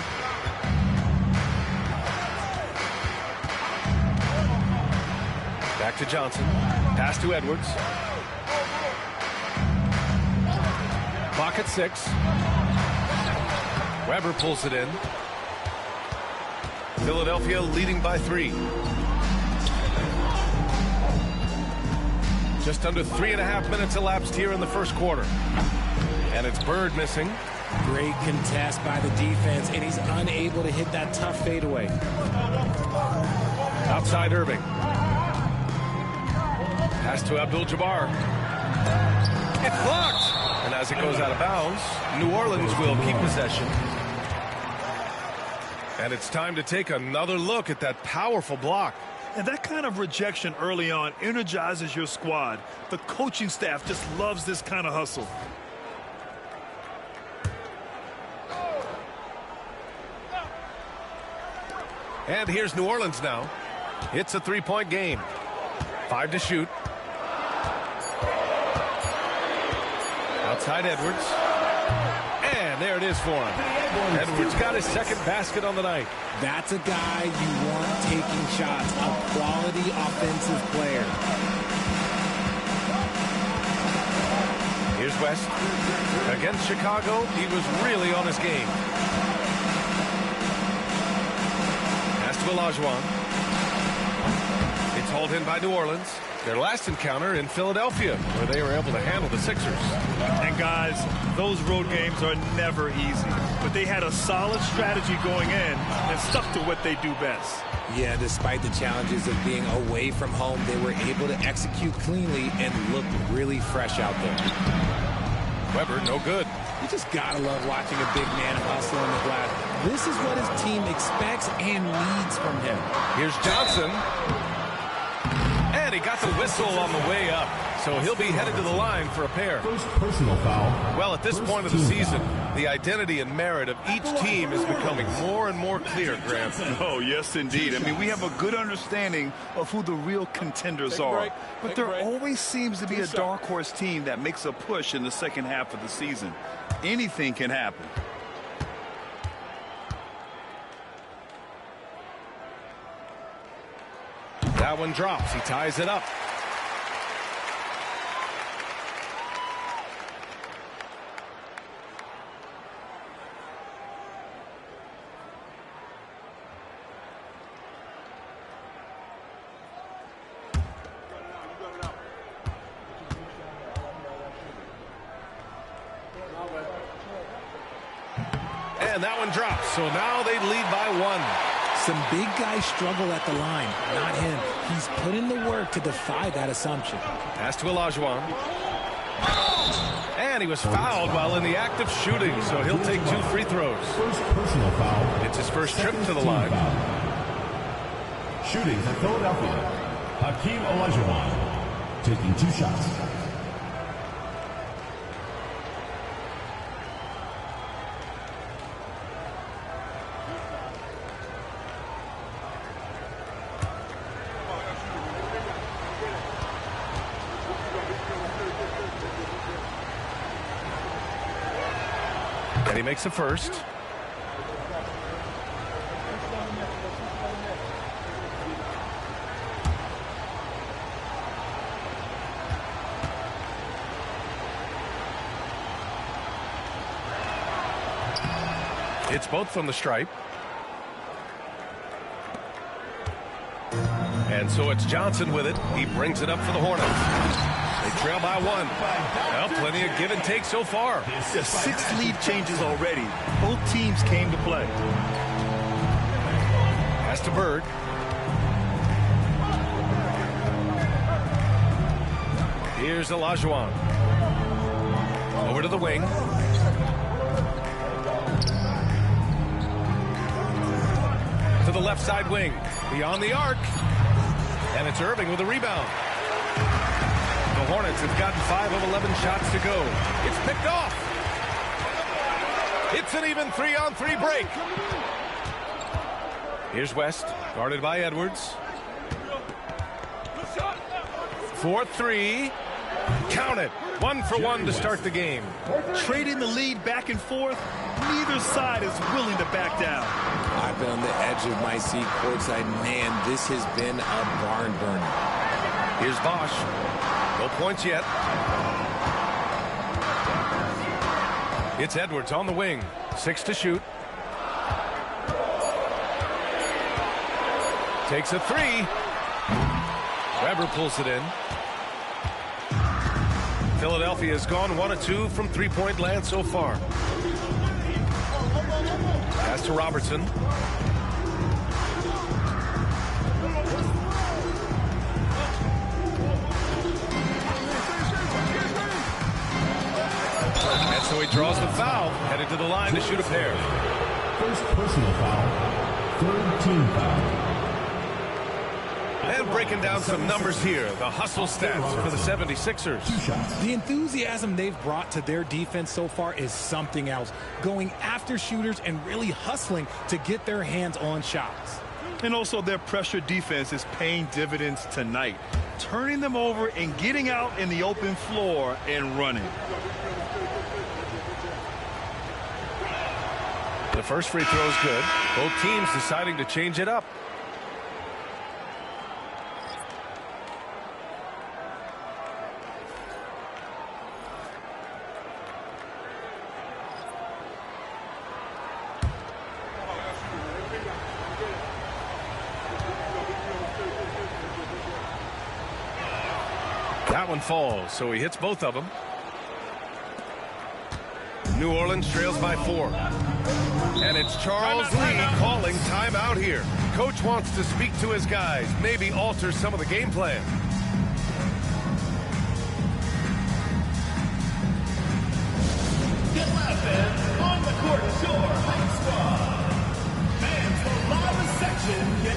S13: Back to Johnson. Pass to Edwards. Clock at 6. Weber pulls it in. Philadelphia leading by 3. Just under 3.5 minutes elapsed here in the first quarter. And it's Bird missing.
S15: Great contest by the defense, and he's unable to hit that tough fadeaway.
S13: Outside Irving. Pass to Abdul-Jabbar. It's blocked. And as it goes out of bounds, New Orleans will keep possession. And it's time to take another look at that powerful block.
S14: And that kind of rejection early on energizes your squad. The coaching staff just loves this kind of hustle.
S13: And here's New Orleans now. It's a 3-point game. 5 to shoot. Outside Edwards. And there it is for him. Edwards got his second basket on the night.
S15: That's a guy you want taking shots, a quality offensive player.
S13: Here's West. Against Chicago, he was really on his game. Pass to Olajuwon. It's hauled in by New Orleans. Their last encounter in Philadelphia, where they were able to handle the Sixers.
S14: And guys, those road games are never easy. But they had a solid strategy going in and stuck to what they do best.
S15: Yeah, despite the challenges of being away from home, they were able to execute cleanly and look really fresh out there.
S13: Weber, no good.
S15: You just gotta love watching a big man hustle on the glass. This is what his team expects and needs from him.
S13: Here's Johnson. And he got the whistle on the way up. So he'll be headed to the line for a pair.
S3: First personal foul.
S13: Well, at this point of the season, the identity and merit of each team is becoming more and more clear, Graham.
S14: Oh, yes, indeed. I mean, we have a good understanding of who the real contenders are. But there always seems to be a dark horse team that makes a push in the second half of the season. Anything can happen.
S13: That one drops. He ties it up. And that one drops. So now they lead by 1.
S15: Some big guys struggle at the line, not him. He's put in the work to defy that assumption.
S13: Pass to Olajuwon. And he was fouled while in the act of shooting, so he'll take 2 free throws.
S3: First personal foul.
S13: It's his first trip to the line.
S3: Shooting for Philadelphia, Hakeem Olajuwon, taking 2 shots.
S13: And he makes the first. It's both from the stripe. And so it's Johnson with it. He brings it up for the Hornets. They trail by 1. Well, plenty of give and take so far.
S14: Yeah, 6 lead changes already. Both teams came to play.
S13: Pass to Bird. Here's Olajuwon. Over to the wing. To the left side wing. Beyond the arc. And it's Irving with a rebound. The Hornets have gotten 5 of 11 shots to go. It's picked off. It's an even 3-on-3 break. Here's West, guarded by Edwards. 4-3. Count it. 1 for 1 to start the game.
S14: Trading the lead back and forth. Neither side is willing to back down.
S15: I've been on the edge of my seat courtside. Man, this has been a barn burner.
S13: Here's Bosch. No points yet. It's Edwards on the wing. 6 to shoot. Takes a 3. Weber pulls it in. Philadelphia has gone 1 of 2 from 3-point land so far. Pass to Robertson. And so he draws the foul, headed to the line to shoot a pair.
S3: First personal foul, 3rd team foul.
S13: And breaking down some numbers here, the hustle stats for the 76ers.
S15: The enthusiasm they've brought to their defense so far is something else. Going after shooters and really hustling to get their hands on shots.
S14: And also their pressure defense is paying dividends tonight. Turning them over and getting out in the open floor and running.
S13: The first free throw is good. Both teams deciding to change it up. That one falls, so he hits both of them. New Orleans trails by 4. And it's Charles Lee calling timeout here. Coach wants to speak to his guys, maybe alter some of the game plan.
S3: Get loud, fans. On the court is your home squad. Fans, the loudest section get...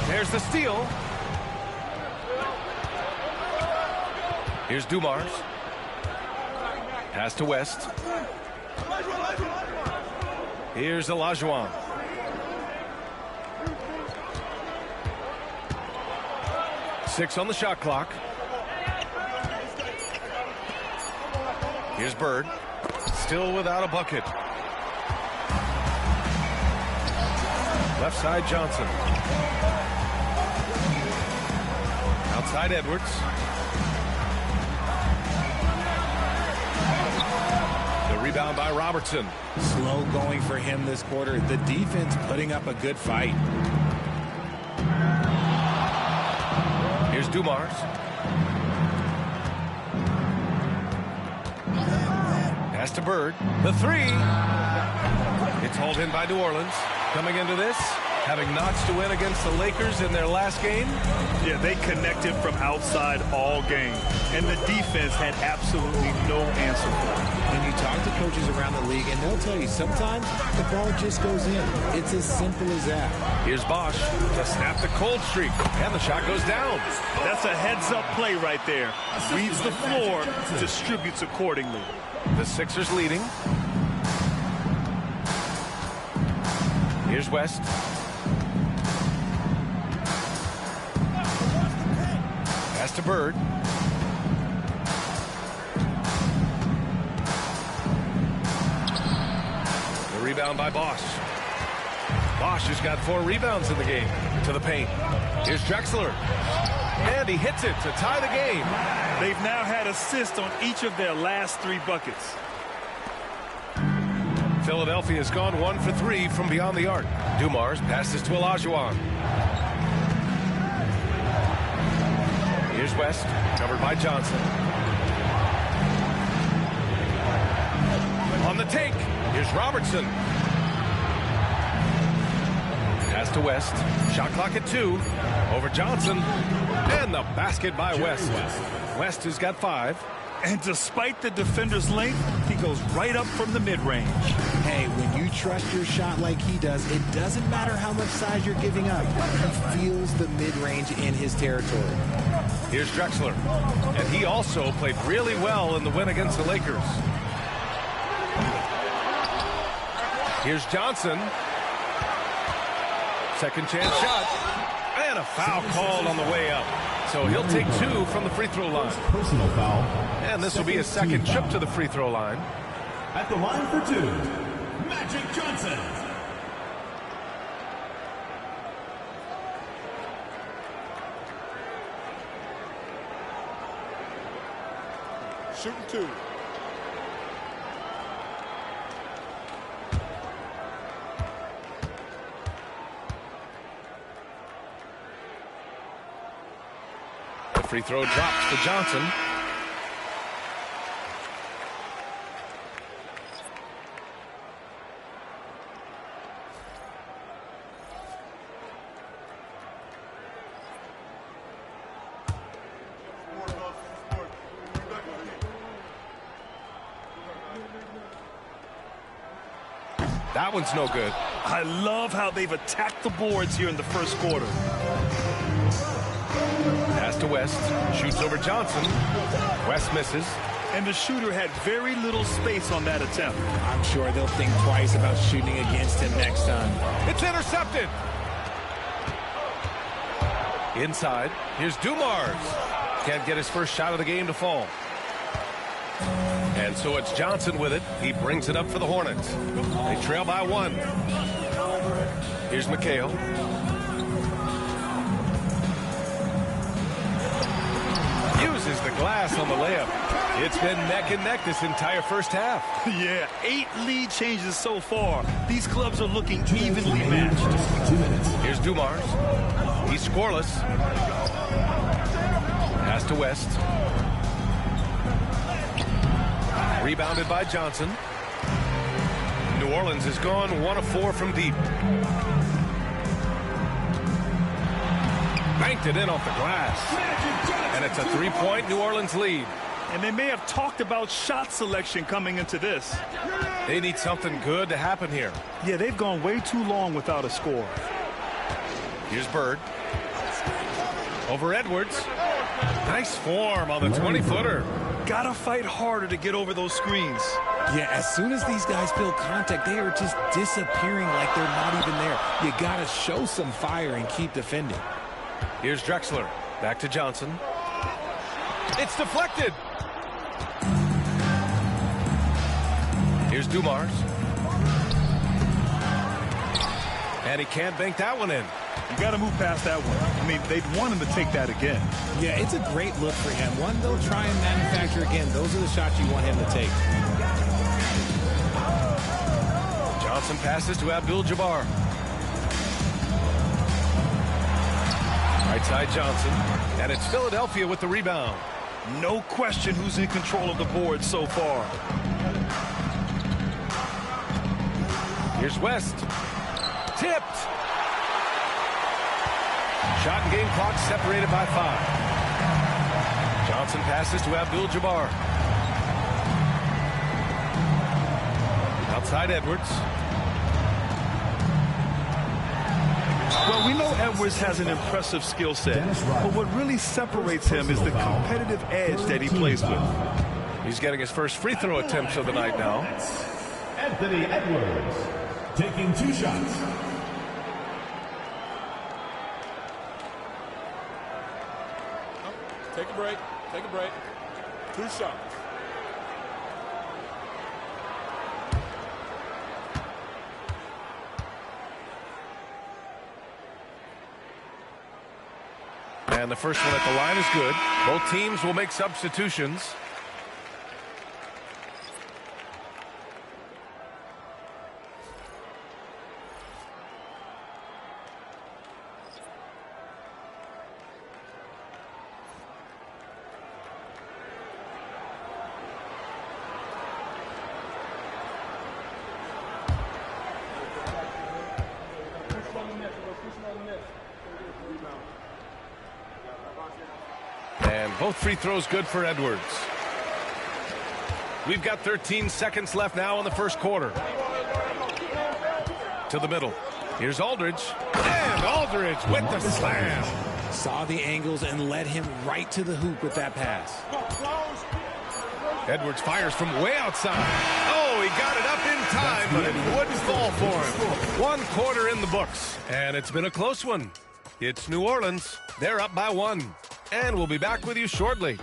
S13: There's the steal. Here's Dumars. Pass to West. Here's Olajuwon. Six on the shot clock. Here's Bird. Still without a bucket. Left side Johnson. Outside Edwards. The rebound by Robertson.
S15: Slow going for him this quarter. The defense putting up a good fight.
S13: Here's Dumars. Pass to Bird. The three. It's hauled in by New Orleans. Coming into this, having notched a win against the Lakers in their last game.
S14: Yeah, they connected from outside all game, and the defense had absolutely no answer for it.
S15: When you talk to coaches around the league, and they'll tell you sometimes the ball just goes in. It's as simple as that.
S13: Here's Bosch to snap the cold streak, and the shot goes down.
S14: That's a heads-up play right there. Reads the floor, distributes accordingly.
S13: The Sixers leading. Here's West. Pass to Bird. The rebound by Bosch. Bosch has got 4 rebounds in the game. To the paint. Here's Drexler. And he hits it to tie the game.
S14: They've now had assists on each of their last 3 buckets.
S13: Philadelphia's gone 1 for 3 from beyond the arc. Dumars passes to Olajuwon. Here's West, covered by Johnson. On the take, here's Robertson. Pass to West. Shot clock at 2. Over Johnson. And the basket by West. West has got 5.
S14: And despite the defender's length, he goes right up from the mid-range.
S15: Hey, when you trust your shot like he does, it doesn't matter how much size you're giving up. He feels the mid-range in his territory.
S13: Here's Drexler. And he also played really well in the win against the Lakers. Here's Johnson. Second chance shot. And a foul called on the way up. So he'll take 2 from the free throw line.
S3: Personal foul.
S13: And this will be a second trip to the free throw line.
S3: At the line for 2, Magic Johnson.
S2: Shooting 2.
S13: The free throw drops for Johnson. That one's no good.
S14: I love how they've attacked the boards here in the first quarter.
S13: Pass to West. Shoots over Johnson. West misses.
S14: And the shooter had very little space on that attempt.
S15: I'm sure they'll think twice about shooting against him next time.
S13: It's intercepted. Inside. Here's Dumars. Can't get his first shot of the game to fall. And so it's Johnson with it. He brings it up for the Hornets. They trail by 1. Here's McHale. Uses the glass on the layup. It's been neck and neck this entire first half.
S14: Yeah, 8 lead changes so far. These clubs are looking evenly matched.
S13: Here's Dumars. He's scoreless. Pass to West. Rebounded by Johnson. New Orleans has gone 1 of 4 from deep. Banked it in off the glass. And it's a 3-point New Orleans lead.
S14: And they may have talked about shot selection coming into this.
S13: They need something good to happen here.
S14: Yeah, they've gone way too long without a score.
S13: Here's Bird. Over Edwards. Nice form on the 20-footer.
S14: Gotta fight harder to get over those screens.
S15: Yeah, as soon as these guys feel contact, they are just disappearing like they're not even there. You gotta show some fire and keep defending.
S13: Here's Drexler. Back to Johnson. It's deflected. Here's Dumars. And he can't bank that one in.
S14: You got to move past that one. I mean, they'd want him to take that again.
S15: Yeah, it's a great look for him. One they'll try and manufacture again. Those are the shots you want him to take.
S13: Johnson passes to Abdul-Jabbar. Right side Johnson. And it's Philadelphia with the rebound.
S14: No question who's in control of the board so far.
S13: Here's West. Tipped. Shot and game clock separated by 5. Johnson passes to Abdul-Jabbar. Outside Edwards.
S14: Well, we know Edwards has an impressive skill set, but what really separates him is the competitive edge that he plays with.
S13: He's getting his first free throw attempt of the night now.
S3: Anthony Edwards taking 2 shots.
S11: Take a break. Take a break. 2 shots.
S13: And the first one at the line is good. Both teams will make substitutions. And both free throws good for Edwards. We've got 13 seconds left now in the first quarter. To the middle. Here's Aldridge. And Aldridge with the slam.
S15: Saw the angles and led him right to the hoop with that pass.
S13: Edwards fires from way outside. Oh, he got it up in time, but it wouldn't fall for him. 1 quarter in the books, and it's been a close one. It's New Orleans. They're up by 1. And we'll be back with you shortly.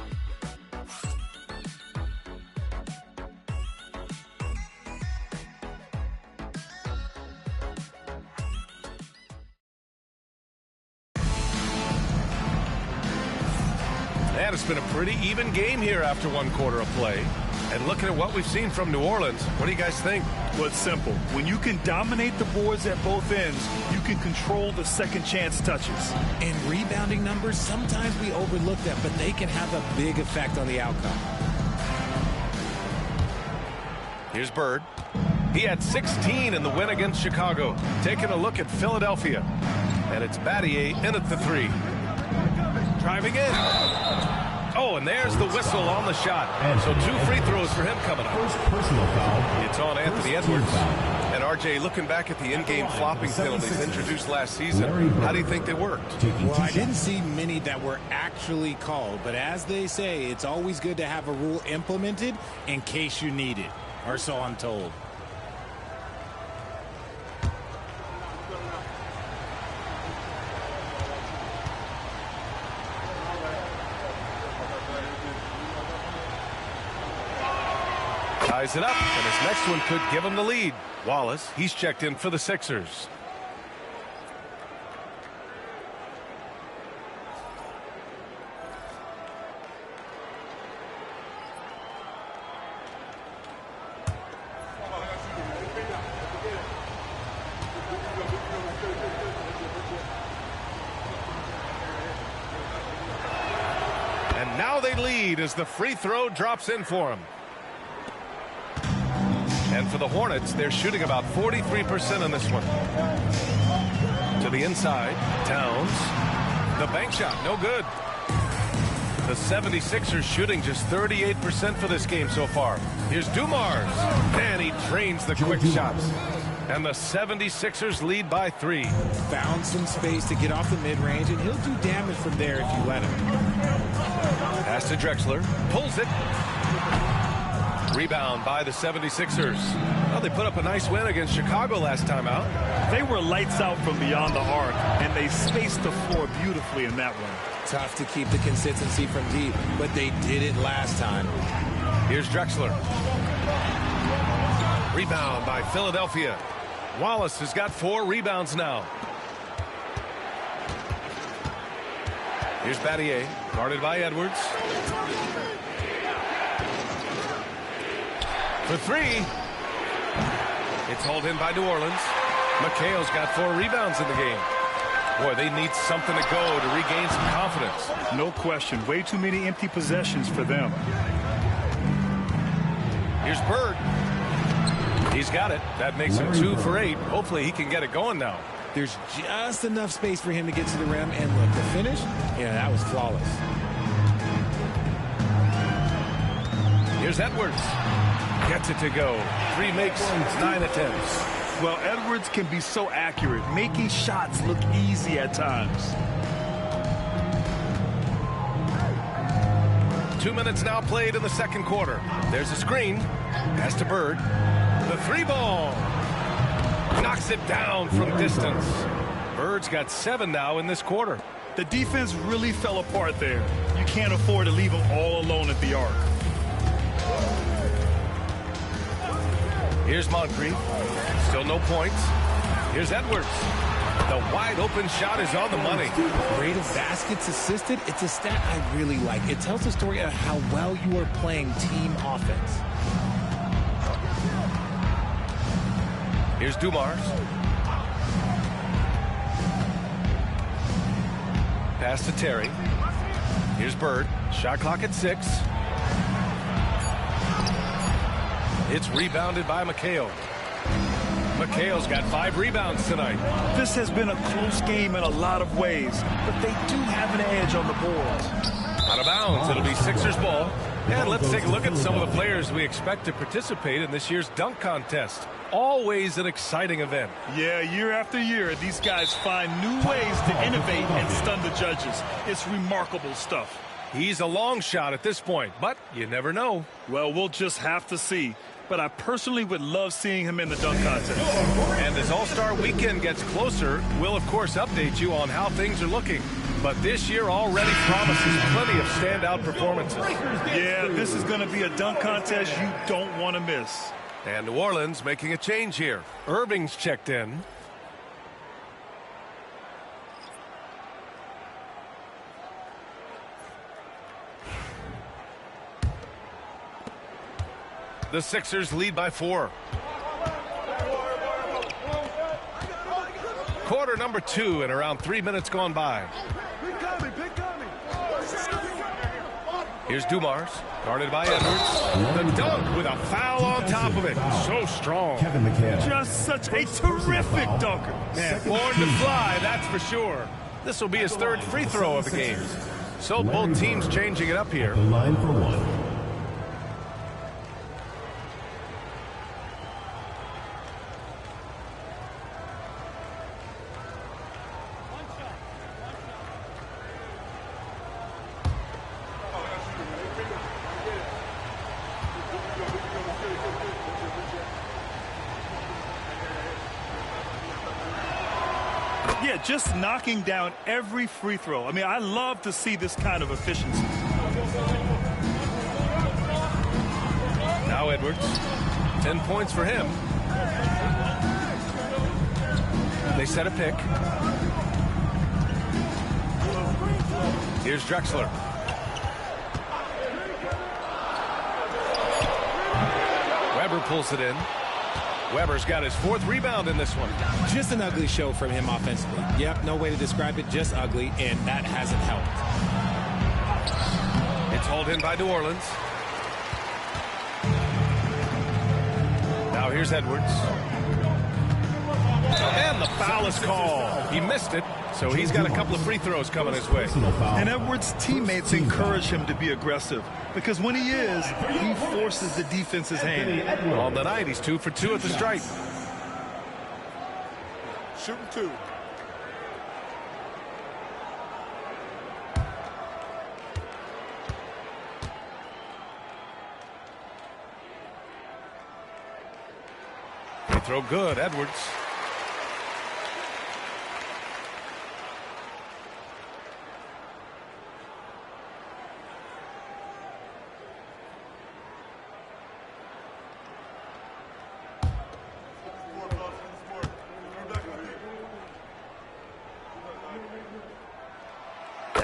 S13: And it's been a pretty even game here after 1 quarter of play. And looking at what we've seen from New Orleans, what do you guys think?
S14: Well, it's simple. When you can dominate the boards at both ends, you can control the second chance touches.
S15: And rebounding numbers, sometimes we overlook them, but they can have a big effect on the outcome.
S13: Here's Bird. He had 16 in the win against Chicago. Taking a look at Philadelphia. And it's Battier in at the 3. Driving in. Oh, and there's the whistle on the shot. So 2 free throws for him coming up.
S3: Personal foul.
S13: It's on Anthony Edwards. And RJ, looking back at the in-game flopping penalties introduced last season, how do you think they worked?
S15: Well, I didn't see many that were actually called, but as they say, it's always good to have a rule implemented in case you need it, or so I'm told.
S13: Ties it up, and his next one could give him the lead. Wallace, he's checked in for the Sixers. And now they lead as the free throw drops in for him. And for the Hornets, they're shooting about 43% on this one. To the inside, Towns. The bank shot, no good. The 76ers shooting just 38% for this game so far. Here's Dumars. And he drains the quick shots. And the 76ers lead by 3.
S15: Found some space to get off the mid-range, and he'll do damage from there if you let him.
S13: Pass to Drexler. Pulls it. Rebound by the 76ers. Well, they put up a nice win against Chicago last time out.
S14: They were lights out from beyond the arc, and they spaced the floor beautifully in that one.
S15: Tough to keep the consistency from deep, but they did it last time.
S13: Here's Drexler. Rebound by Philadelphia. Wallace has got 4 rebounds now. Here's Battier, guarded by Edwards. For three. It's hauled in by New Orleans. McHale's got 4 rebounds in the game. Boy, they need something to go to regain some confidence.
S14: No question. Way too many empty possessions for them.
S13: Here's Bird. He's got it. That makes him 2 for 8. Hopefully he can get it going now.
S15: There's just enough space for him to get to the rim. And look, the finish, yeah, that was flawless.
S13: Here's Edwards. Gets it to go. 3 makes, 9 attempts.
S14: Well, Edwards can be so accurate, making shots look easy at times.
S13: 2 minutes now played in the second quarter. There's a screen. Pass to Bird. The 3-ball. Knocks it down from distance. Bird's got 7 now in this quarter.
S14: The defense really fell apart there. You can't afford to leave them all alone at the arc.
S13: Here's Moncrief. Still no points. Here's Edwards. The wide open shot is on the money.
S15: Rate of baskets assisted, it's a stat I really like. It tells the story of how well you are playing team offense.
S13: Here's Dumars. Pass to Terry. Here's Bird. Shot clock at 6. It's rebounded by McHale. McHale's got 5 rebounds tonight.
S14: This has been a close game in a lot of ways, but they do have an edge on the board.
S13: Out of bounds. It'll be Sixers ball. And let's take a look at some of the players we expect to participate in this year's dunk contest. Always an exciting event.
S14: Yeah, year after year, these guys find new ways to innovate and stun the judges. It's remarkable stuff.
S13: He's a long shot at this point, but you never know.
S14: Well, we'll just have to see. But I personally would love seeing him in the dunk contest.
S13: And as All-Star Weekend gets closer, we'll, of course, update you on how things are looking. But this year already promises plenty of standout performances.
S14: Yeah, this is going to be a dunk contest you don't want to miss.
S13: And New Orleans making a change here. Irving's checked in. The Sixers lead by 4. Quarter number 2 and around 3 minutes gone by. Here's Dumars, guarded by Edwards. The dunk with a foul on top of it. So strong.
S3: Kevin McHale.
S14: Just such a terrific dunker.
S13: Man, born to fly, that's for sure. This will be his 3rd free throw of the game. So both teams changing it up here.
S3: The line for 1.
S14: Yeah, just knocking down every free throw. I mean, I love to see this kind of efficiency.
S13: Now Edwards. 10 points for him. They set a pick. Here's Drexler. Weber pulls it in. Weber's got his 4th rebound in this one.
S15: Just an ugly show from him offensively. Yep, no way to describe it, just ugly, and that hasn't helped.
S13: It's hauled in by New Orleans. Now here's Edwards. And the foul is called. He missed it, so he's got a couple of free throws coming his way.
S14: And Edwards' teammates encourage him to be aggressive because when he is, he forces the defense's hand.
S13: On the night, he's 2 for 2 at the stripe.
S11: Shooting 2.
S13: Free throw good, Edwards.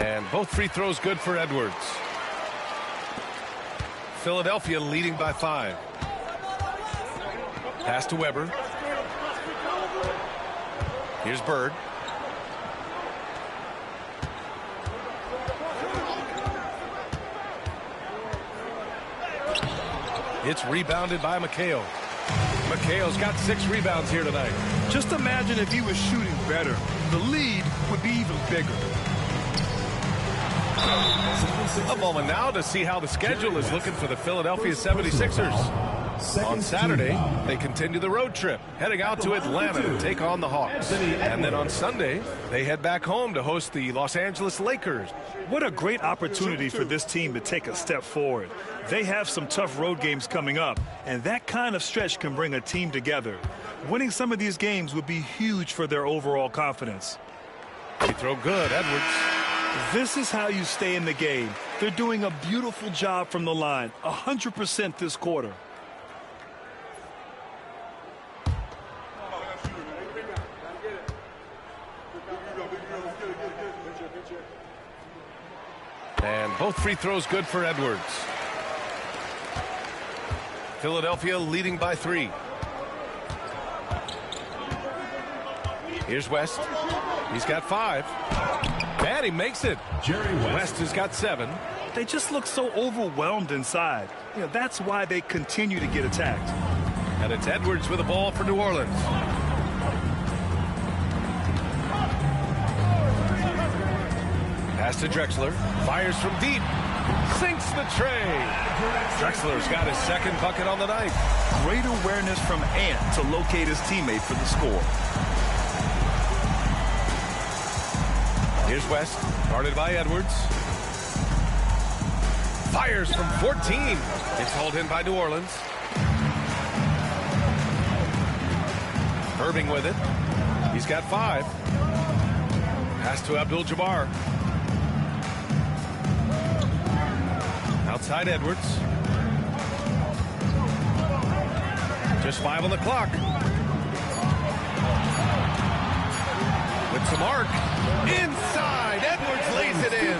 S13: And both free throws good for Edwards. Philadelphia leading by 5. Pass to Weber. Here's Bird. It's rebounded by McHale. McHale's got 6 rebounds here tonight.
S14: Just imagine if he was shooting better. The lead would be even bigger.
S13: A moment now to see how the schedule is looking for the Philadelphia 76ers. On Saturday, they continue the road trip, heading out to Atlanta to take on the Hawks. And then on Sunday, they head back home to host the Los Angeles Lakers.
S14: What a great opportunity for this team to take a step forward. They have some tough road games coming up, and that kind of stretch can bring a team together. Winning some of these games would be huge for their overall confidence.
S13: They throw good, Edwards.
S14: This is how you stay in the game. They're doing a beautiful job from the line, 100% this quarter.
S13: And both free throws good for Edwards. Philadelphia leading by 3. Here's West. He's got 5. And he makes it. West has got 7.
S14: They just look so overwhelmed inside. That's why they continue to get attacked.
S13: And it's Edwards with the ball for New Orleans. Pass to Drexler. Fires from deep. Sinks the tray. Drexler's got his second bucket on the night.
S14: Great awareness from Ant to locate his teammate for the score.
S13: Here's West, guarded by Edwards. Fires from 14. It's hauled in by New Orleans. Irving with it. He's got 5. Pass to Abdul-Jabbar. Outside Edwards. Just 5 on the clock. With some arc. Inside. Edwards lays it in.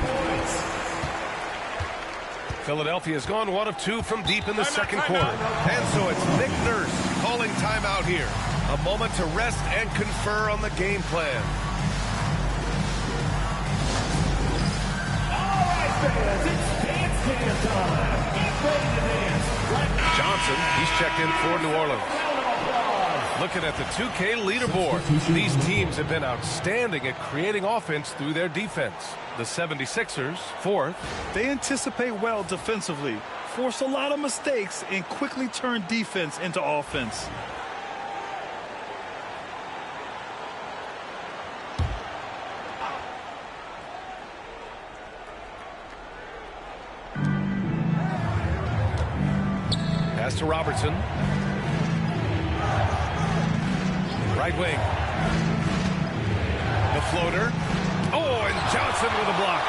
S13: Philadelphia's gone 1 of 2 from deep in the second quarter. And so it's Nick Nurse calling timeout here. A moment to rest and confer on the game plan.
S3: All right, fans, it's dance time. Get ready to dance.
S13: Johnson, he's checked in for New Orleans. Looking at the 2K leaderboard, these teams have been outstanding at creating offense through their defense. The 76ers, 4th.
S14: They anticipate well defensively, force a lot of mistakes, and quickly turn defense into offense.
S13: Pass to Robertson. Right wing. The floater. Oh, and Johnson with a block.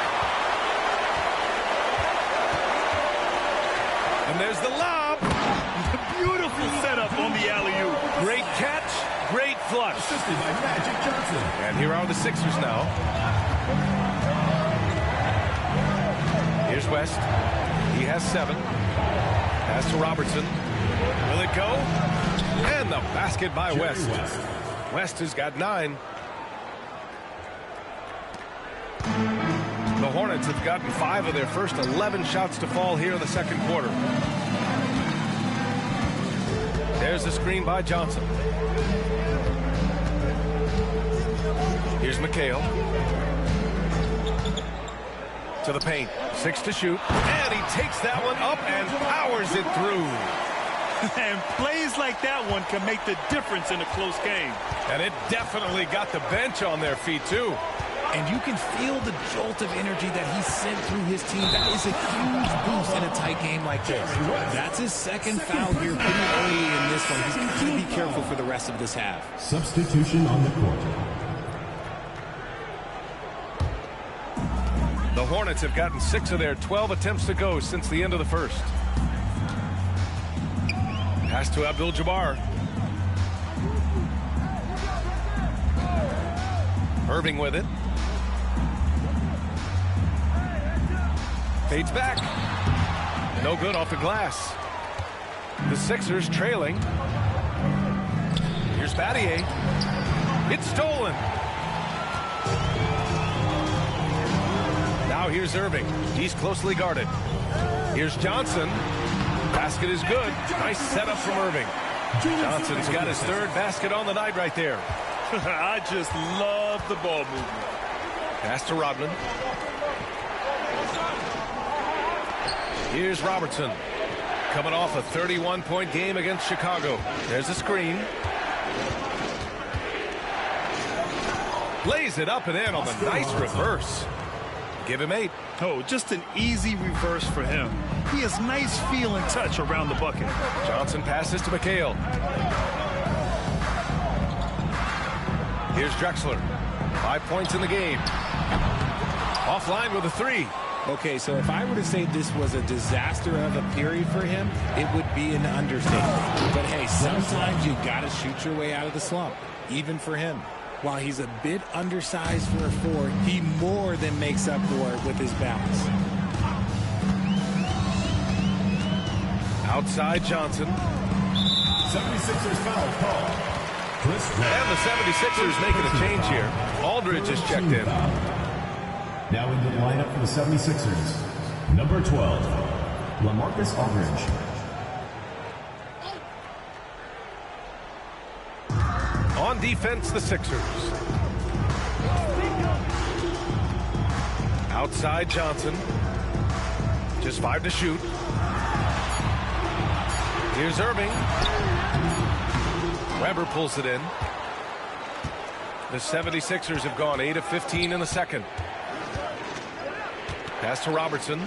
S13: And there's the lob.
S14: Beautiful setup on the alley-oop.
S13: Great catch, great flush.
S3: Assisted by Magic Johnson.
S13: And here are the Sixers now. Here's West. He has 7. Pass to Robertson. Will it go? And the basket by West. West has got 9. The Hornets have gotten 5 of their first 11 shots to fall here in the second quarter. There's the screen by Johnson. Here's McHale. To the paint. 6 to shoot. And he takes that one up and powers it through.
S14: And plays like that one can make the difference in a close game.
S13: And it definitely got the bench on their feet, too.
S15: And you can feel the jolt of energy that he sent through his team. That is a huge boost in a tight game like this. That's his second foul here pretty early in this one. He's got to be careful for the rest of this half.
S3: Substitution on the court.
S13: The Hornets have gotten 6 of their 12 attempts to go since the end of the first. Pass to Abdul-Jabbar. Irving with it. Fades back. No good off the glass. The Sixers trailing. Here's Battier. It's stolen. Now here's Irving. He's closely guarded. Here's Johnson. Basket is good. Nice setup from Irving. Johnson's got his third basket on the night right there.
S14: I just love the ball movement.
S13: Pass to Rodman. Here's Robertson. Coming off a 31-point game against Chicago. There's a screen. Lays it up and in on the nice reverse. Give him 8.
S14: Oh, just an easy reverse for him. He has nice feel and touch around the bucket.
S13: Johnson passes to McHale. Here's Drexler. 5 points in the game. Offline with a 3.
S15: Okay, so if I were to say this was a disaster of a period for him, it would be an understatement. But hey, sometimes you got to shoot your way out of the slump, even for him. While he's a bit undersized for a 4, he more than makes up for it with his bounce.
S13: Outside Johnson.
S3: 76ers foul call.
S13: And the 76ers making a change here. Aldridge is checked in.
S3: Now in the lineup for the 76ers, number 12, LaMarcus Aldridge.
S13: On defense, the Sixers. Outside Johnson. Just 5 to shoot. Here's Irving. Weber pulls it in. The 76ers have gone 8 of 15 in the second. Pass to Robertson.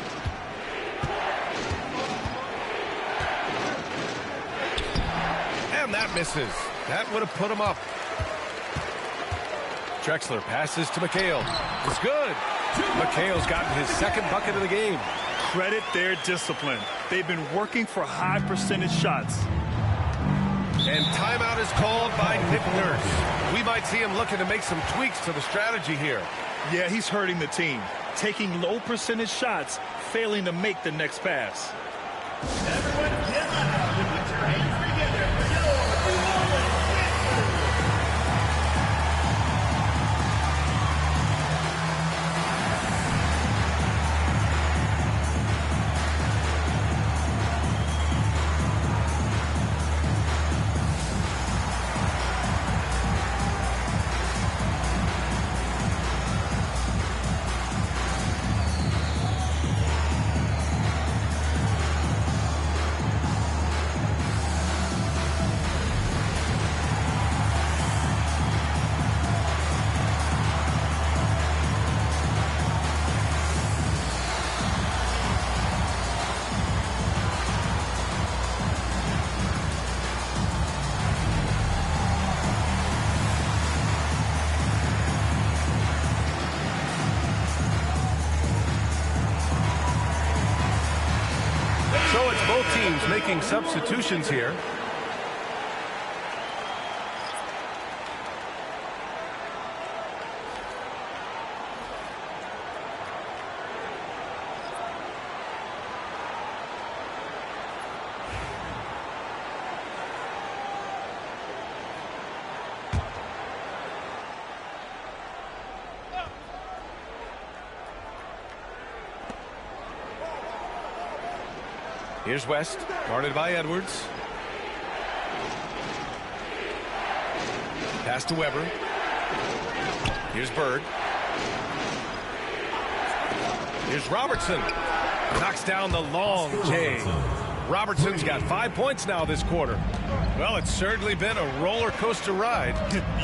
S13: And that misses. That would have put him up. Drexler passes to McHale. It's good. McHale's gotten his second bucket of the game.
S14: Credit their discipline. They've been working for high percentage shots.
S13: And timeout is called by Nick Nurse. We might see him looking to make some tweaks to the strategy here.
S14: Yeah, he's hurting the team. Taking low percentage shots, failing to make the next pass.
S3: Everyone get out and put your hands together for your
S13: Both teams making substitutions here. Here's West, guarded by Edwards. Pass to Weber. Here's Bird. Here's Robertson. Knocks down the long J. Robertson's got 5 points now this quarter. Well, it's certainly been a roller coaster ride.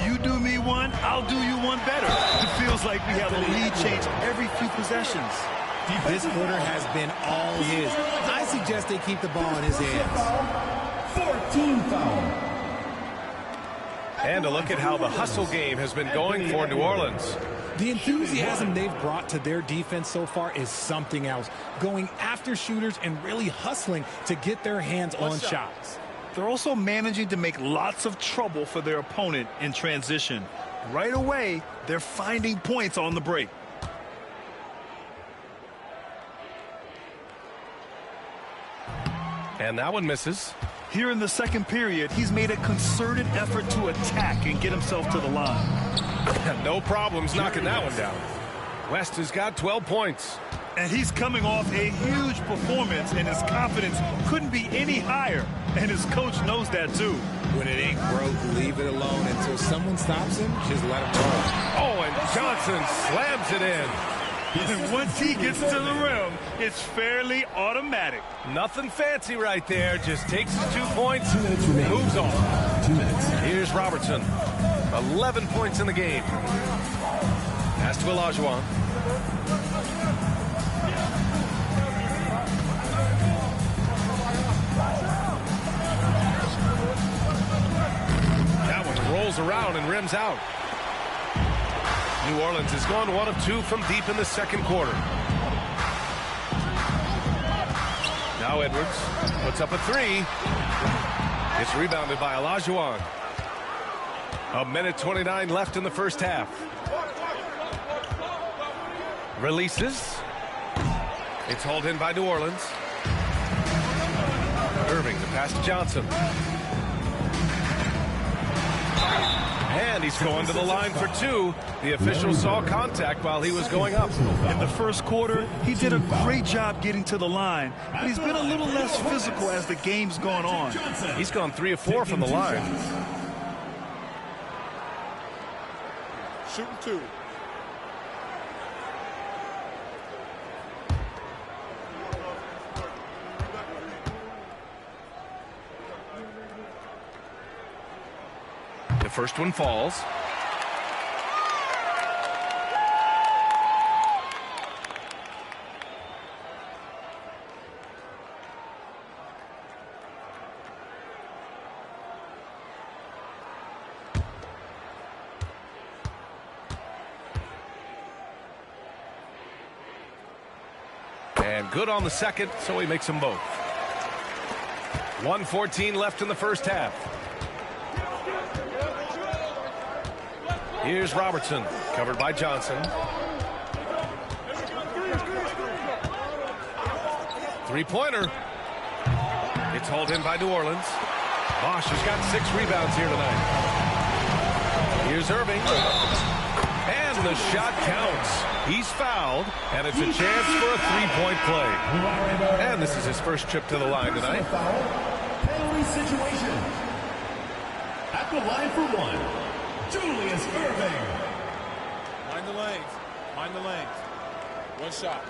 S14: You do me one, I'll do you one better. It feels like we have a lead change every few possessions.
S15: This quarter has been all his. I suggest they keep the ball in his hands.
S3: 14 foul.
S13: And a look at how the hustle game has been going for New Orleans.
S15: The enthusiasm they've brought to their defense so far is something else. Going after shooters and really hustling to get their hands on shots.
S14: They're also managing to make lots of trouble for their opponent in transition. Right away, they're finding points on the break.
S13: And that one misses.
S14: Here in the second period, he's made a concerted effort to attack and get himself to the line.
S13: No problems knocking that one down. West has got 12 points.
S14: And he's coming off a huge performance, and his confidence couldn't be any higher. And his coach knows that, too.
S15: When it ain't broke, leave it alone until someone stops him. Just let him roll.
S13: Oh, and Johnson slams it in.
S14: And once he gets to the rim, it's fairly automatic.
S13: Nothing fancy right there. Just takes his 2 points, moves on.
S3: 2 minutes.
S13: Here's Robertson. 11 points in the game. Pass to Olajuwon. That one rolls around and rims out. New Orleans has gone 1 of 2 from deep in the second quarter. Now Edwards puts up a 3. It's rebounded by Olajuwon. 1:29 left in the first half. Releases. It's hauled in by New Orleans. Irving to pass to Johnson. And he's going to the line for 2. The official saw contact while he was going up.
S14: In the first quarter, he did a great job getting to the line, but he's been a little less physical as the game's gone on.
S13: He's gone 3 of 4 from the line.
S2: Shooting 2.
S13: The first one falls. And good on the second, so he makes them both. 1:14 left in the first half. Here's Robertson, covered by Johnson. 3-pointer. It's hauled in by New Orleans. Bosch has got 6 rebounds here tonight. Here's Irving. And the shot counts. He's fouled, and it's a chance for a 3-point play. And this is his first trip to the line tonight.
S3: Penalty situation. At the line for 1. Julius Irving.
S2: Mind the lanes. Mind the lanes. 1 shot.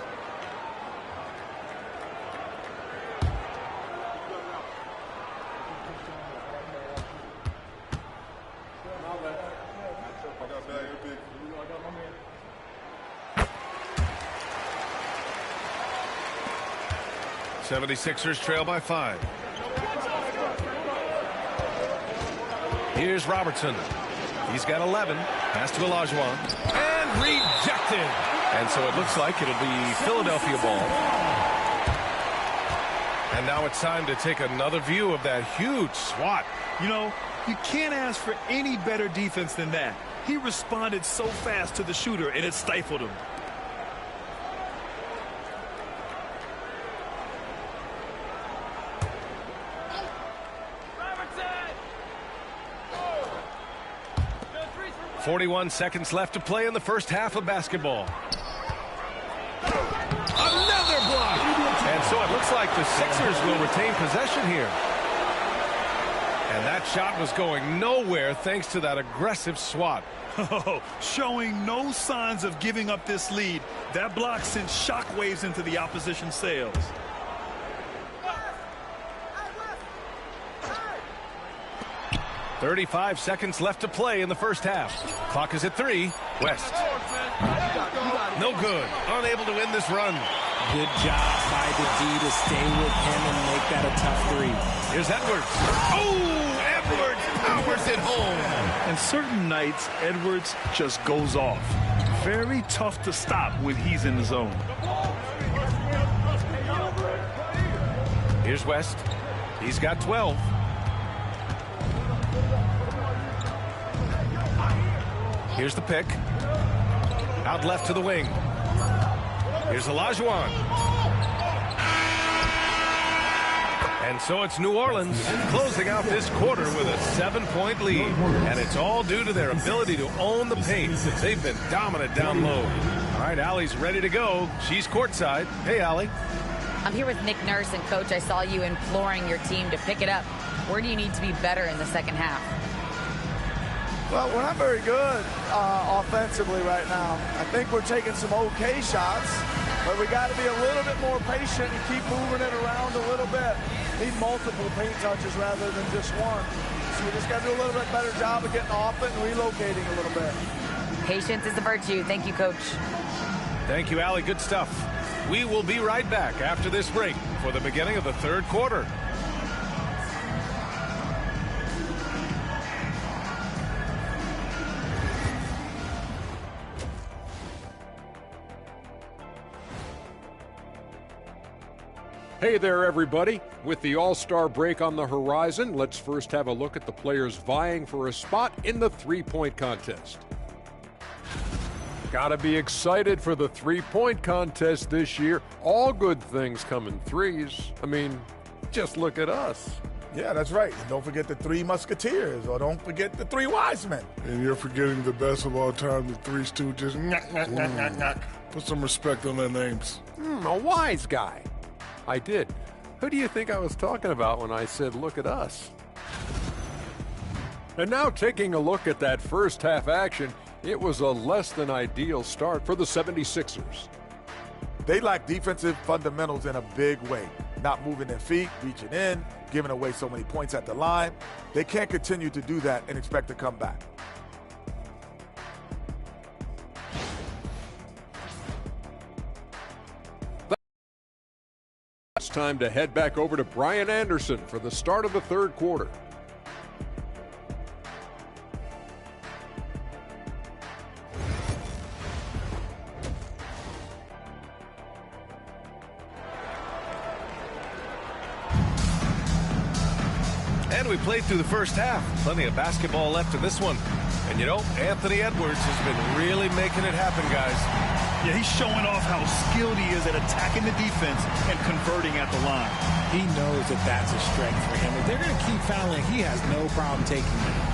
S13: The 76ers trail by 5. Here's Robertson. He's got 11. Pass to Olajuwon. And rejected. And so it looks like it'll be Philadelphia ball. And now it's time to take another view of that huge swat.
S14: You know, you can't ask for any better defense than that. He responded so fast to the shooter, and it stifled him.
S13: .41 seconds left to play in the first half of basketball. Another block! And so it looks like the Sixers will retain possession here. And that shot was going nowhere thanks to that aggressive swat.
S14: Showing no signs of giving up this lead. That block sent shockwaves into the opposition sails.
S13: .35 seconds left to play in the first half. Clock is at 3. West. No good. Unable to win this run.
S15: Good job by the D to stay with him and make that a tough 3.
S13: Here's Edwards. Oh, Edwards powers it home.
S14: And certain nights, Edwards just goes off. Very tough to stop when he's in the zone.
S13: Here's West. He's got 12. Here's the pick. Out left to the wing. Here's Olajuwon. And so it's New Orleans closing out this quarter with a 7-point lead. And it's all due to their ability to own the paint. They've been dominant down low. All right, Allie's ready to go. She's courtside. Hey, Allie.
S16: I'm here with Nick Nurse, and Coach, I saw you imploring your team to pick it up. Where do you need to be better in the second half?
S17: Well, we're not very good offensively right now. I think we're taking some okay shots, but we got to be a little bit more patient and keep moving it around a little bit. Need multiple paint touches rather than just one. So we just got to do a little bit better job of getting off it and relocating a little bit.
S16: Patience is a virtue. Thank you, Coach.
S13: Thank you, Allie. Good stuff. We will be right back after this break for the beginning of the third quarter.
S10: Hey there, everybody. With the All-Star break on the horizon, let's first have a look at the players vying for a spot in the three-point contest. Gotta be excited for the three-point contest this year. All good things come in threes. I mean, just look at us.
S11: Yeah, that's right. And don't forget the Three Musketeers, or don't forget the Three Wise Men.
S9: And you're forgetting the best of all time, the Three Stooges. Put some respect on their names.
S10: A wise guy. I did. Who do you think I was talking about when I said, look at us? And now taking a look at that first half action, it was a less than ideal start for the 76ers.
S11: They lack defensive fundamentals in a big way. Not moving their feet, reaching in, giving away so many points at the line. They can't continue to do that and expect to come back.
S10: It's time to head back over to Brian Anderson for the start of the third quarter.
S13: And we played through the first half. Plenty of basketball left in this one. And you know, Anthony Edwards has been really making it happen, guys.
S14: Yeah, he's showing off how skilled he is at attacking the defense and converting at the line.
S15: He knows that that's a strength for him. If they're going to keep fouling, he has no problem taking it.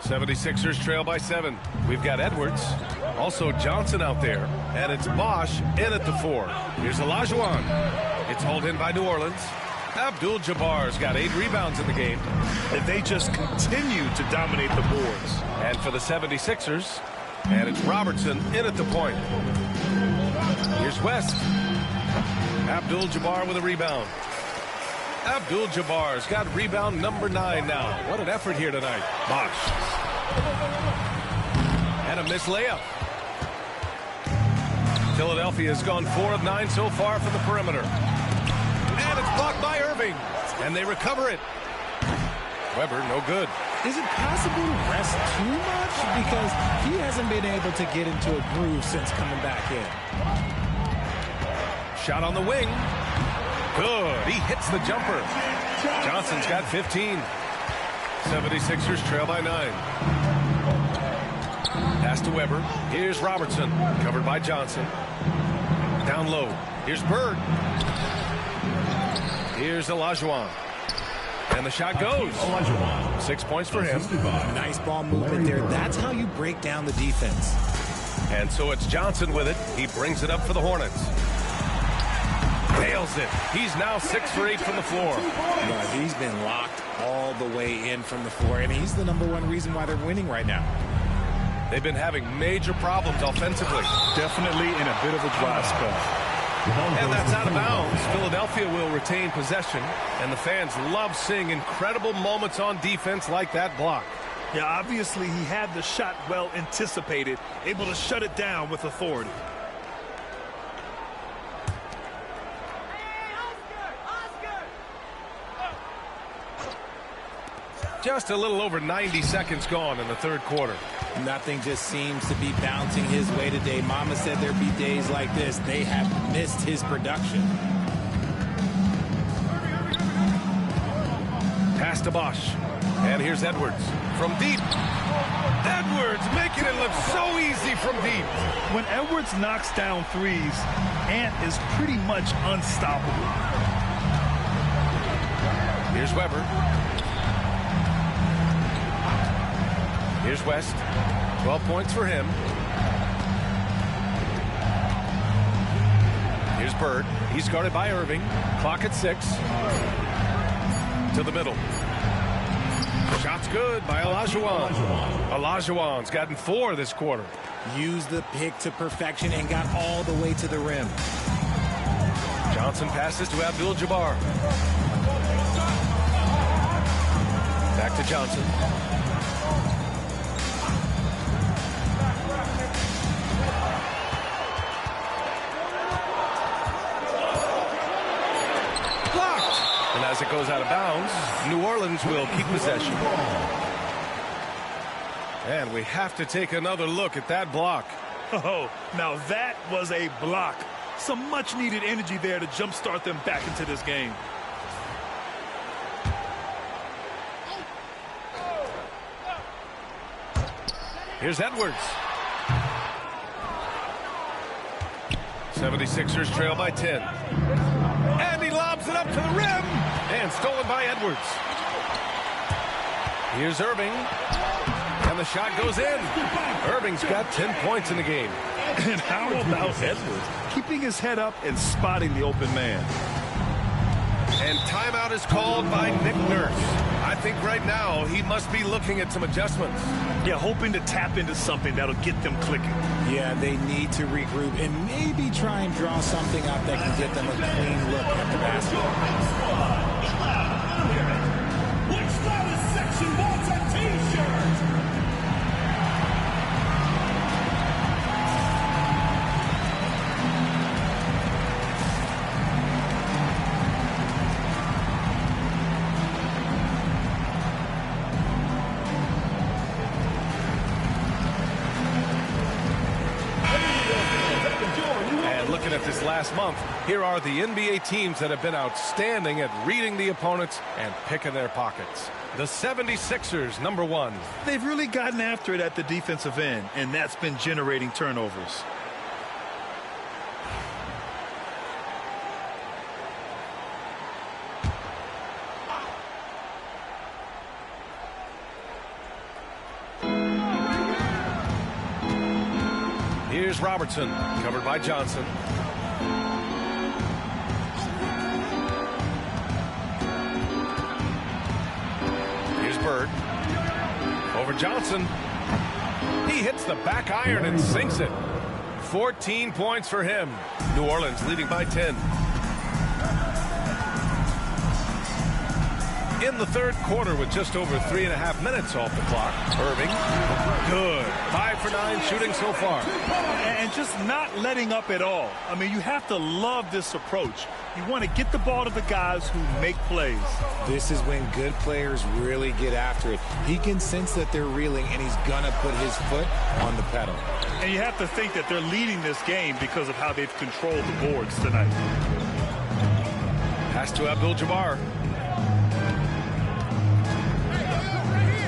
S13: '76ers trail by 7. We've got Edwards, also Johnson out there, and it's Bosch in at the 4. Here's Olajuwon. It's hauled in by New Orleans. Abdul-Jabbar's got 8 rebounds in the game.
S14: And they just continue to dominate the boards.
S13: And for the 76ers, and it's Robertson in at the point. Here's West. Abdul-Jabbar with a rebound. Abdul-Jabbar's got rebound number 9 now. What an effort here tonight. Bosch. And a missed layup. Philadelphia has gone 4 of 9 so far from the perimeter. And it's blocked by Irving. And they recover it. Weber, no good.
S15: Is it possible to rest too much? Because he hasn't been able to get into a groove since coming back in.
S13: Shot on the wing. Good. He hits the jumper. Johnson's got 15. 76ers trail by 9. Pass to Weber. Here's Robertson. Covered by Johnson. Down low. Here's Bird. Here's Olajuwon. And the shot goes. 6 points for him.
S15: Nice ball movement there. That's how you break down the defense.
S13: And so it's Johnson with it. He brings it up for the Hornets. Nails it. He's now 6 for 8 from the floor.
S15: But he's been locked all the way in from the floor, and he's the #1 reason why they're winning right now.
S13: They've been having major problems offensively.
S14: Definitely in a bit of a dry spell.
S13: And that's out of bounds. Philadelphia will retain possession, and the fans love seeing incredible moments on defense like that block.
S14: Yeah, obviously he had the shot well anticipated, able to shut it down with authority.
S13: Just a little over 90 seconds gone in the third quarter.
S15: Nothing just seems to be bouncing his way today. Mama said there'd be days like this. They have missed his production.
S13: Pass to Bosch. And here's Edwards from deep. Edwards making it look so easy from deep.
S14: When Edwards knocks down threes, Ant is pretty much unstoppable.
S13: Here's Weber. Here's West. 12 points for him. Here's Bird. He's guarded by Irving. Clock at 6. To the middle. Shot's good by Olajuwon. Olajuwon's gotten 4 this quarter.
S15: Used the pick to perfection and got all the way to the rim.
S13: Johnson passes to Abdul-Jabbar. Back to Johnson. As it goes out of bounds, New Orleans will keep possession. And we have to take another look at that block.
S14: Oh, now that was a block. Some much-needed energy there to jumpstart them back into this game.
S13: Here's Edwards. 76ers trail by 10. And he lobs it up to the rim. And stolen by Edwards. Here's Irving. And the shot goes in. Irving's got 10 points in the game.
S14: And how about Edwards keeping his head up and spotting the open man?
S13: And timeout is called by Nick Nurse. I think right now he must be looking at some adjustments.
S14: Yeah, hoping to tap into something that'll get them clicking.
S15: Yeah, they need to regroup and maybe try and draw something up that can get them a clean look at the basketball.
S3: Which style section wants a t-shirt?
S13: This last month, here are the NBA teams that have been outstanding at reading the opponents and picking their pockets. The 76ers, #1.
S14: They've really gotten after it at the defensive end, and that's been generating turnovers.
S13: Here's Robertson, covered by Johnson. Here's Bird. Over Johnson. He hits the back iron and sinks it. 14 points for him. New Orleans leading by 10. In the third quarter with just over 3.5 minutes off the clock. Irving, good. 5 for 9 shooting so far.
S14: And just not letting up at all. I mean, you have to love this approach. You want to get the ball to the guys who make plays.
S15: This is when good players really get after it. He can sense that they're reeling, and he's going to put his foot on the pedal.
S14: And you have to think that they're leading this game because of how they've controlled the boards tonight.
S13: Pass to Abdul-Jabbar.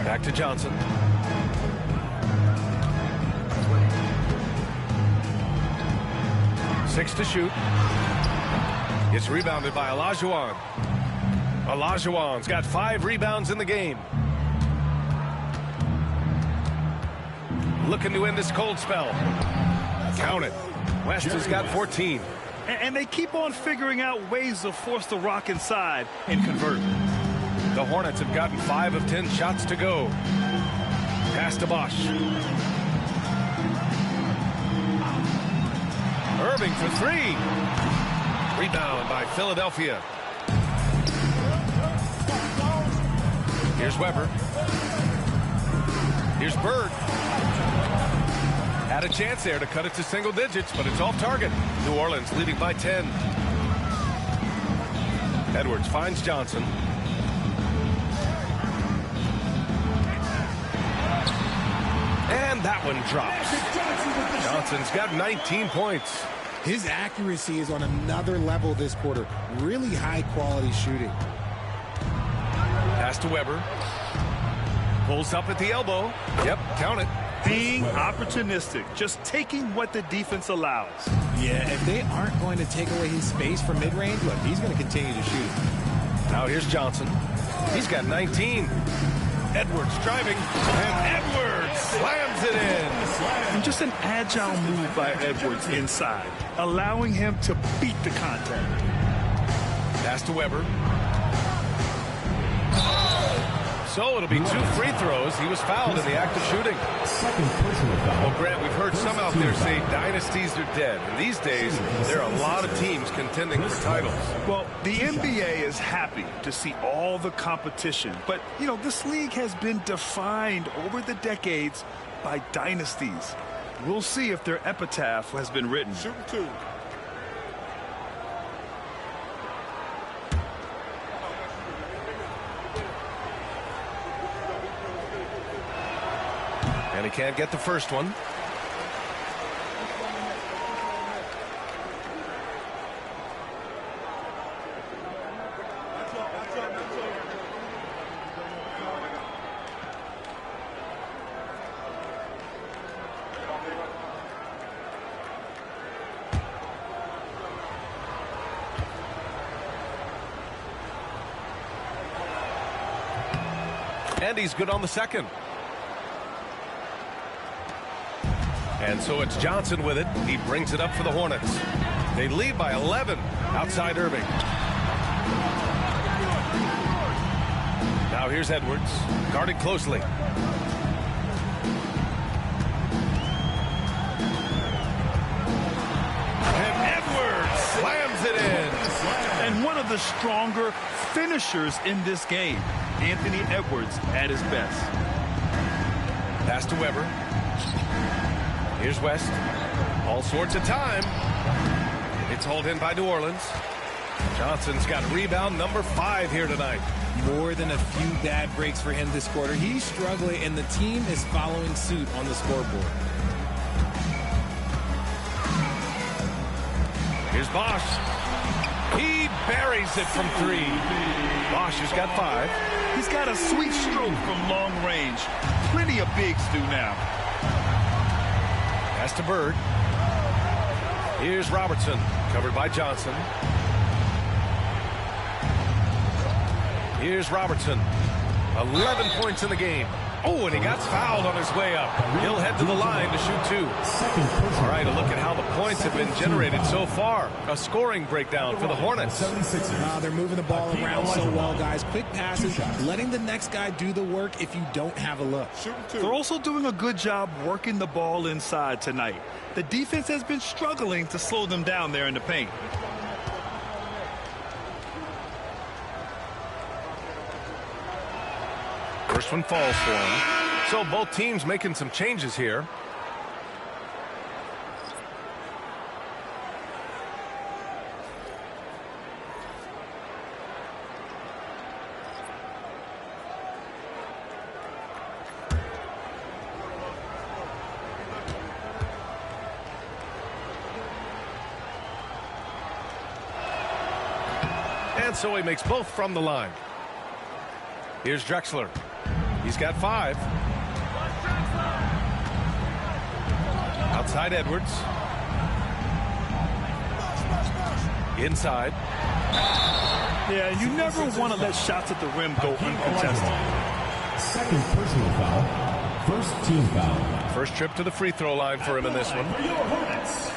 S13: Back to Johnson. Six to shoot. It's rebounded by Olajuwon. Olajuwon's got 5 rebounds in the game. Looking to end this cold spell. Count it. West has got 14.
S14: And they keep on figuring out ways to force the rock inside and convert.
S13: The Hornets have gotten 5 of 10 shots to go. Pass to Bosch. Irving for 3. Rebound by Philadelphia. Here's Weber. Here's Bird. Had a chance there to cut it to single digits, but it's off target. New Orleans leading by 10. Edwards finds Johnson. And that one drops. Johnson's got 19 points.
S15: His accuracy is on another level this quarter. Really high quality shooting.
S13: Pass to Weber. Pulls up at the elbow. Yep, count it.
S14: Being opportunistic, just taking what the defense allows.
S15: Yeah, if they aren't going to take away his space from mid-range, look, he's going to continue to shoot.
S13: Now here's Johnson. He's got 19. Edwards driving, and Edwards slams it in.
S14: And just an agile move by Edwards inside, allowing him to beat the contact.
S13: Pass to Weber. So it'll be 2 free throws. He was fouled in the act of shooting.
S3: Second personal foul.
S13: Well, Grant, we've heard some out there say dynasties are dead. And these days, there are a lot of teams contending for titles.
S14: Well, the NBA is happy to see all the competition. But, you know, this league has been defined over the decades by dynasties. We'll see if their epitaph has been written.
S9: Shooting 2.
S13: And he can't get the first one. And he's good on the second. And so it's Johnson with it. He brings it up for the Hornets. They lead by 11 outside Irving. Now here's Edwards, guarded closely. And Edwards slams it in.
S14: And one of the stronger finishers in this game, Anthony Edwards at his best.
S13: Pass to Weber. Here's West. All sorts of time. It's hauled in by New Orleans. Johnson's got rebound number 5 here tonight.
S15: More than a few bad breaks for him this quarter. He's struggling, and the team is following suit on the scoreboard.
S13: Here's Bosch. He buries it from 3. Bosch has got 5.
S14: He's got a sweet stroke from long range. Plenty of bigs do now.
S13: Pass to Bird. Here's Robertson, covered by Johnson. Here's Robertson. 11 points in the game. Oh, and he got fouled on his way up. He'll head to the line to shoot 2. All right, a look at how the points have been generated so far. A scoring breakdown for the Hornets.
S15: They're moving the ball around so well, guys. Quick passes, letting the next guy do the work if you don't have a look.
S14: They're also doing a good job working the ball inside tonight. The defense has been struggling to slow them down there in the paint.
S13: First one falls for him. So both teams making some changes here. And so he makes both from the line. Here's Drexler. He's got 5. Outside Edwards. Inside.
S14: Yeah, you never want to let shots at the rim go uncontested.
S3: Second personal foul. First team foul.
S13: First trip to the free throw line for him in this one.
S3: For your Hornets,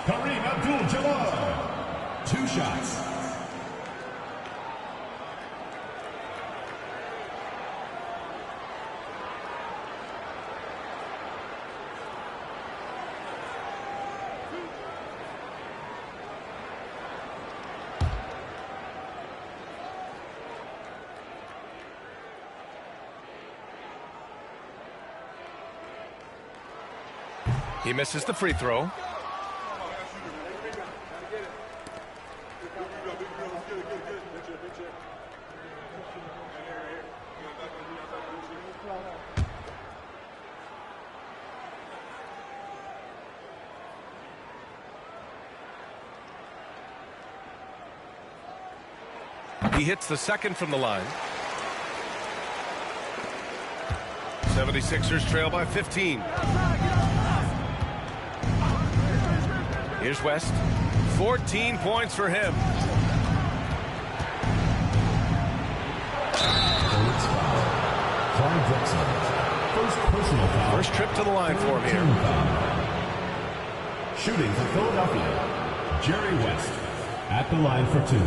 S3: Kareem Abdul-Jabbar. 2 shots.
S13: He misses the free throw. He hits the second from the line. 76ers trail by 15. Here's West. 14 points for him. First trip to the line for him here.
S3: Shooting for Philadelphia, Jerry West at the line for 2.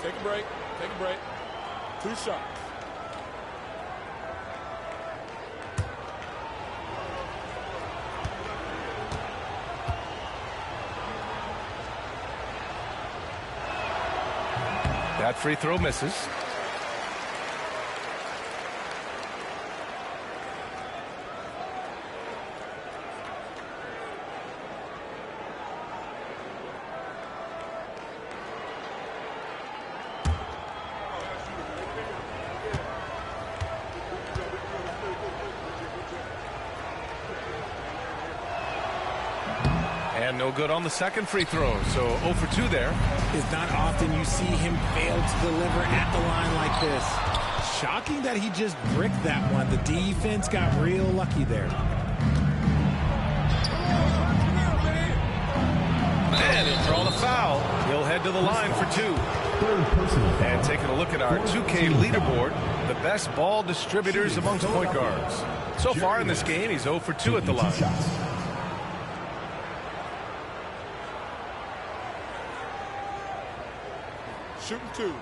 S9: Take a break. Take a break. 2 shots.
S13: That free throw misses. And no good on the second free throw, so 0 for 2 there.
S15: It's not often you see him fail to deliver at the line like this. Shocking that he just bricked that one. The defense got real lucky there.
S13: And he'll draw the foul. He'll head to the line for 2. And taking a look at our 2K leaderboard, the best ball distributors amongst point guards. So far in this game, he's 0 for 2 at the line.
S9: Shooting 2.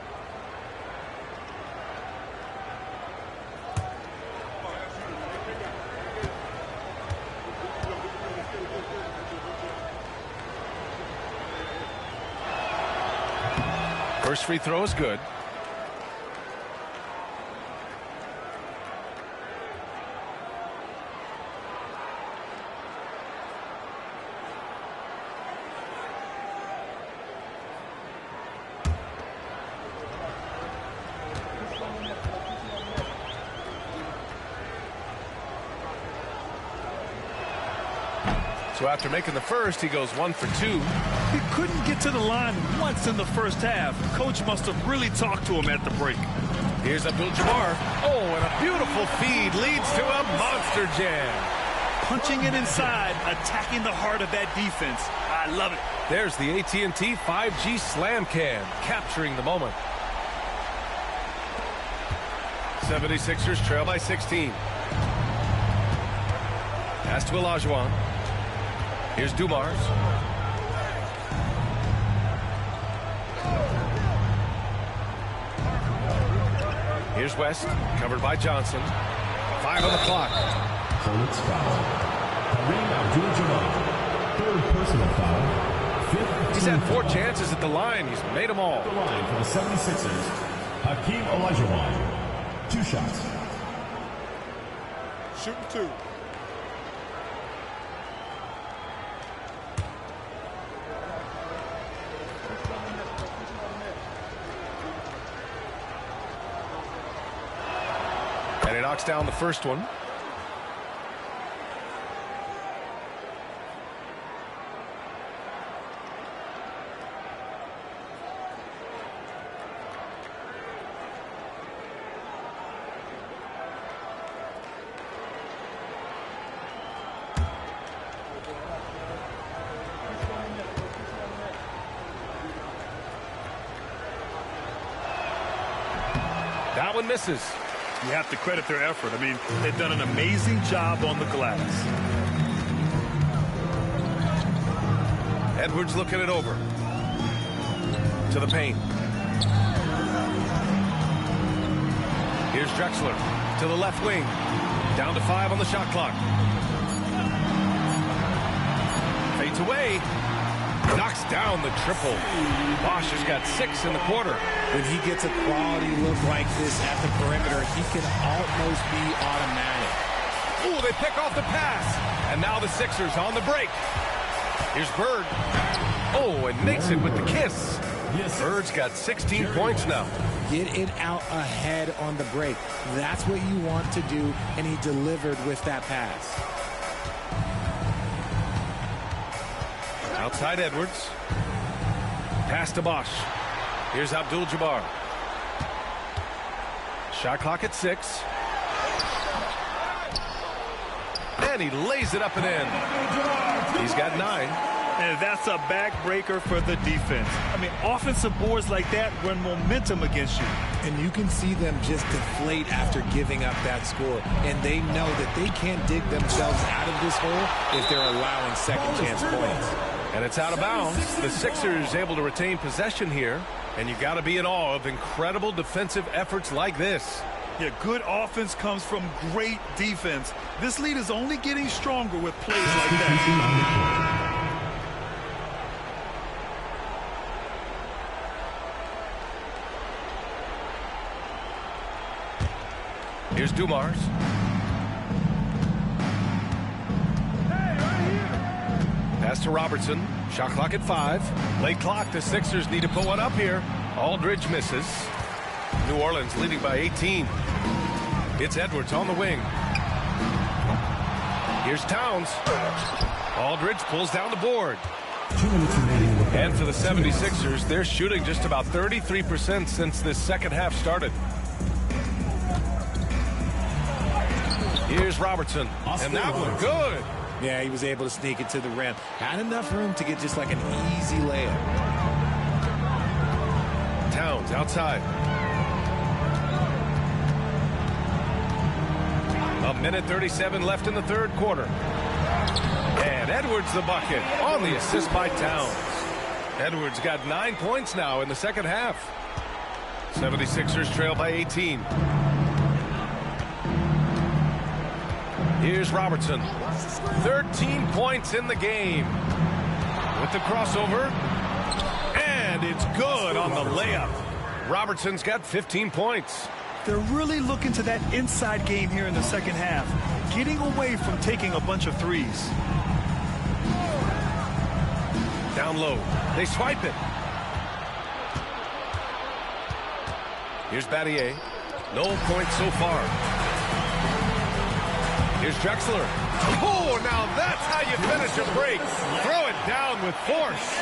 S13: First free throw is good. So after making the first, he goes 1 for 2.
S14: He couldn't get to the line once in the first half. Coach must have really talked to him at the break.
S13: Here's Abdul-Jabbar. Oh, and a beautiful feed leads to a monster jam.
S14: Punching it inside, attacking the heart of that defense. I love it.
S13: There's the AT&T 5G Slam Cam, capturing the moment. 76ers trail by 16. Pass to Olajuwon. Here's Dumars. Here's West, covered by Johnson. 5 on the clock.
S3: Opponent's foul. Kareem Abdul-Jabbar. Third personal foul. Fifth.
S13: He's had 4 chances at the line. He's made them all.
S3: The line for the 76ers. Hakeem Olajuwon. 2 shots.
S9: Shooting 2.
S13: And he knocks down the first one. That one misses.
S14: You have to credit their effort. I mean, they've done an amazing job on the glass.
S13: Edwards looking it over. To the paint. Here's Drexler to the left wing. Down to 5 on the shot clock. Fades away. Knocks down the triple. Bosch has got 6 in the quarter.
S15: When he gets a quality look like this at the perimeter, he can almost be automatic.
S13: Ooh, they pick off the pass. And now the Sixers on the break. Here's Bird. Oh, and makes it with the kiss. Bird's got 16 points now.
S15: Get it out ahead on the break. That's what you want to do, and he delivered with that pass.
S13: Outside Edwards. Pass to Bosch. Here's Abdul-Jabbar. Shot clock at 6. And he lays it up and in. He's got 9.
S14: And that's a backbreaker for the defense. I mean, offensive boards like that run momentum against you.
S15: And you can see them just deflate after giving up that score. And they know that they can't dig themselves out of this hole if they're allowing second chance points.
S13: And it's out of bounds. The Sixers able to retain possession here. And you got to be in awe of incredible defensive efforts like this.
S14: Yeah, good offense comes from great defense. This lead is only getting stronger with plays like that.
S13: Here's Dumars. Pass to Robertson. Shot clock at 5. Late clock. The Sixers need to put one up here. Aldridge misses. New Orleans leading by 18. It's Edwards on the wing. Here's Towns. Aldridge pulls down the board. And for the 76ers, they're shooting just about 33% since this second half started. Here's Robertson. And that one good.
S15: Yeah, he was able to sneak it to the rim. Had enough room to get just like an easy layup.
S13: Towns outside. A minute 37 left in the third quarter. And Edwards the bucket on the assist by Towns. Edwards got 9 points now in the second half. 76ers trail by 18. Here's Robertson. 13 points in the game. With the crossover. And it's good on the layup. Robertson's got 15 points.
S14: They're really looking to that inside game here in the second half. Getting away from taking a bunch of threes.
S13: Down low. They swipe it. Here's Battier. No points so far. Here's Drexler. Oh, now that's how you finish a break. Throw it down with force.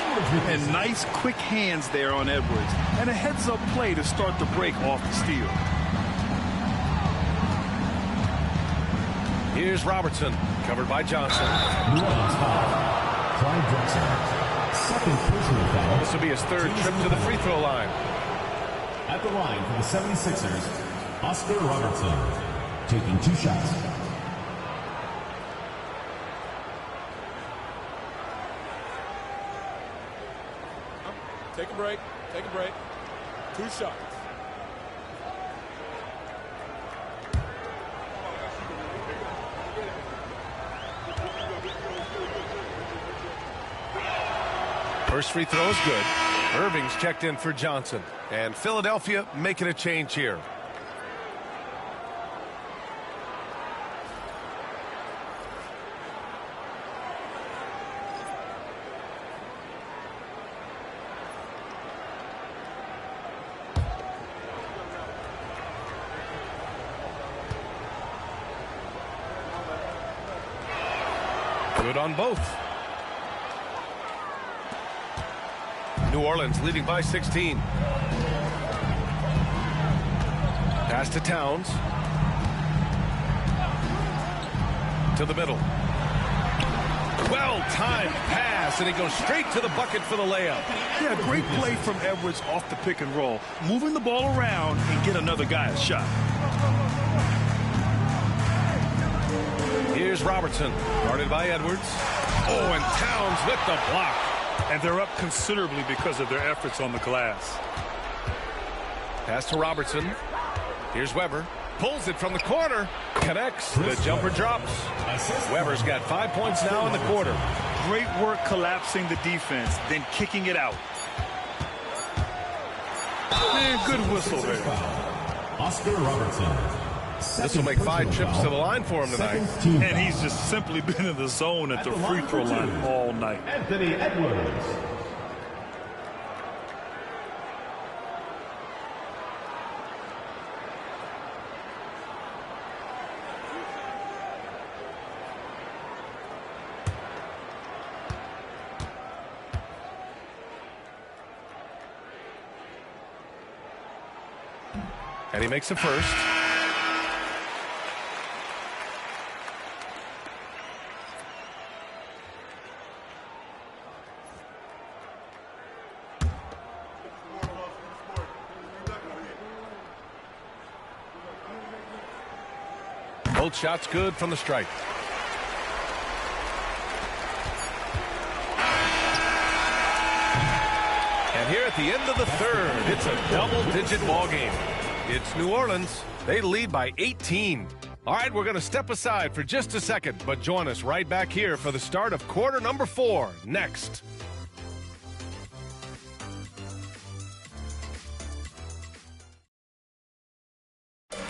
S14: And nice quick hands there on Edwards. And a heads-up play to start the break off the steal.
S13: Here's Robertson. Covered by Johnson.
S3: Clyde Drexler. Second personal foul.
S13: This will be his third trip to the free throw line.
S3: At the line for the 76ers, Oscar Robertson. Taking 2 shots.
S10: Take a break. Take a break. 2 shots.
S13: First free throw is good. Irving's checked in for Johnson. And Philadelphia making a change here. Good on both. New Orleans leading by 16. Pass to Towns. To the middle. Well-timed pass, and he goes straight to the bucket for the layup.
S14: Yeah, great play from Edwards off the pick and roll. Moving the ball around and get another guy a shot.
S13: Here's Robertson, guarded by Edwards. Oh, and Towns with the block.
S14: And they're up considerably because of their efforts on the glass.
S13: Pass to Robertson. Here's Weber. Pulls it from the corner. Connects. The jumper drops. Weber's got 5 points now in the quarter.
S14: Great work collapsing the defense, then kicking it out. And good whistle there.
S3: Oscar Robertson.
S13: This will make 5 trips to the line for him tonight.
S14: And he's just simply been in the zone at the free throw line all night.
S3: Anthony Edwards.
S13: And he makes a first. Both shots good from the stripe. And here at the end of the third, it's a double-digit ball game. It's New Orleans. They lead by 18. All right, we're going to step aside for just a second, but join us right back here for the start of quarter number 4 next.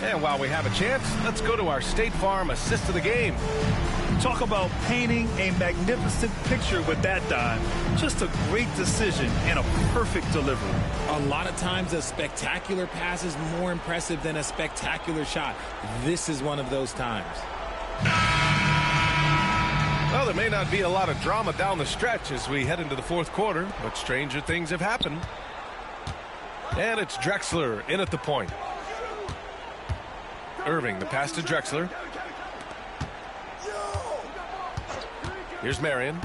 S13: And while we have a chance, let's go to our State Farm assist of the game.
S14: Talk about painting a magnificent picture with that dive. Just a great decision and a perfect delivery.
S15: A lot of times a spectacular pass is more impressive than a spectacular shot. This is one of those times.
S13: Well, there may not be a lot of drama down the stretch as we head into the fourth quarter, but stranger things have happened. And it's Drexler in at the point. Irving, the pass to Drexler. Here's Marion.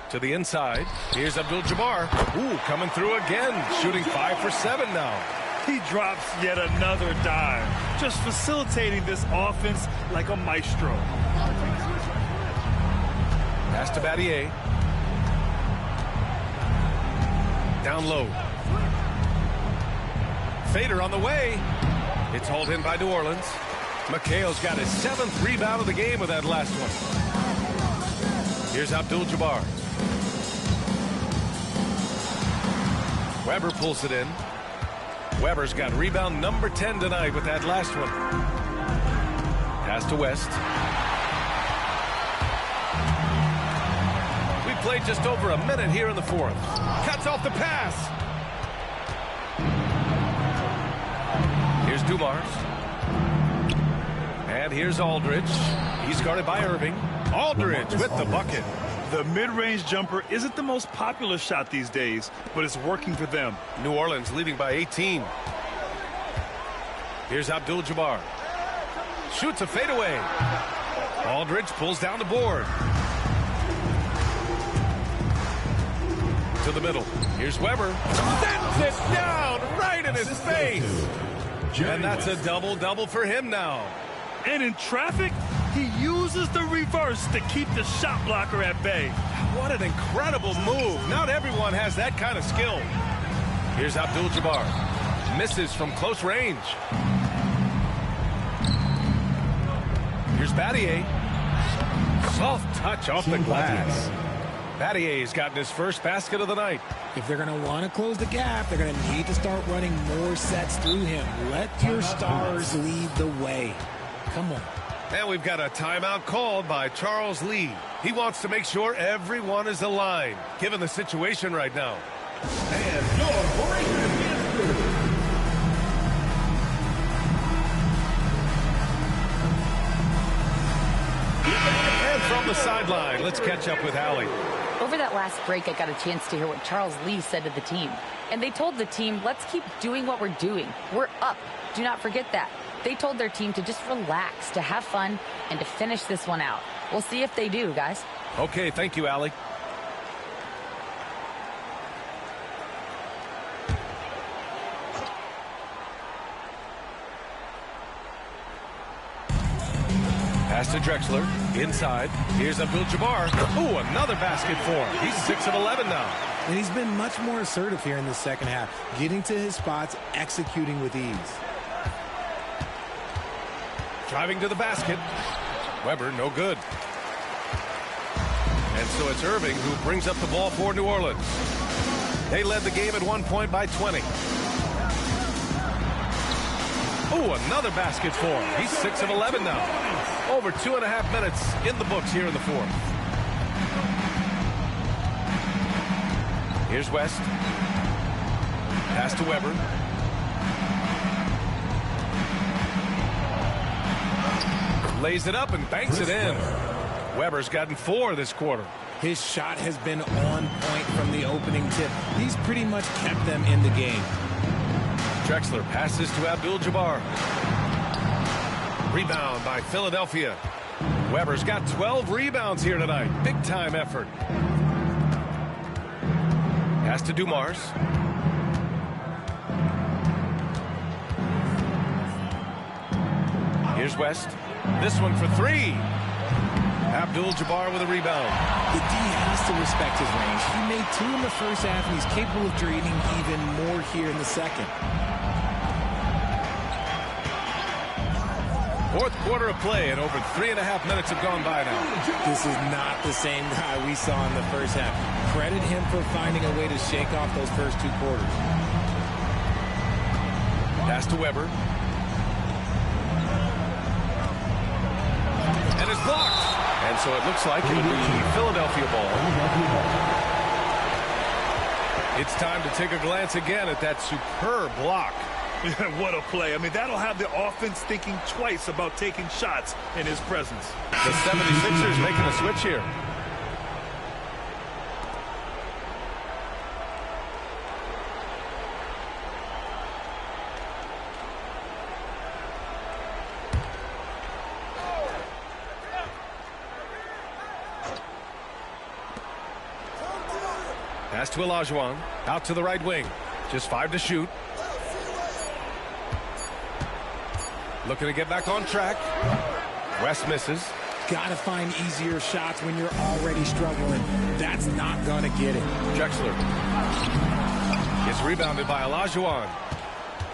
S13: To the inside. Here's Abdul-Jabbar. Ooh, coming through again. Shooting 5 for 7 now.
S14: He drops yet another dive. Just facilitating this offense like a maestro.
S13: Pass to Battier. Down low. Fader on the way. It's hauled in by New Orleans. McHale's got his 7th rebound of the game with that last one. Here's Abdul-Jabbar. Weber pulls it in. Weber's got rebound number 10 tonight with that last one. Pass to West. We played just over a minute here in the fourth. Cuts off the pass. Here's Dumars. And here's Aldridge. He's guarded by Irving. Aldridge with the bucket.
S14: The mid-range jumper isn't the most popular shot these days, but it's working for them.
S13: New Orleans leading by 18. Here's Abdul-Jabbar. Shoots a fadeaway. Aldridge pulls down the board. To the middle. Here's Weber. Sends it down right in his face. And that's a double-double for him now.
S14: And in traffic, he uses the reverse to keep the shot blocker at bay.
S13: What an incredible move. Not everyone has that kind of skill. Here's Abdul-Jabbar. Misses from close range. Here's Battier. Soft touch off the glass. Battier's gotten his first basket of the night.
S15: If they're going to want to close the gap, they're going to need to start running more sets through him. Let your stars lead the way. Come on.
S13: And we've got a timeout called by Charles Lee. He wants to make sure everyone is aligned, given the situation right now.
S3: And your breaker
S13: And from the sideline, let's catch up with Allie.
S16: Over that last break, I got a chance to hear what Charles Lee said to the team. And they told the team, let's keep doing what we're doing. We're up. Do not forget that. They told their team to just relax, to have fun, and to finish this one out. We'll see if they do, guys.
S13: Okay, thank you, Allie. Pass to Drexler. Inside. Here's Abdul-Jabbar. Ooh, another basket for him. He's 6 of 11 now.
S15: And he's been much more assertive here in the second half, getting to his spots, executing with ease.
S13: Driving to the basket. Weber, no good. And so it's Irving who brings up the ball for New Orleans. They led the game at 1 point by 20. Oh, another basket for him. He's 6 of 11 now. Over 2.5 minutes in the books here in the fourth. Here's West. Pass to Weber. Lays it up and banks it in. Weber's gotten 4 this quarter.
S15: His shot has been on point from the opening tip. He's pretty much kept them in the game.
S13: Drexler passes to Abdul-Jabbar. Rebound by Philadelphia. Weber's got 12 rebounds here tonight. Big time effort. Pass to Dumars. Here's West. This one for three. Abdul-Jabbar with a rebound.
S15: The D has to respect his range. He made 2 in the first half, and he's capable of draining even more here in the second.
S13: Fourth quarter of play, and over 3.5 minutes have gone by now.
S15: This is not the same guy we saw in the first half. Credit him for finding a way to shake off those first 2 quarters.
S13: Pass to Weber. And it's blocked. And so it looks like it'll be Philadelphia ball. It's time to take a glance again at that superb block.
S14: What a play. I mean, that'll have the offense thinking twice about taking shots in his presence.
S13: The 76ers making a switch here. Pass to Olajuwon. Out to the right wing. Just 5 to shoot. Looking to get back on track. West misses.
S15: Gotta find easier shots when you're already struggling. That's not gonna get it.
S13: Drexler. Gets rebounded by Olajuwon.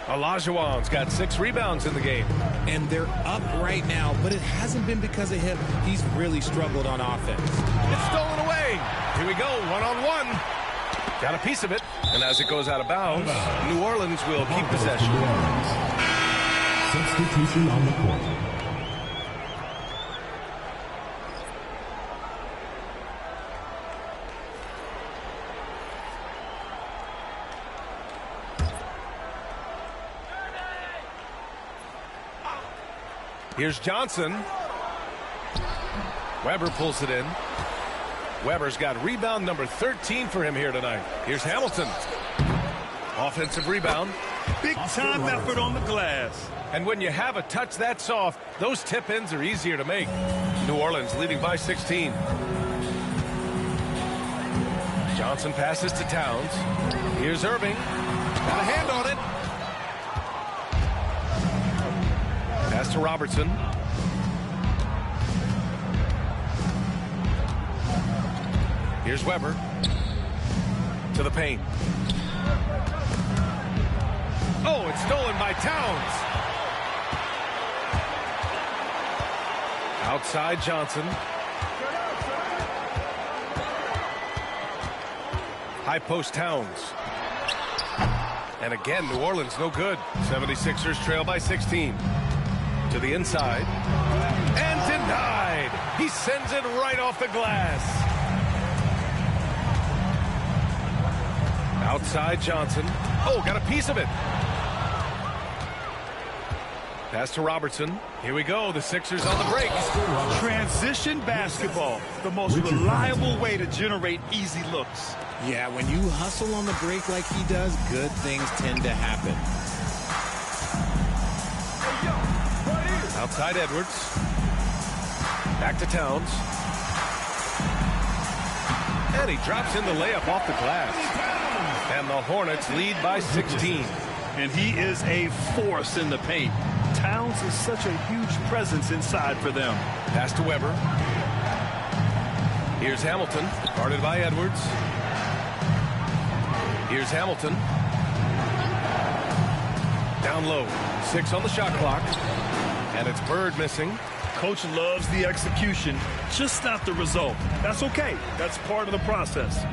S13: Olajuwon's got 6 rebounds in the game.
S15: And they're up right now, but it hasn't been because of him. He's really struggled on offense.
S13: It's stolen away. Here we go, 1-on-1. Got a piece of it. And as it goes out of bounds, New Orleans will keep possession.
S3: Substitution on the court.
S13: Here's Johnson. Weber pulls it in. Weber's got rebound number 13 for him here tonight. Here's Hamilton. Offensive rebound.
S14: Big time effort on the glass.
S13: And when you have a touch that soft, those tip-ins are easier to make. New Orleans leading by 16. Johnson passes to Towns. Here's Irving. Got a hand on it. Pass to Robertson. Here's Weber. To the paint. Oh, it's stolen by Towns. Outside Johnson. High post Towns. And again, New Orleans no good. 76ers trail by 16. To the inside. And denied. He sends it right off the glass. Outside Johnson. Oh, got a piece of it. Pass to Robertson. Here we go. The Sixers on the break.
S14: Transition basketball. The most reliable way to generate easy looks.
S15: Yeah, when you hustle on the break like he does, good things tend to happen.
S13: Outside Edwards. Back to Towns. And he drops in the layup off the glass. And the Hornets lead by 16.
S14: And he is a force in the paint. Towns is such a huge presence inside for them.
S13: Pass to Weber. Here's Hamilton, guarded by Edwards. Here's Hamilton. Down low. 6 on the shot clock. And it's Bird missing.
S14: Coach loves the execution, just not the result. That's okay. That's part of the process.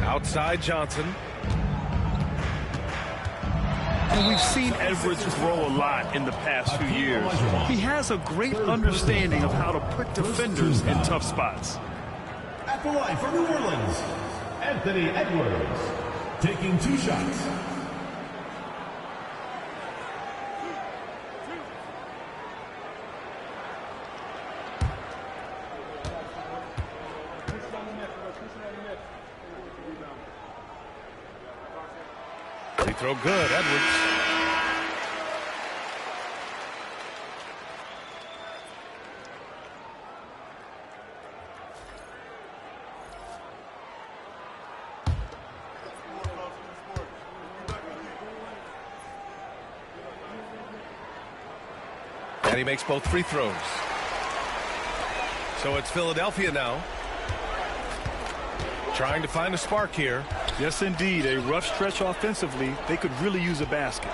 S13: Outside Johnson.
S14: And we've seen Edwards grow a lot in the past few years. He has a great understanding of how to put defenders in tough spots.
S3: At the line for New Orleans, Anthony Edwards, taking 2 shots.
S13: throw good. Edwards. And he makes both free throws. So it's Philadelphia now, trying to find a spark here.
S14: Yes, indeed. A rough stretch offensively. They could really use a basket.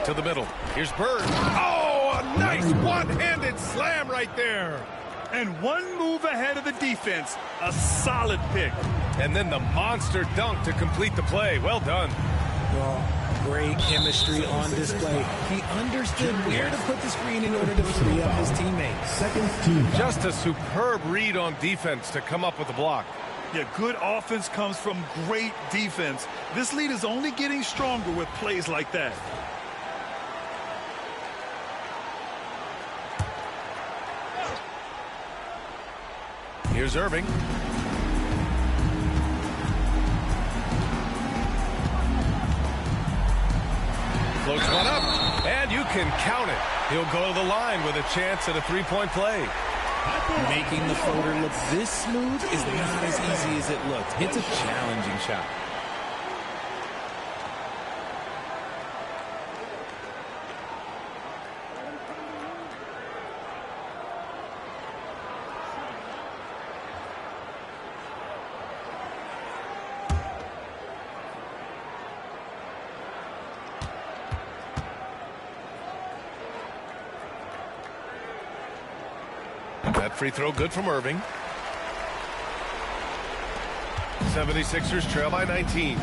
S13: To the middle. Here's Bird. Oh, a nice one-handed slam right there.
S14: And one move ahead of the defense. A solid pick.
S13: And then the monster dunk to complete the play. Well done.
S15: Well, great chemistry on display. He understood where to put the screen in order to free up his teammates.
S13: Just a superb read on defense to come up with the block.
S14: Yeah, good offense comes from great defense. This lead is only getting stronger with plays like that.
S13: Here's Irving. Floats one up, and you can count it. He'll go to the line with a chance at a three-point play.
S15: Making the floater look this smooth is not as easy as it looked. It's a challenging shot.
S13: That free throw good from Irving. 76ers trail by 19.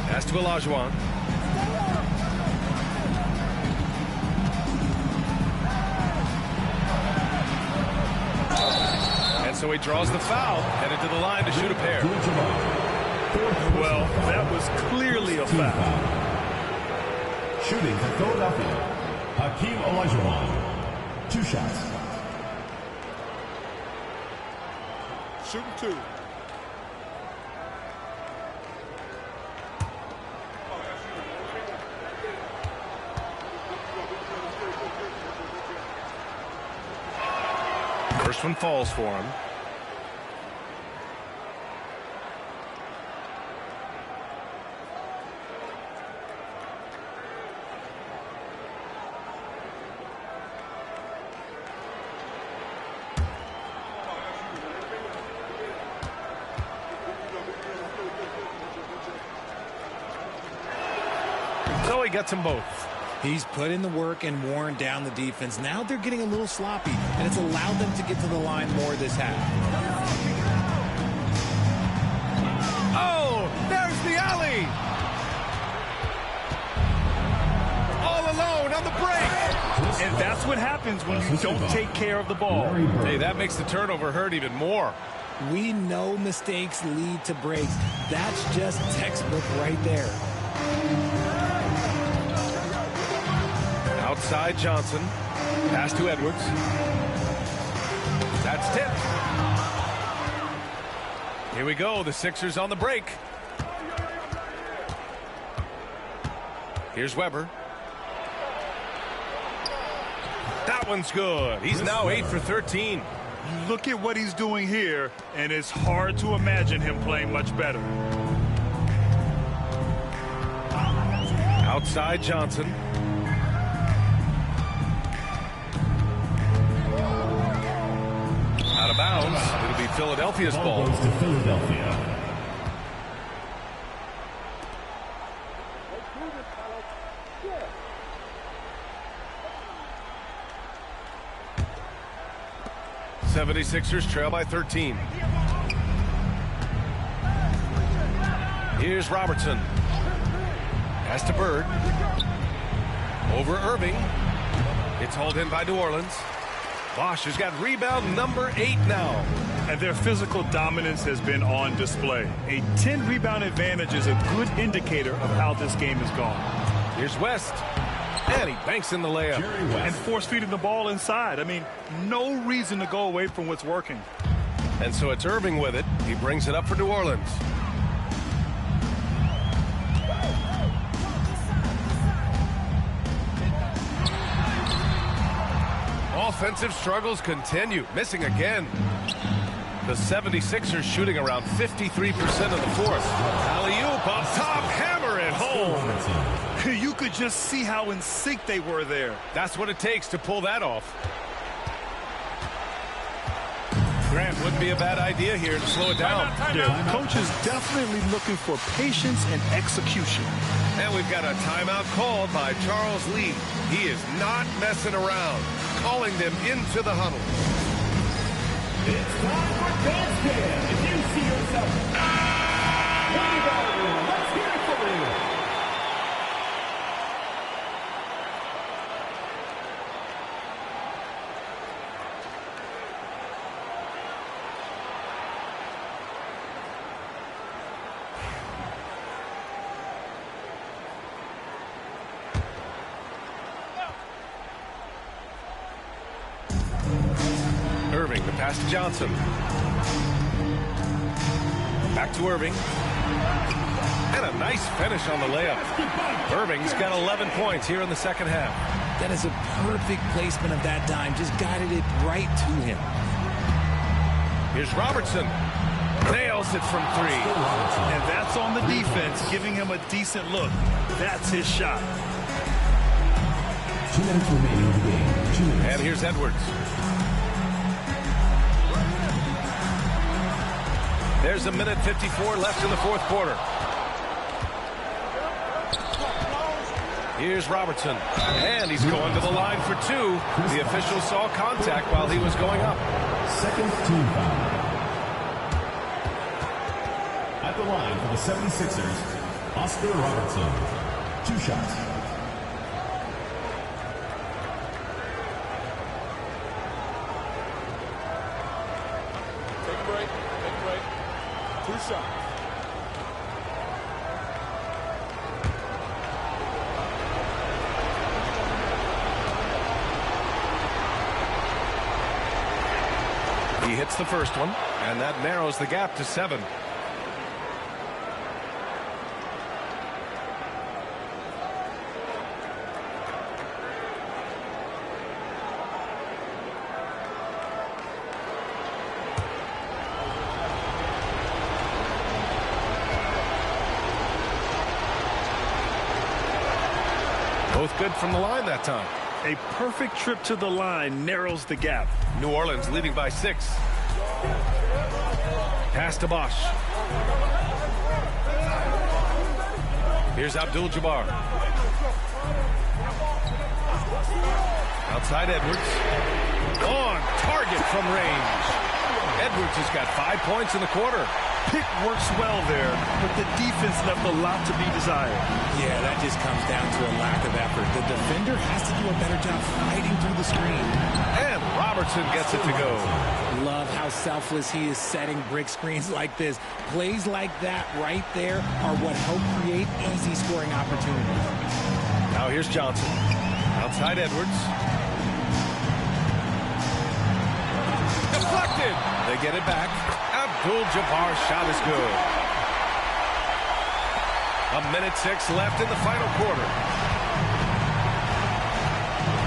S13: Pass to Olajuwon. And so he draws the foul, headed to the line to shoot a pair.
S14: Well, that was clearly a foul.
S3: Shooting for Philadelphia, Hakeem Olajuwon. 2 shots.
S9: Shooting 2.
S13: First one falls for him. So he gets them both.
S15: He's put in the work and worn down the defense. Now they're getting a little sloppy, and it's allowed them to get to the line more this half.
S13: Oh, there's the alley. All alone on the break.
S14: And that's what happens when you don't take care of the ball.
S13: Hey, that makes the turnover hurt even more.
S15: We know mistakes lead to breaks. That's just textbook right there.
S13: Outside Johnson. Pass to Edwards. That's tipped. Here we go. The Sixers on the break. Here's Weber. That one's good. He's now 8 for 13.
S14: Look at what he's doing here, and it's hard to imagine him playing much better.
S13: Outside Johnson. Out of bounds. It'll be Philadelphia's ball.
S3: Goes to Philadelphia.
S13: '76ers trail by 13. Here's Robertson. Pass to Bird. Over Irving. It's hauled in by New Orleans. Bosch has got rebound number 8 now.
S14: And their physical dominance has been on display. A 10-rebound advantage is a good indicator of how this game has gone.
S13: Here's West. And he banks in the layup.
S14: And force-feeding the ball inside. I mean, no reason to go away from what's working.
S13: And so it's Irving with it. He brings it up for New Orleans. offensive struggles continue, missing again. The 76ers shooting around 53% of the fourth. Alley-oop up top, hammer it home.
S14: You could just see how in sync they were there.
S13: That's what it takes to pull that off. Grant wouldn't be a bad idea here to slow it down.
S14: Yeah, coach is definitely looking for patience and execution.
S13: And we've got a timeout called by Charles Lee. He is not messing around, calling them into the huddle.
S3: It's time for Dance Jam. If you see yourself, here you go. Let's hear it for you.
S13: Irving, the pass to Johnson. Back to Irving. And a nice finish on the layup. Irving's got 11 points here in the second half.
S15: That is a perfect placement of that dime. Just guided it right to him.
S13: Here's Robertson. Nails it from three.
S14: And that's on the defense, giving him a decent look. That's his shot.
S3: 2 minutes remaining in the game. 2 minutes.
S13: And here's Edwards. There's a minute 54 left in the fourth quarter. Here's Robertson. And he's going to the line for two. The official saw contact while he was going up.
S3: Second team foul. At the line for the 76ers, Oscar Robertson. 2 shots.
S9: Take a break. Take a break. 2 shots.
S13: He hits the first one, and that narrows the gap to 7. Both good from the line that time.
S14: A perfect trip to the line narrows the gap.
S13: New Orleans leading by 6. Pass to Bosch. Here's Abdul-Jabbar. Outside Edwards. On target from range. Edwards has got 5 points in the quarter.
S14: Pick works well there, but the defense left a lot to be desired.
S15: Yeah, that just comes down to a lack of effort. The defender has to do a better job fighting through the screen.
S13: And Robertson gets it to go.
S15: Love how selfless he is setting brick screens like this. Plays like that right there are what help create easy scoring opportunities.
S13: Now here's Johnson. Outside Edwards. Deflected. They get it back. Abdul-Jabbar's shot is good. A minute 6 left in the final quarter.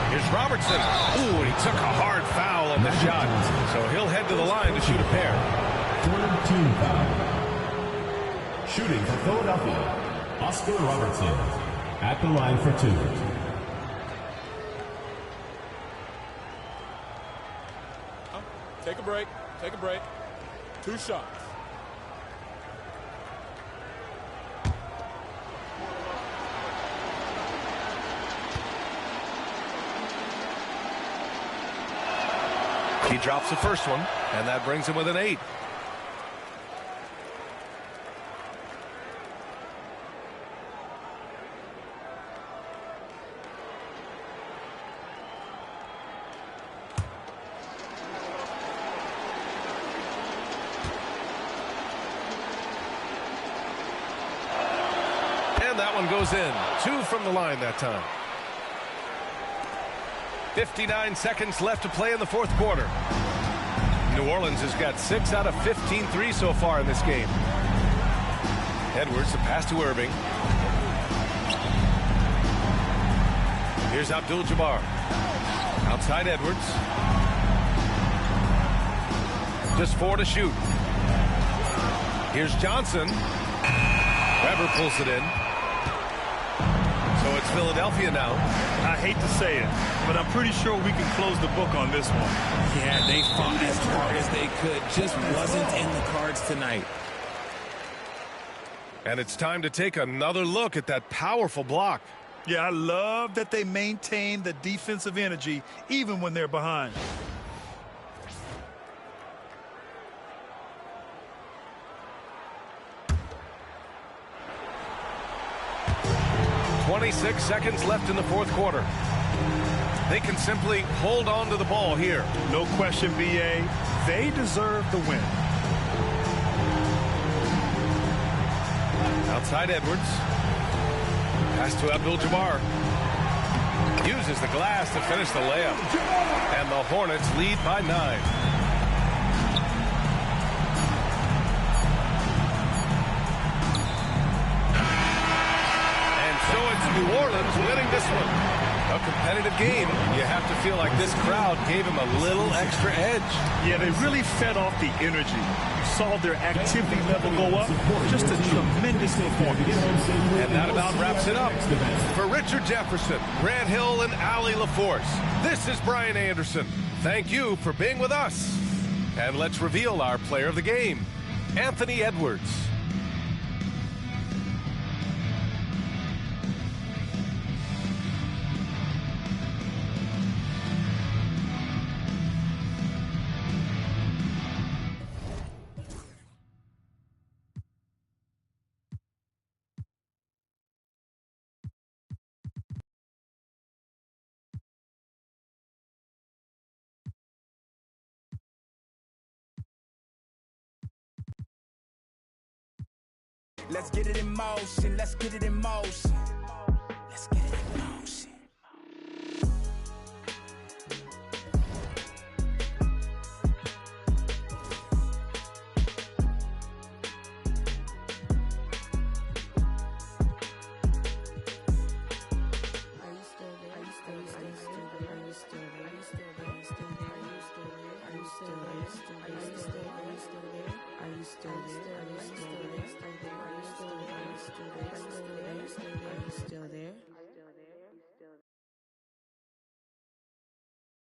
S13: Here's Robertson. Ooh, and he took a hard foul on the shot. So he'll head to the line to shoot a pair.
S3: Third team foul. Shooting for Philadelphia, Oscar Robertson. At the line for 2.
S9: Take a break. Take a break. 2 shots.
S13: He drops the first one, and that brings him with an 8. And that one goes in. 2 from the line that time. 59 seconds left to play in the fourth quarter. New Orleans has got 6 out of 15 threes so far in this game. Edwards, the pass to Irving. Here's Abdul-Jabbar. Outside Edwards. Just 4 to shoot. Here's Johnson. Weber pulls it in. So it's Philadelphia now.
S14: I hate to say it, but I'm pretty sure we can close the book on this one.
S15: Yeah, they fought as hard as they could. Just wasn't in the cards tonight.
S13: And it's time to take another look at that powerful block.
S14: Yeah, I love that they maintain the defensive energy even when they're behind.
S13: 26 seconds left in the fourth quarter. They can simply hold on to the ball here.
S14: No question, B.A. They deserve the win.
S13: Outside Edwards. Pass to Abdul-Jabbar. Uses the glass to finish the layup. And the Hornets lead by 9. New Orleans winning this one. A competitive game. You have to feel like this crowd gave him a little extra edge.
S14: Yeah, they really fed off the energy. You saw their activity level go up. Just a tremendous performance.
S13: And that about wraps it up. For Richard Jefferson, Grant Hill, and Allie LaForce, this is Brian Anderson. Thank you for being with us. And let's reveal our player of the game, Anthony Edwards.
S18: Let's get it in motion, let's get it in motion. Let's get it.